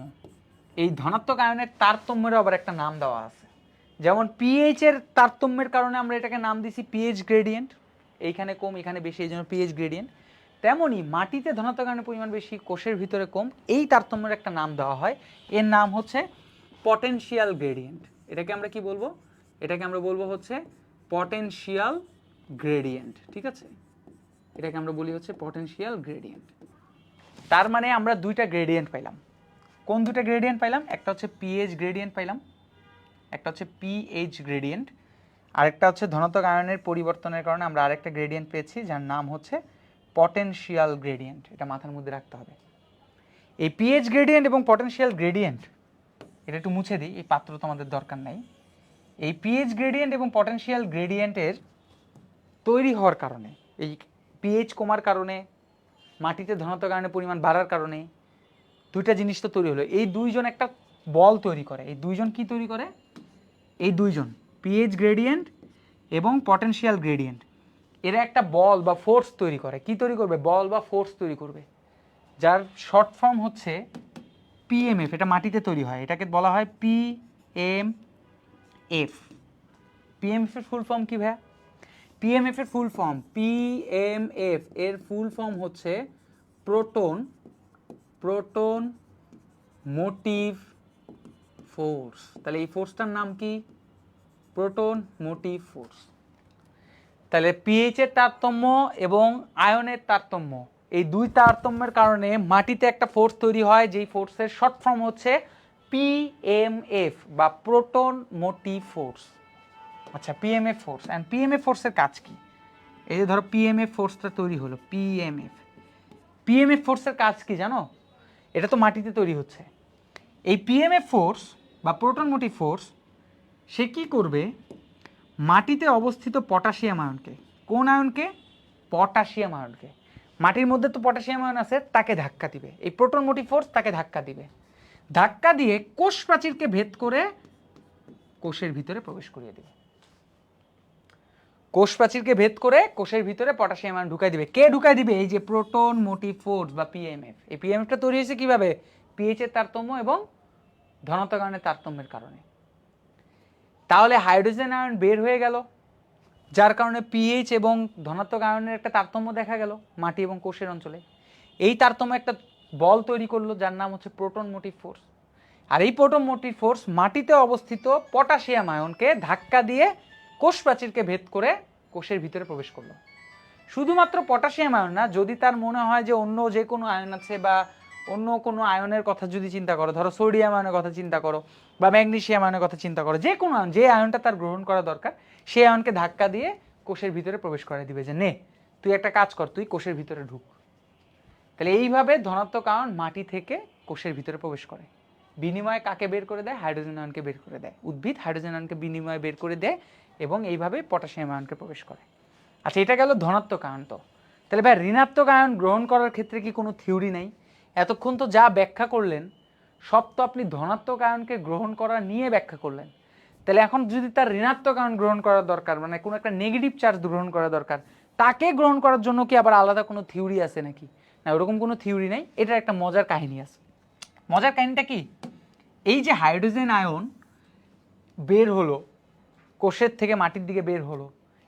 এই ধনাত্মক আয়নের তারতম্যের আবার একটা নাম দেওয়া আছে। যেমন পিএইচ এর তারতম্যের কারণে আমরা এটাকে নাম দিছি পিএইচ গ্রেডিয়েন্ট, এইখানে কম এখানে বেশি, এই জন্য পিএইচ গ্রেডিয়েন্ট। তেমনই মাটিতে ধনাত্মক আয়নের পরিমাণ বেশি, কোষের ভিতরে কম, এই তারতম্যের একটা নাম দেওয়া হয়, এর নাম হচ্ছে পটেনশিয়াল গ্রেডিয়েন্ট। এটাকে আমরা কি বলবো? এটাকে আমরা বলবো হচ্ছে পটেনশিয়াল গ্রেডিয়েন্ট, ঠিক আছে? এটাকে আমরা বলি হচ্ছে পটেনশিয়াল গ্রেডিয়েন্ট। তার মানে আমরা দুইটা গ্রেডিয়েন্ট পাইলাম। কোন দুটো গ্রেডিয়েন্ট পাইলাম? একটা হচ্ছে পিএইচ গ্রেডিয়েন্ট পাইলাম, একটা হচ্ছে পিএইচ গ্রেডিয়েন্ট, আরেকটা হচ্ছে ধনাত্মক আয়নের পরিবর্তনের কারণে আমরা আরেকটা গ্রেডিয়েন্ট পেয়েছি যার নাম হচ্ছে পটেনশিয়াল গ্রেডিয়েন্ট। এটা মাথার মধ্যে রাখতে হবে। এই পিএইচ গ্রেডিয়েন্ট এবং পটেনশিয়াল গ্রেডিয়েন্ট, এটা একটু মুছে দিই, এই পাত্র তোমাদের দরকার নাই। এই পিএইচ গ্রেডিয়েন্ট এবং পটেনশিয়াল গ্রেডিয়েন্টের তৈরি হওয়ার কারণে, এই পিএইচ কমার কারণে, মাটিতে ধনাত্মক আয়নের পরিমাণ বাড়ার কারণে দুইটা জিনিস তো তৈরি হলো। এই দুইজন একটা বল তৈরি করে। এই দুইজন কি তৈরি করে? এই দুইজন পিএইচ গ্রেডিয়েন্ট এবং পটেনশিয়াল গ্রেডিয়েন্ট, এরা একটা বল বা ফোর্স তৈরি করে। কি তৈরি করবে? বল বা ফোর্স তৈরি করবে, যার শর্ট ফর্ম হচ্ছে পিএমএফ। এটা মাটিতে তৈরি হয়, এটাকে বলা হয় পিএমএফ। পিএমএফ এর ফুল ফর্ম কি ভাইয়া? পিএমএফ এর ফুল ফর্ম, পিএমএফ এর ফুল ফর্ম হচ্ছে প্রোটন মোটিভ ফোর্স। তাহলে এই ফোর্সটার নাম কি? Proton motive force. তাহলে পিএইচ এর তারতম্য এবং আয়নের তারতম্য, এই দুই তারতম্যের কারণে মাটিতে একটা ফোর্স তৈরি হয়, যেই ফোর্সের শর্ট ফর্ম হচ্ছে পিএমএফ বা প্রোটন মোটিভ ফোর্স। আচ্ছা, পিএমএফ ফোর্স, অ্যান্ড পিএমএফ ফোর্সের কাজ কি? এই যে ধরো পিএমএফ ফোর্সটা তৈরি হলো, পিএমএফ ফোর্সের কাজ কি জানো? এটা তো মাটিতে তৈরি হচ্ছে। এই পিএমএফ ফোর্স বা প্রোটন মোটিভ ফোর্স, সে কি করবে? মাটিতে অবস্থিত পটাশিয়াম আয়নকে, কোন আয়নকে? পটাশিয়াম আয়নকে, মাটির মধ্যে তো পটাশিয়াম আয়ন আছে, তাকে ধাক্কা দিবে। এই প্রোটন মোটিভ ফোর্স তাকে ধাক্কা দিবে, ধাক্কা দিয়ে কোষ প্রাচীরকে ভেদ করে কোষের ভিতরে প্রবেশ করিয়ে দিবে। কোষ প্রাচীরকে ভেদ করে কোষের ভিতরে পটাশিয়াম আয়ন ঢুকাই দিবে। কে ঢুকাই দিবে? এই যে প্রোটন মোটিভ ফোর্স বা পিএমএফ। এই পিএমএফটা তৈরি হয়েছে কিভাবে? পিএইচ এর তারতম্য এবং ধনাত্মক আয়নের তারতম্যের কারণে। তাহলে হাইড্রোজেন আয়ন বের হয়ে গেল, যার কারণে পিএইচ এবং ধনাত্মক আয়নের একটা তারতম্য দেখা গেল মাটি এবং কোষের অঞ্চলে। এই তারতম্য একটা বল তৈরি করলো যার নাম হচ্ছে প্রোটন মোটিভ ফোর্স। আর এই প্রোটন মোটিভ ফোর্স মাটিতে অবস্থিত পটাশিয়াম আয়নকে ধাক্কা দিয়ে কোষ প্রাচীরকে ভেদ করে কোষের ভিতরে প্রবেশ করলো। শুধুমাত্র পটাশিয়াম আয়ন না, যদি তার মনে হয় যে অন্য যে কোনো আয়ন আছে বা অন্য কোনো আয়নের কথা যদি চিন্তা করো, ধরো সোডিয়াম আয়নের কথা চিন্তা করো বা ম্যাগনেসিয়াম আয়নের কথা চিন্তা করো, যে কোনো আয়ন, যে আয়নটা তার গ্রহণ করা দরকার সেই আয়নকে ধাক্কা দিয়ে কোষের ভিতরে প্রবেশ করে দিবে যে নে তুই একটা কাজ কর, তুই কোষের ভিতরে ঢুক। তাহলে এইভাবে ধনাত্মক আয়ন মাটি থেকে কোষের ভিতরে প্রবেশ করে। বিনিময়ে কাকে বের করে দেয়? হাইড্রোজেন আয়নকে বের করে দেয়। উদ্ভিদ হাইড্রোজেন আয়নকে বিনিময়ে বের করে দেয় এবং এইভাবে পটাশিয়াম আয়নকে প্রবেশ করে। আচ্ছা, এটা গেল ধনাত্মক আয়ন। তো তাহলে ভাই ঋণাত্মক আয়ন গ্রহণ করার ক্ষেত্রে কি কোনো থিওরি নাই? এতক্ষণ তো যা ব্যাখ্যা করলেন সব তো আপনি ধনাত্মক আয়নকে গ্রহণ করা নিয়ে ব্যাখ্যা করলেন। তাহলে এখন যদি তার ঋণাত্মক আয়ন গ্রহণ করা দরকার, মানে কোনো একটা নেগেটিভ চার্জ গ্রহণ করা দরকার, তাকে গ্রহণ করার জন্য কি আবার আলাদা কোনো থিওরি আছে নাকি? না, ওরকম কোনো থিওরি নাই। এটার একটা মজার কাহিনী আছে। মজার কাহিনীটা কি? এই যে হাইড্রোজেন আয়ন বের হলো কোষের থেকে মাটির দিকে বের হলো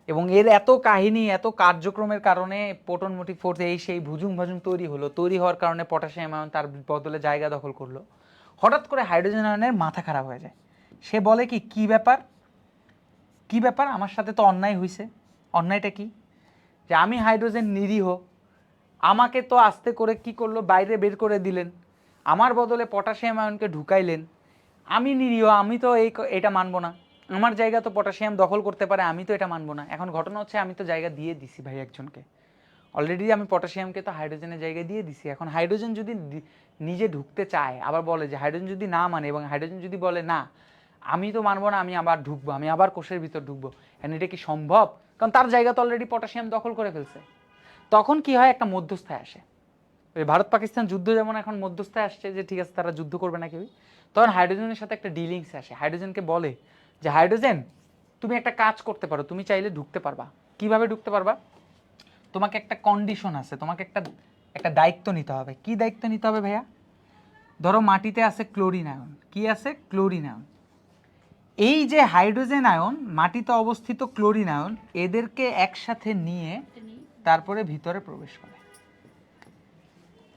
এবং এর এত কাহিনী, এত কার্যক্রমের কারণে প্রোটন মোটিভ ফোর্স এই সেই ভুজুং ভাজুং তৈরি হলো। তৈরি হওয়ার কারণে পটাশিয়াম আয়ন তার বদলে জায়গা দখল করলো। হঠাৎ করে হাইড্রোজেন আয়নের মাথা খারাপ হয়ে যায়। সে বলে কি ব্যাপার, কি ব্যাপার, আমার সাথে তো অন্যায় হয়েছে। অন্যায়টা কি? যে আমি হাইড্রোজেন নিরীহ, আমাকে তো আস্তে করে কি করলো, বাইরে বের করে দিলেন, আমার বদলে পটাশিয়াম আয়নকে ঢুকাইলেন। আমি নিরীহ, আমি তো এটা মানবো না। আমার জায়গা তো পটাশিয়াম দখল করতে পারে, আমি তো এটা মানবো না। এখন ঘটনা হচ্ছে আমি তো জায়গা দিয়ে দিছি ভাই একজনকে, অলরেডি আমি পটাশিয়ামকে তো হাইড্রোজেনের জায়গায় দিয়ে দিছি। এখন হাইড্রোজেন যদি নিজে ঢুকতে চায়, আবার বলে যে হাইড্রোজেন যদি না মানে এবং হাইড্রোজেন যদি বলে না আমি তো মানবো না, আমি আবার ঢুকবো, আমি আবার কোষের ভিতর ঢুকবো, এখন এটা কি সম্ভব? কারণ তার জায়গা তো অলরেডি পটাশিয়াম দখল করে ফেলছে। তখন কি হয়, একটা মধ্যস্থায় আসে। ওই ভারত পাকিস্তান যুদ্ধ যেমন এখন মধ্যস্থায় আসছে যে ঠিক আছে তারা যুদ্ধ করবে না কেউই, তখন হাইড্রোজেনের সাথে একটা ডিলিংস আসে। হাইড্রোজেনকে বলে যে হাইড্রোজেন তুমি একটা কাজ করতে পারো, তুমি চাইলে ঢুকতে পারবা। কিভাবে ঢুকতে পারবা? তোমাকে একটা কন্ডিশন আছে, তোমাকে একটা দায়িত্ব নিতে হবে। কি দায়িত্ব নিতে হবে ভাইয়া? ধরো মাটিতে আছে ক্লোরিন আয়ন। কি আছে? Chlorine ion. এই যে হাইড্রোজেন আয়ন, মাটিতে অবস্থিত ক্লোরিন আয়ন, এদেরকে একসাথে নিয়ে তারপরে ভিতরে প্রবেশ করে।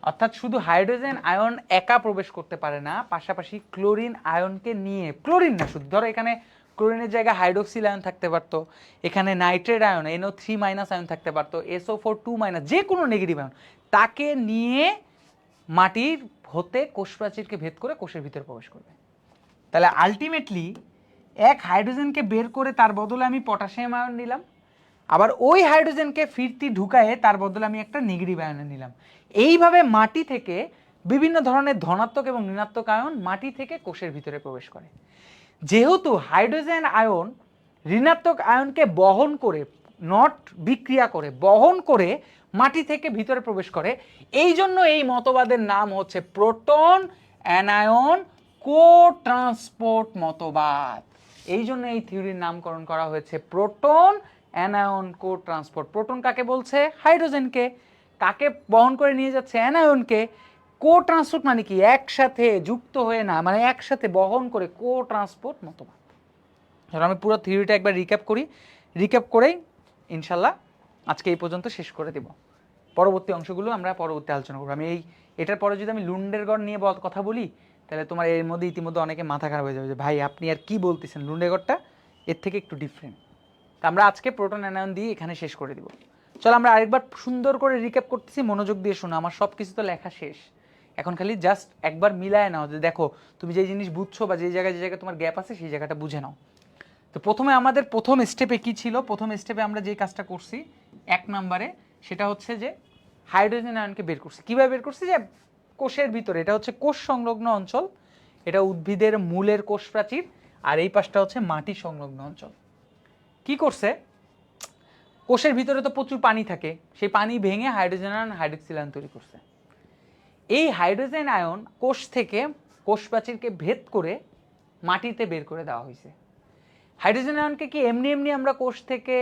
অর্থাৎ শুধু হাইড্রোজেন আয়ন একা প্রবেশ করতে পারে না, পাশাপাশি ক্লোরিন আয়নকে নিয়ে, ক্লোরিন না শুধু, ধরো এখানে ক্লোরিনের জায়গায় হাইড্রোক্সিল আয়ন থাকতে পারতো, এখানে নাইট্রেট আয়ন NO3- আয়ন থাকতে পারতো, SO4 2-, যে কোনো নেগেটিভ আয়ন, তাকে নিয়ে মাটির হতে কোষ প্রাচীরকে ভেদ করে কোষের ভিতরে প্রবেশ করবে। তাহলে আলটিমেটলি এক হাইড্রোজেনকে বের করে তার বদলে আমি পটাশিয়াম আয়ন নিলাম, আবার ওই হাইড্রোজেনকে ফিরতি ঢুকায়ে তার বদলে আমি একটা নেগেটিভ আয়ন নিলাম। এইভাবে মাটি থেকে বিভিন্ন ধরনের ধনাত্মক এবং ঋণাত্মক আয়ন মাটি থেকে কোষের ভিতরে প্রবেশ করে। যেহেতু হাইড্রোজেন আয়ন ঋণাত্মক আয়নকে বহন করে, নট বিক্রিয়া করে, বহন করে মাটি থেকে ভিতরে প্রবেশ করে, এই জন্য এই মতবাদের নাম হচ্ছে প্রোটন অ্যানায়ন কো ট্রান্সপোর্ট মতবাদ। এই জন্য এই থিওরির নামকরণ করা হয়েছে প্রোটন অ্যানায়ন কো ট্রান্সপোর্ট। প্রোটন কাকে বলছে? হাইড্রোজেনকে। কাকে বহন করে নিয়ে যাচ্ছে? অ্যানায়নকে। কো ট্রান্সপোর্ট মানে কি? একসাথে যুক্ত হয়ে না, মানে একসাথে বহন করে, কো ট্রান্সপোর্ট মতবাদ। ধরো আমি পুরো থিওরিটা একবার রিক্যাপ করেই ইনশাল্লাহ আজকে এই পর্যন্ত শেষ করে দেব। পরবর্তী অংশগুলো আমরা পরবর্তী আলোচনা করবো। এটার পরে যদি আমি লুন্ডেরগড় নিয়ে কথা বলি তাহলে তোমার এর মধ্যে ইতিমধ্যে অনেকে মাথা খারাপ হয়ে যাবে যে ভাই আপনি আর কি বলতেছেন, লুন্ডেরগড়টা এর থেকে একটু ডিফারেন্ট। তা আমরা আজকে প্রোটন অ্যানায়ন দিয়ে এখানে শেষ করে দিব। চলো আমরা আরেকবার সুন্দর করে রিক্যাপ করতেছি, মনোযোগ দিয়ে শোনো। আমার সব কিছু তো লেখা শেষ, এখন খালি জাস্ট একবার মিলায় নাও যে দেখো তুমি যে জিনিস বুঝছো বা যে জায়গায় তোমার গ্যাপ আছে সেই জায়গাটা বুঝে নাও। তো প্রথমে আমাদের প্রথম স্টেপে কি ছিল? প্রথম স্টেপে আমরা যে কাজটা করছি 1 নম্বরে, সেটা হচ্ছে যে হাইড্রোজেন আয়নকে বের করছি। কীভাবে বের করছি? যে কোষের ভিতরে, এটা হচ্ছে কোষ সংলগ্ন অঞ্চল, এটা উদ্ভিদের মূলের কোষ প্রাচীর, আর এই পাশটা হচ্ছে মাটি সংলগ্ন অঞ্চল। কি করছে? কোষের ভিতরে তো প্রচুর পানি থাকে, সেই পানি ভেঙে হাইড্রোজেন আয়ন হাইড্রোক্সিল আয়ন তৈরি করছে। এই হাইড্রোজেন আয়ন কোষ থেকে কোষ প্রাচীরকে ভেদ করে মাটিতে বের করে দেওয়া হয়েছে। হাইড্রোজেন আয়নকে কি এমনি এমনি আমরা কোষ থেকে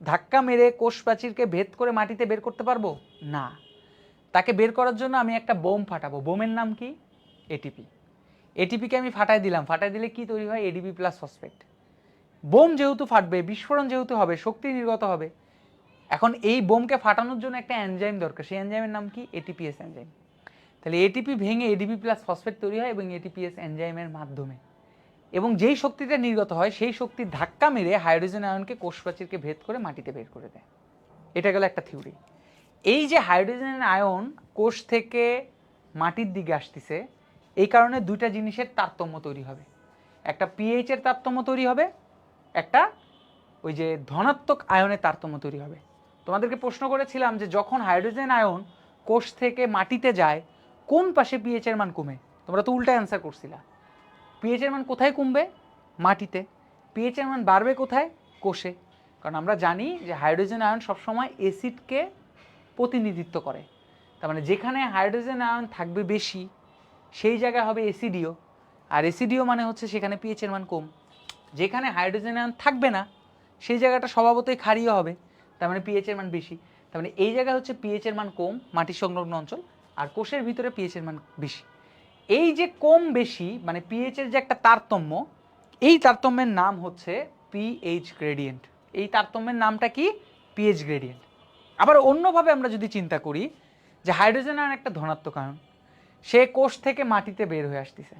ধাক্কা মেরে কোষ প্রাচীরকে ভেদ করে মাটিতে বের করতে পারবো না। তাকে বের করার জন্য আমি একটা বোম ফাটাবো। বোমের নাম কি? এটিপি। এটিপিকে আমি ফাটাই দিলাম, ফাটাই দিলে কি তৈরি হয়? ADP plus phosphate. বোম যেহেতু ফাটবে, বিস্ফোরণ যেহেতু হবে, শক্তি নির্গত হবে, এখন এই বোমকে ফাটানোর জন্য একটা এনজাইম দরকার। সেই এনজাইমের নাম কি? ATPase enzyme. তাহলে এটিপি ভেঙে এডিপি প্লাস ফসফেট তৈরি হয় এবং এটিপিএস এনজাইমের মাধ্যমে, এবং যেই শক্তিটা নির্গত হয় সেই শক্তির ধাক্কা মেরে হাইড্রোজেন আয়নকে কোষ প্রাচীরকে ভেদ করে মাটিতে বের করে দেয়। এটা গেল একটা থিওরি। এই যে হাইড্রোজেন আয়ন কোষ থেকে মাটির দিকে আসতেছে, এই কারণে দুইটা জিনিসের তারতম্য তৈরি হবে। একটা পিএইচ এর তারতম্য তৈরি হবে, একটা ওই যে ধনাত্মক আয়নের তারতম্য তৈরি হবে। তোমাদেরকে প্রশ্ন করেছিলাম যে যখন হাইড্রোজেন আয়ন কোষ থেকে মাটিতে যায় কোন পাশে পিএইচ এর মান কমে? তোমরা তো উল্টা অ্যান্সার করছিলা। পিএইচ এর মান কোথায় কমবে? মাটিতে। পিএইচ এর মান বাড়বে কোথায়? কোষে। কারণ আমরা জানি যে হাইড্রোজেন আয়ন সবসময় অ্যাসিডকে প্রতিনিধিত্ব করে। তার মানে যেখানে হাইড্রোজেন আয়ন থাকবে বেশি সেই জায়গায় হবে অ্যাসিডিও, আর অ্যাসিডিও মানে হচ্ছে সেখানে পিএইচ এর মান কম। যেখানে হাইড্রোজেন আয়ন থাকবে না সেই জায়গাটা স্বভাবতই ক্ষারীয় হবে, তার মানে পিএইচ এর মান বেশি। তার মানে এই জায়গায় হচ্ছে পিএইচ এর মান কম, মাটি সংলগ্ন অঞ্চল, আর কোষের ভিতরে পিএইচ এর মান বেশি। এই যে কম বেশি মানে পিএইচ এর যে একটা তারতম্য, এই তারতম্যের নাম হচ্ছে পিএইচ গ্রেডিয়েন্ট। এই তারতম্যের নামটা কি? PH gradient. আবার অন্যভাবে আমরা যদি চিন্তা করি যে হাইড্রোজেন আয়ন একটা ধনাত্মক আয়ন, সে কোষ থেকে মাটিতে বের হয়ে আসতেছে,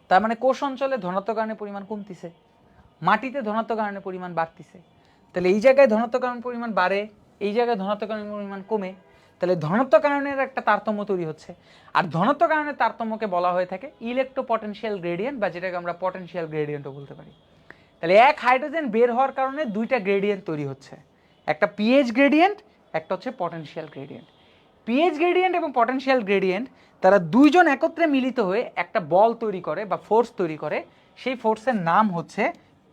তার মানে কোষ অঞ্চলে ধনাত্মক আয়নের পরিমাণ কমতিছে, মাটিতে ধনাত্মক আয়নের পরিমাণ বাড়তিছে। তাহলে এই জায়গায় ধনাত্মক আয়নের পরিমাণ বাড়ে, এই জায়গায় ধনাত্মক আয়নের পরিমাণ কমে, তাহলে ধনাত্মক আয়নের একটা তারতম্য তৈরি হচ্ছে। আর ধনাত্মক আয়নের তারতম্যকে বলা হয়ে থাকে ইলেকট্রোপটেনশিয়াল গ্রেডিয়েন্ট, বা যেটাকে আমরা পটেনশিয়াল গ্রেডিয়েন্টও বলতে পারি। তাহলে এক হাইড্রোজেন বের হওয়ার কারণে দুইটা গ্রেডিয়েন্ট তৈরি হচ্ছে, একটা পিএইচ গ্রেডিয়েন্ট, একটা হচ্ছে পটেনশিয়াল গ্রেডিয়েন্ট। পিএইচ গ্রেডিয়েন্ট এবং পটেনশিয়াল গ্রেডিয়েন্ট তারা দুইজন একত্রে মিলিত হয়ে একটা বল তৈরি করে বা ফোর্স তৈরি করে, সেই ফোর্সের নাম হচ্ছে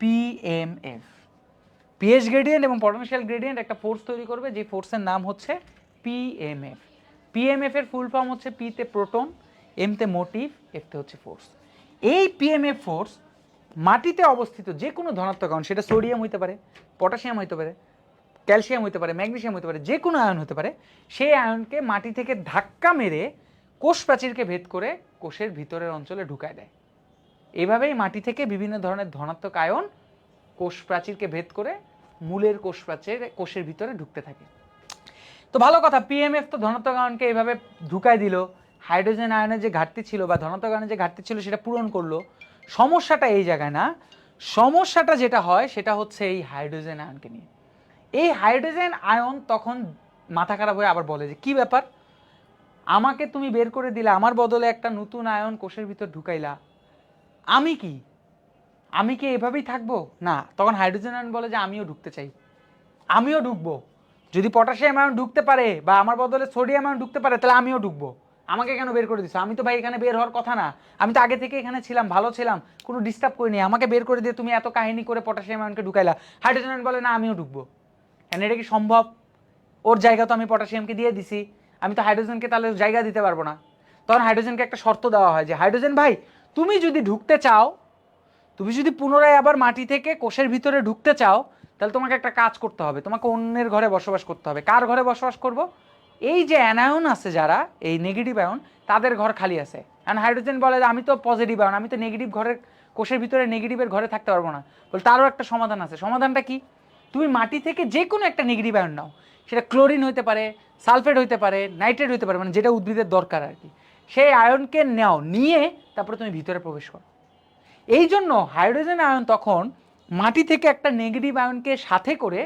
পিএমএফ। পিএইচ গ্রেডিয়েন্ট এবং পটেনশিয়াল গ্রেডিয়েন্ট একটা ফোর্স তৈরি করবে, যে ফোর্সের নাম হচ্ছে পিএমএফ। পিএমএফ এর ফুল ফর্ম হচ্ছে পিতে প্রোটন, এমতে মোটিভ, এফতে হচ্ছে ফোর্স। এই পিএমএফ ফোর্স মাটিতে অবস্থিত যে কোনো ধনাত্মক আয়ন, সেটা সোডিয়াম হইতে পারে, পটাশিয়াম হইতে পারে, ক্যালসিয়াম হতে পারে, ম্যাগনেসিয়াম হতে পারে, যে কোনো আয়ন হতে পারে, সেই আয়নকে মাটি থেকে ধাক্কা মেরে কোষ প্রাচীরকে ভেদ করে কোষের ভিতরের অঞ্চলে ঢুকায় দেয়। এভাবেই মাটি থেকে বিভিন্ন ধরনের ধনাত্মক আয়ন কোষ প্রাচীরকে ভেদ করে মূলের কোষ প্রাচীর কোষের ভিতরে ঢুকতে থাকে। তো ভালো কথা, পিএমএফ তো ধনাত্মক আয়নকে এইভাবে ঢুকায় দিল, হাইড্রোজেন আয়নের যে ঘাটতি ছিল বা ধনাত্মক আয়নের যে ঘাটতি ছিল সেটা পূরণ করলো। সমস্যাটা এই জায়গায় না, সমস্যাটা যেটা হয় সেটা হচ্ছে এই হাইড্রোজেন আয়নকে নিয়ে। এই হাইড্রোজেন আয়ন তখন মাথা খারাপ হয়ে আবার বলে যে কি ব্যাপার, আমাকে তুমি বের করে দিলে, আমার বদলে একটা নতুন আয়ন কোষের ভিতর ঢুকাইলা, আমি কি এভাবেই থাকবো? না, তখন হাইড্রোজেন আয়ন বলে যে আমিও ঢুকতে চাই, আমিও ঢুকবো। যদি পটাশিয়াম আয়ন ঢুকতে পারে বা আমার বদলে সোডিয়াম আয়ন ঢুকতে পারে তাহলে আমিও ঢুকবো। আমাকে কেন বের করে দিছো? আমি তো ভাই এখানে বের হওয়ার কথা না, আমি তো আগে থেকে এখানে ছিলাম, ভালো ছিলাম, কোনো ডিস্টার্ব করিনি, আমাকে বের করে দিয়ে তুমি এত কাহিনী করে পটাশিয়াম আয়নকে ঢুকাইলা। হাইড্রোজেন আয়ন বলে না, আমিও ঢুকবো। এন্ড এটা কি সম্ভব? ওর জায়গা তো আমি পটাশিয়ামকে দিয়ে দিছি, আমি তো হাইড্রোজেনকে তাহলে জায়গা দিতে পারবো না। তখন হাইড্রোজেনকে একটা শর্ত দেওয়া হয় যে হাইড্রোজেন ভাই, তুমি যদি ঢুকতে চাও, তুমি যদি পুনরায় আবার মাটি থেকে কোষের ভিতরে ঢুকতে চাও, তাহলে তোমাকে একটা কাজ করতে হবে, তোমাকে অন্যের ঘরে বসবাস করতে হবে। কার ঘরে বসবাস করব? এই যে অ্যানায়ন আছে যারা এই নেগেটিভ আয়ন, তাদের ঘর খালি আছে। কারণ হাইড্রোজেন বলে আমি তো পজিটিভ আয়ন, আমি তো নেগেটিভ ঘরের, কোষের ভিতরে নেগেটিভের ঘরে থাকতে পারবো না। বলে তারও একটা সমাধান আছে। সমাধানটা কি? তুমি মাটি থেকে যে কোনো একটা নেগেটিভ আয়ন নাও, সেটা ক্লোরিন হইতে পারে, সালফেট হইতে পারে, নাইট্রেট হইতে পারে, মানে যেটা উদ্ভিদের দরকার আর কি, সেই আয়নকে নাও, নিয়ে তারপরে তুমি ভিতরে প্রবেশ করো। এই জন্য হাইড্রোজেন আয়ন তখন মাটি থেকে একটা নেগেটিভ আয়নকে সাথে করে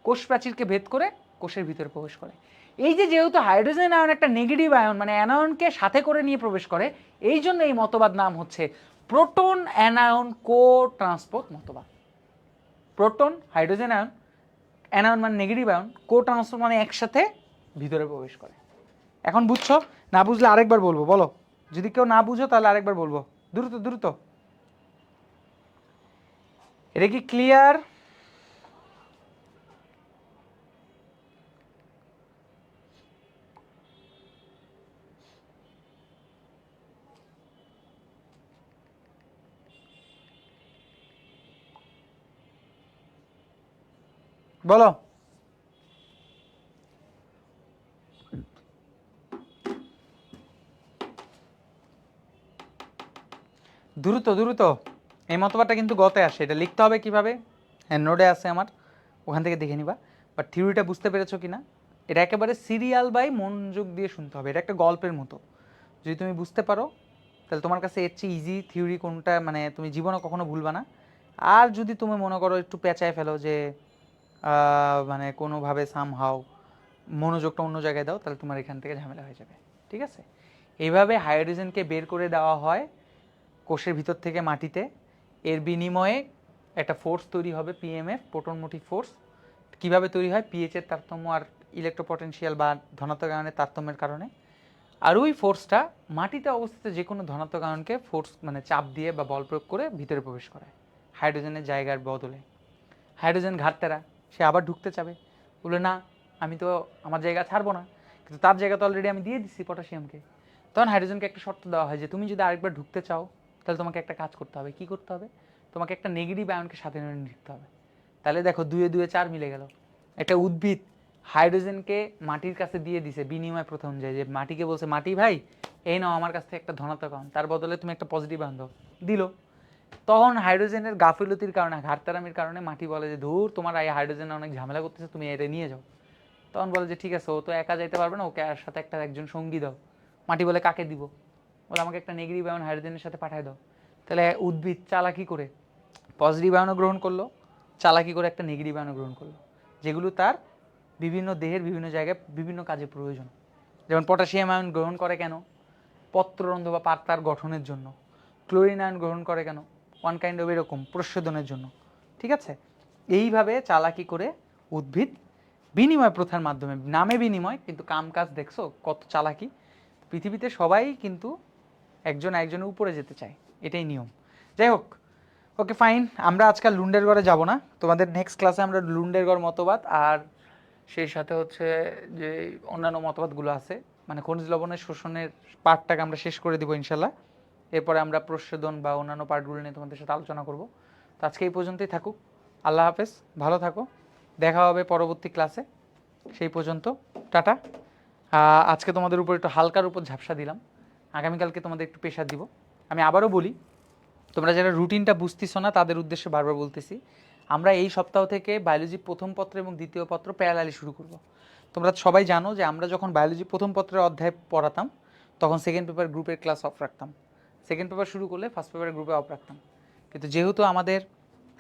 কোষ প্রাচীরকে ভেদ করে কোষের ভিতরে প্রবেশ করে। এই যে যেহেতু হাইড্রোজেন আয়ন একটা নেগেটিভ আয়ন মানে অ্যানায়নকে সাথে করে নিয়ে প্রবেশ করে, এই জন্য এই মতবাদ নাম হচ্ছে প্রোটন অ্যানায়ন কো ট্রান্সপোর্ট মতবাদ। প্রোটন হাইড্রোজেন আয়ন, অ্যানায়ন মানে নেগেটিভ আয়ন, কো ট্রান্সপোর্ট মানে একসাথে ভিতরে প্রবেশ করে। এখন বুঝছো? না বুঝলে আরেকবার বলবো, বলো। যদি কেউ না বুঝো তাহলে আরেকবার বলবো, দ্রুত দ্রুত। এটা কি ক্লিয়ার? বলো। দ্রুত দ্রুত এই মতবাদটা কিন্তু গতে আসে, এটা লিখতে হবে কিভাবে, হ্যাঁ নোটে আছে আমার, ওখান থেকে দেখে নিবা। বাট থিওরিটা বুঝতে পেরেছো কিনা, এটা একেবারে সিরিয়াল বাই মনোযোগ দিয়ে শুনতে হবে, এটা একটা গল্পের মতো। যদি তুমি বুঝতে পারো তাহলে তোমার কাছে এর চেয়ে ইজি থিওরি কোনটা, মানে তুমি জীবনে কখনো ভুলবা না। আর যদি তুমি মনে করো একটু পেঁচায় ফেলো যে মানে কোনোভাবে সামহাও মনোযোগটা অন্য জায়গায় দাও, তাহলে তোমার এখান থেকে ঝামেলা হয়ে যাবে। ঠিক আছে, এইভাবে হাইড্রোজেনকে বের করে দেওয়া হয় কোষের ভিতর থেকে মাটিতে, এর বিনিময়ে একটা ফোর্স তৈরি হবে পিএমএফ, প্রোটন মোটিভ ফোর্স। কীভাবে তৈরি হয়, পিএইচের তারতম্য আর ইলেকট্রোপটেনশিয়াল বা ধনাত্মক আয়নের তারতম্যের কারণে। আর ওই ফোর্সটা মাটিতে অবস্থিত যে কোনো ধনাত্মক আয়নকে ফোর্স মানে চাপ দিয়ে বা বল প্রয়োগ করে ভিতরে প্রবেশ করায় হাইড্রোজেনের জায়গার বদলে। হাইড্রোজেন ঘাটতেরা, সে আবার ঢুকতে চাবে, বলে না আমি তো আমার জায়গা ছাড়বো না, কিন্তু তার জায়গা তো অলরেডি আমি দিয়ে দিচ্ছি পটাশিয়ামকে। তখন হাইড্রোজেনকে একটা শর্ত দেওয়া হয় যে তুমি যদি আরেকবার ঢুকতে চাও তাহলে তোমাকে একটা কাজ করতে হবে। কি করতে হবে, তোমাকে একটা নেগেটিভ আয়নকে সাথে নিয়ে নিতে হবে। তাহলে দেখো 2 এ 2 4 মিলে গেল। একটা উদ্ভিদ হাইড্রোজেনকে মাটির কাছে দিয়ে দিছে বিনিময় প্রথা অনুযায়ী, যে মাটিকে বলছে মাটি ভাই এই নাও আমার কাছ থেকে একটা ধনাত্মক আয়ন, তার বদলে তুমি একটা পজিটিভ আয়ন দাও, দিল। তখন হাইড্রোজেনের গাফিলতির কারণে, ঘাটতারামির কারণে মাটি বলে যে ধুর তোমার এই হাইড্রোজেন অনেক ঝামেলা করতেছে, তুমি এটা নিয়ে যাও। তখন বলে যে ঠিক আছে, ও তো একা যাইতে পারবে না, ওকে আর সাথে একজন সঙ্গী দাও। মাটি বলে কাকে দিব, বলে আমাকে একটা নেগেটিভ আয়ন হাইড্রোজেনের সাথে পাঠায় দাও। তাহলে উদ্ভিদ চালাকি করে পজিটিভ আয়নও গ্রহণ করলো, চালাকি করে একটা নেগেটিভ আয়নও গ্রহণ করলো, যেগুলো তার বিভিন্ন দেহের বিভিন্ন জায়গায় বিভিন্ন কাজে প্রয়োজন। যেমন পটাশিয়াম আয়ন গ্রহণ করে কেন, পত্ররন্ধ্র বা পাতার গঠনের জন্য। ক্লোরিন আয়ন গ্রহণ করে কেন, ওয়ান কাইন্ড অফ এরকম প্রশোধনের জন্য। ঠিক আছে, এইভাবে চালাকি করে উদ্ভিদ বিনিময় প্রথার মাধ্যমে, নামে বিনিময় কিন্তু কাম কাজ দেখছো কত চালাকি। পৃথিবীতে সবাই কিন্তু একজন একজনের উপরে যেতে চায়, এটাই নিয়ম। যাই হোক, ওকে ফাইন, আমরা আজকাল লুন্ডের ঘরে যাব না, তোমাদের নেক্সট ক্লাসে আমরা লুন্ডের ঘর মতবাদ আর সেই সাথে হচ্ছে যে অন্যান্য মতবাদগুলো আছে, মানে খনিজ লবণের শোষণের পার্টটাকে আমরা শেষ করে দিব ইনশাল্লাহ। এরপরে আমরা প্রশোধন বা অন্যান্য পার্টগুলো নিয়ে তোমাদের সাথে আলোচনা করব। তো আজকে এই পর্যন্তই থাকুক, আল্লাহ হাফেজ, ভালো থাকো, দেখা হবে পরবর্তী ক্লাসে। সেই পর্যন্ত টাটা। আজকে তোমাদের উপর একটু হালকার উপর ঝাপসা দিলাম, আগামীকালকে তোমাদের একটু প্রেশার দিব। আমি আবারও বলি, তোমরা যারা রুটিনটা বুঝতেছো না তাদের উদ্দেশ্যে বারবার বলতেছি, আমরা এই সপ্তাহ থেকে বায়োলজি প্রথম পত্র এবং দ্বিতীয় পত্র প্যারালালি শুরু করব। তোমরা সবাই জানো যে আমরা যখন বায়োলজি প্রথম পত্রের অধ্যায় পড়াতাম তখন সেকেন্ড পেপার গ্রুপের ক্লাস অফ রাখতাম, সেকেন্ড পেপার শুরু করলে ফার্স্ট পেপার গ্রুপে অফ রাখতাম। কিন্তু যেহেতু আমাদের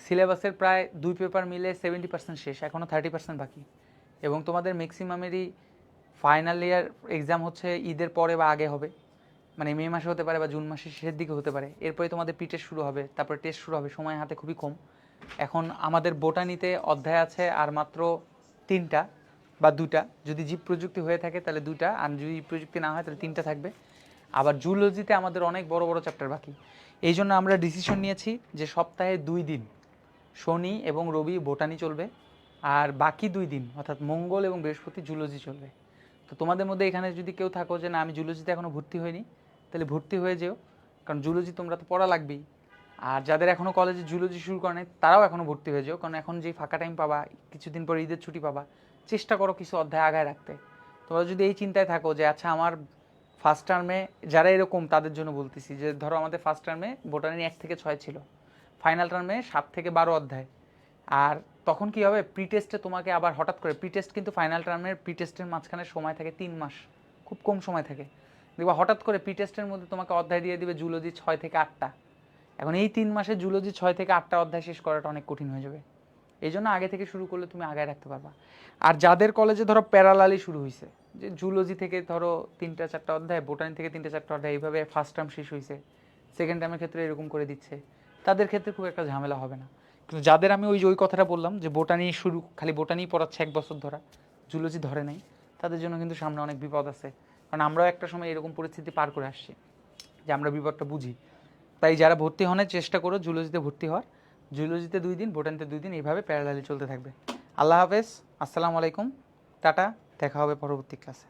সিলেবাসের প্রায় 2 পেপার মিলে 70% শেষ, এখনও 30% বাকি, এবং তোমাদের ম্যাক্সিমামেরই ফাইনাল ইয়ার এক্সাম হচ্ছে ঈদের পরে বা আগে হবে, মানে মে মাসে হতে পারে বা জুন মাসের শেষের দিকে হতে পারে। এরপরে তোমাদের টেস্ট শুরু হবে, তারপরে টেস্ট শুরু হবে, সময় হাতে খুবই কম। এখন আমাদের বোটানিতে অধ্যায় আছে আর মাত্র 3টা বা 2টা, যদি জীব প্রযুক্তি হয়ে থাকে তাহলে 2টা, আর যদি জীব প্রযুক্তি না হয় তাহলে 3টা থাকবে। আবার জুলজিতে আমাদের অনেক বড় বড় চ্যাপ্টার বাকি। এই জন্য আমরা ডিসিশন নিয়েছি যে সপ্তাহে 2 দিন শনি এবং রবি বোটানি চলবে, আর বাকি 2 দিন অর্থাৎ মঙ্গল এবং বৃহস্পতি জুলজি চলবে। তো তোমাদের মধ্যে এখানে যদি কেউ থাকো যে না আমি জুলজিতে এখনও ভর্তি হইনি, তাহলে ভর্তি হয়ে যেও, কারণ জুলজি তোমরা তো পড়া লাগবেই। আর যাদের এখনও কলেজে জুলজি শুরু করে নাই তারাও এখনও ভর্তি হয়ে যেও, কারণ এখন যেই ফাঁকা টাইম পাবা, কিছুদিন পর ঈদের ছুটি পাবা, চেষ্টা করো কিছু অধ্যায় আগায় রাখতে। তোমরা যদি এই চিন্তায় থাকো যে আচ্ছা আমার ফার্স্ট টার্মে, যারা এরকম তাদের জন্য বলতেছি যে ধরো আমাদের ফার্স্ট টার্মে বোটানি 1 থেকে 6 ছিল, ফাইনাল টার্মে 7 থেকে 12 অধ্যায়, আর তখন কি হবে প্রি টেস্টে তোমাকে আবার হঠাৎ করে, প্রি টেস্ট কিন্তু ফাইনাল টার্মের প্রি টেস্টের মাঝখানে সময় থাকে 3 মাস, খুব কম সময় থাকে, দেখবা হঠাৎ করে প্রি টেস্টের মধ্যে তোমাকে অধ্যায় দিয়ে দিবে জুলজি 6 থেকে 8টা। এখন এই 3 মাসে জুলজি 6 থেকে 8টা অধ্যায় শেষ করাটা অনেক কঠিন হয়ে যাবে। এই জন্য আগে থেকে শুরু করলে তুমি আগায় রাখতে পারবা। আর যাদের কলেজে ধরো প্যারালালি শুরু হয়েছে, যে জুলজি থেকে ধরো 3টা 4টা অধ্যায়, বোটানি থেকে 3টা 4টা অধ্যায়, এইভাবে ফার্স্ট টার্ম শেষ হয়েছে, সেকেন্ড টার্মের ক্ষেত্রে এরকম করে দিচ্ছে, তাদের ক্ষেত্রে খুব একটা ঝামেলা হবে না। কিন্তু যাদের আমি ওই কথাটা বললাম যে বোটানি শুরু, খালি বোটানি পড়াচ্ছে 1 বছর ধরা, জুলজি ধরে নাই, তাদের জন্য কিন্তু সামনে অনেক বিপদ আছে। কারণ আমরাও একটা সময় এরকম পরিস্থিতি পার করে আসছি যে আমরা বিপদটা বুঝি। তাই যারা ভর্তি হওয়ার চেষ্টা করো জুলজিতে ভর্তি হওয়ার, জুলজিতে 2 দিন, বোটানিতে 2 দিন, এইভাবে প্যারালালি চলতে থাকবে। আল্লাহ হাফেজ, আসসালামু আলাইকুম, টাটা, দেখা হবে পরবর্তী ক্লাসে।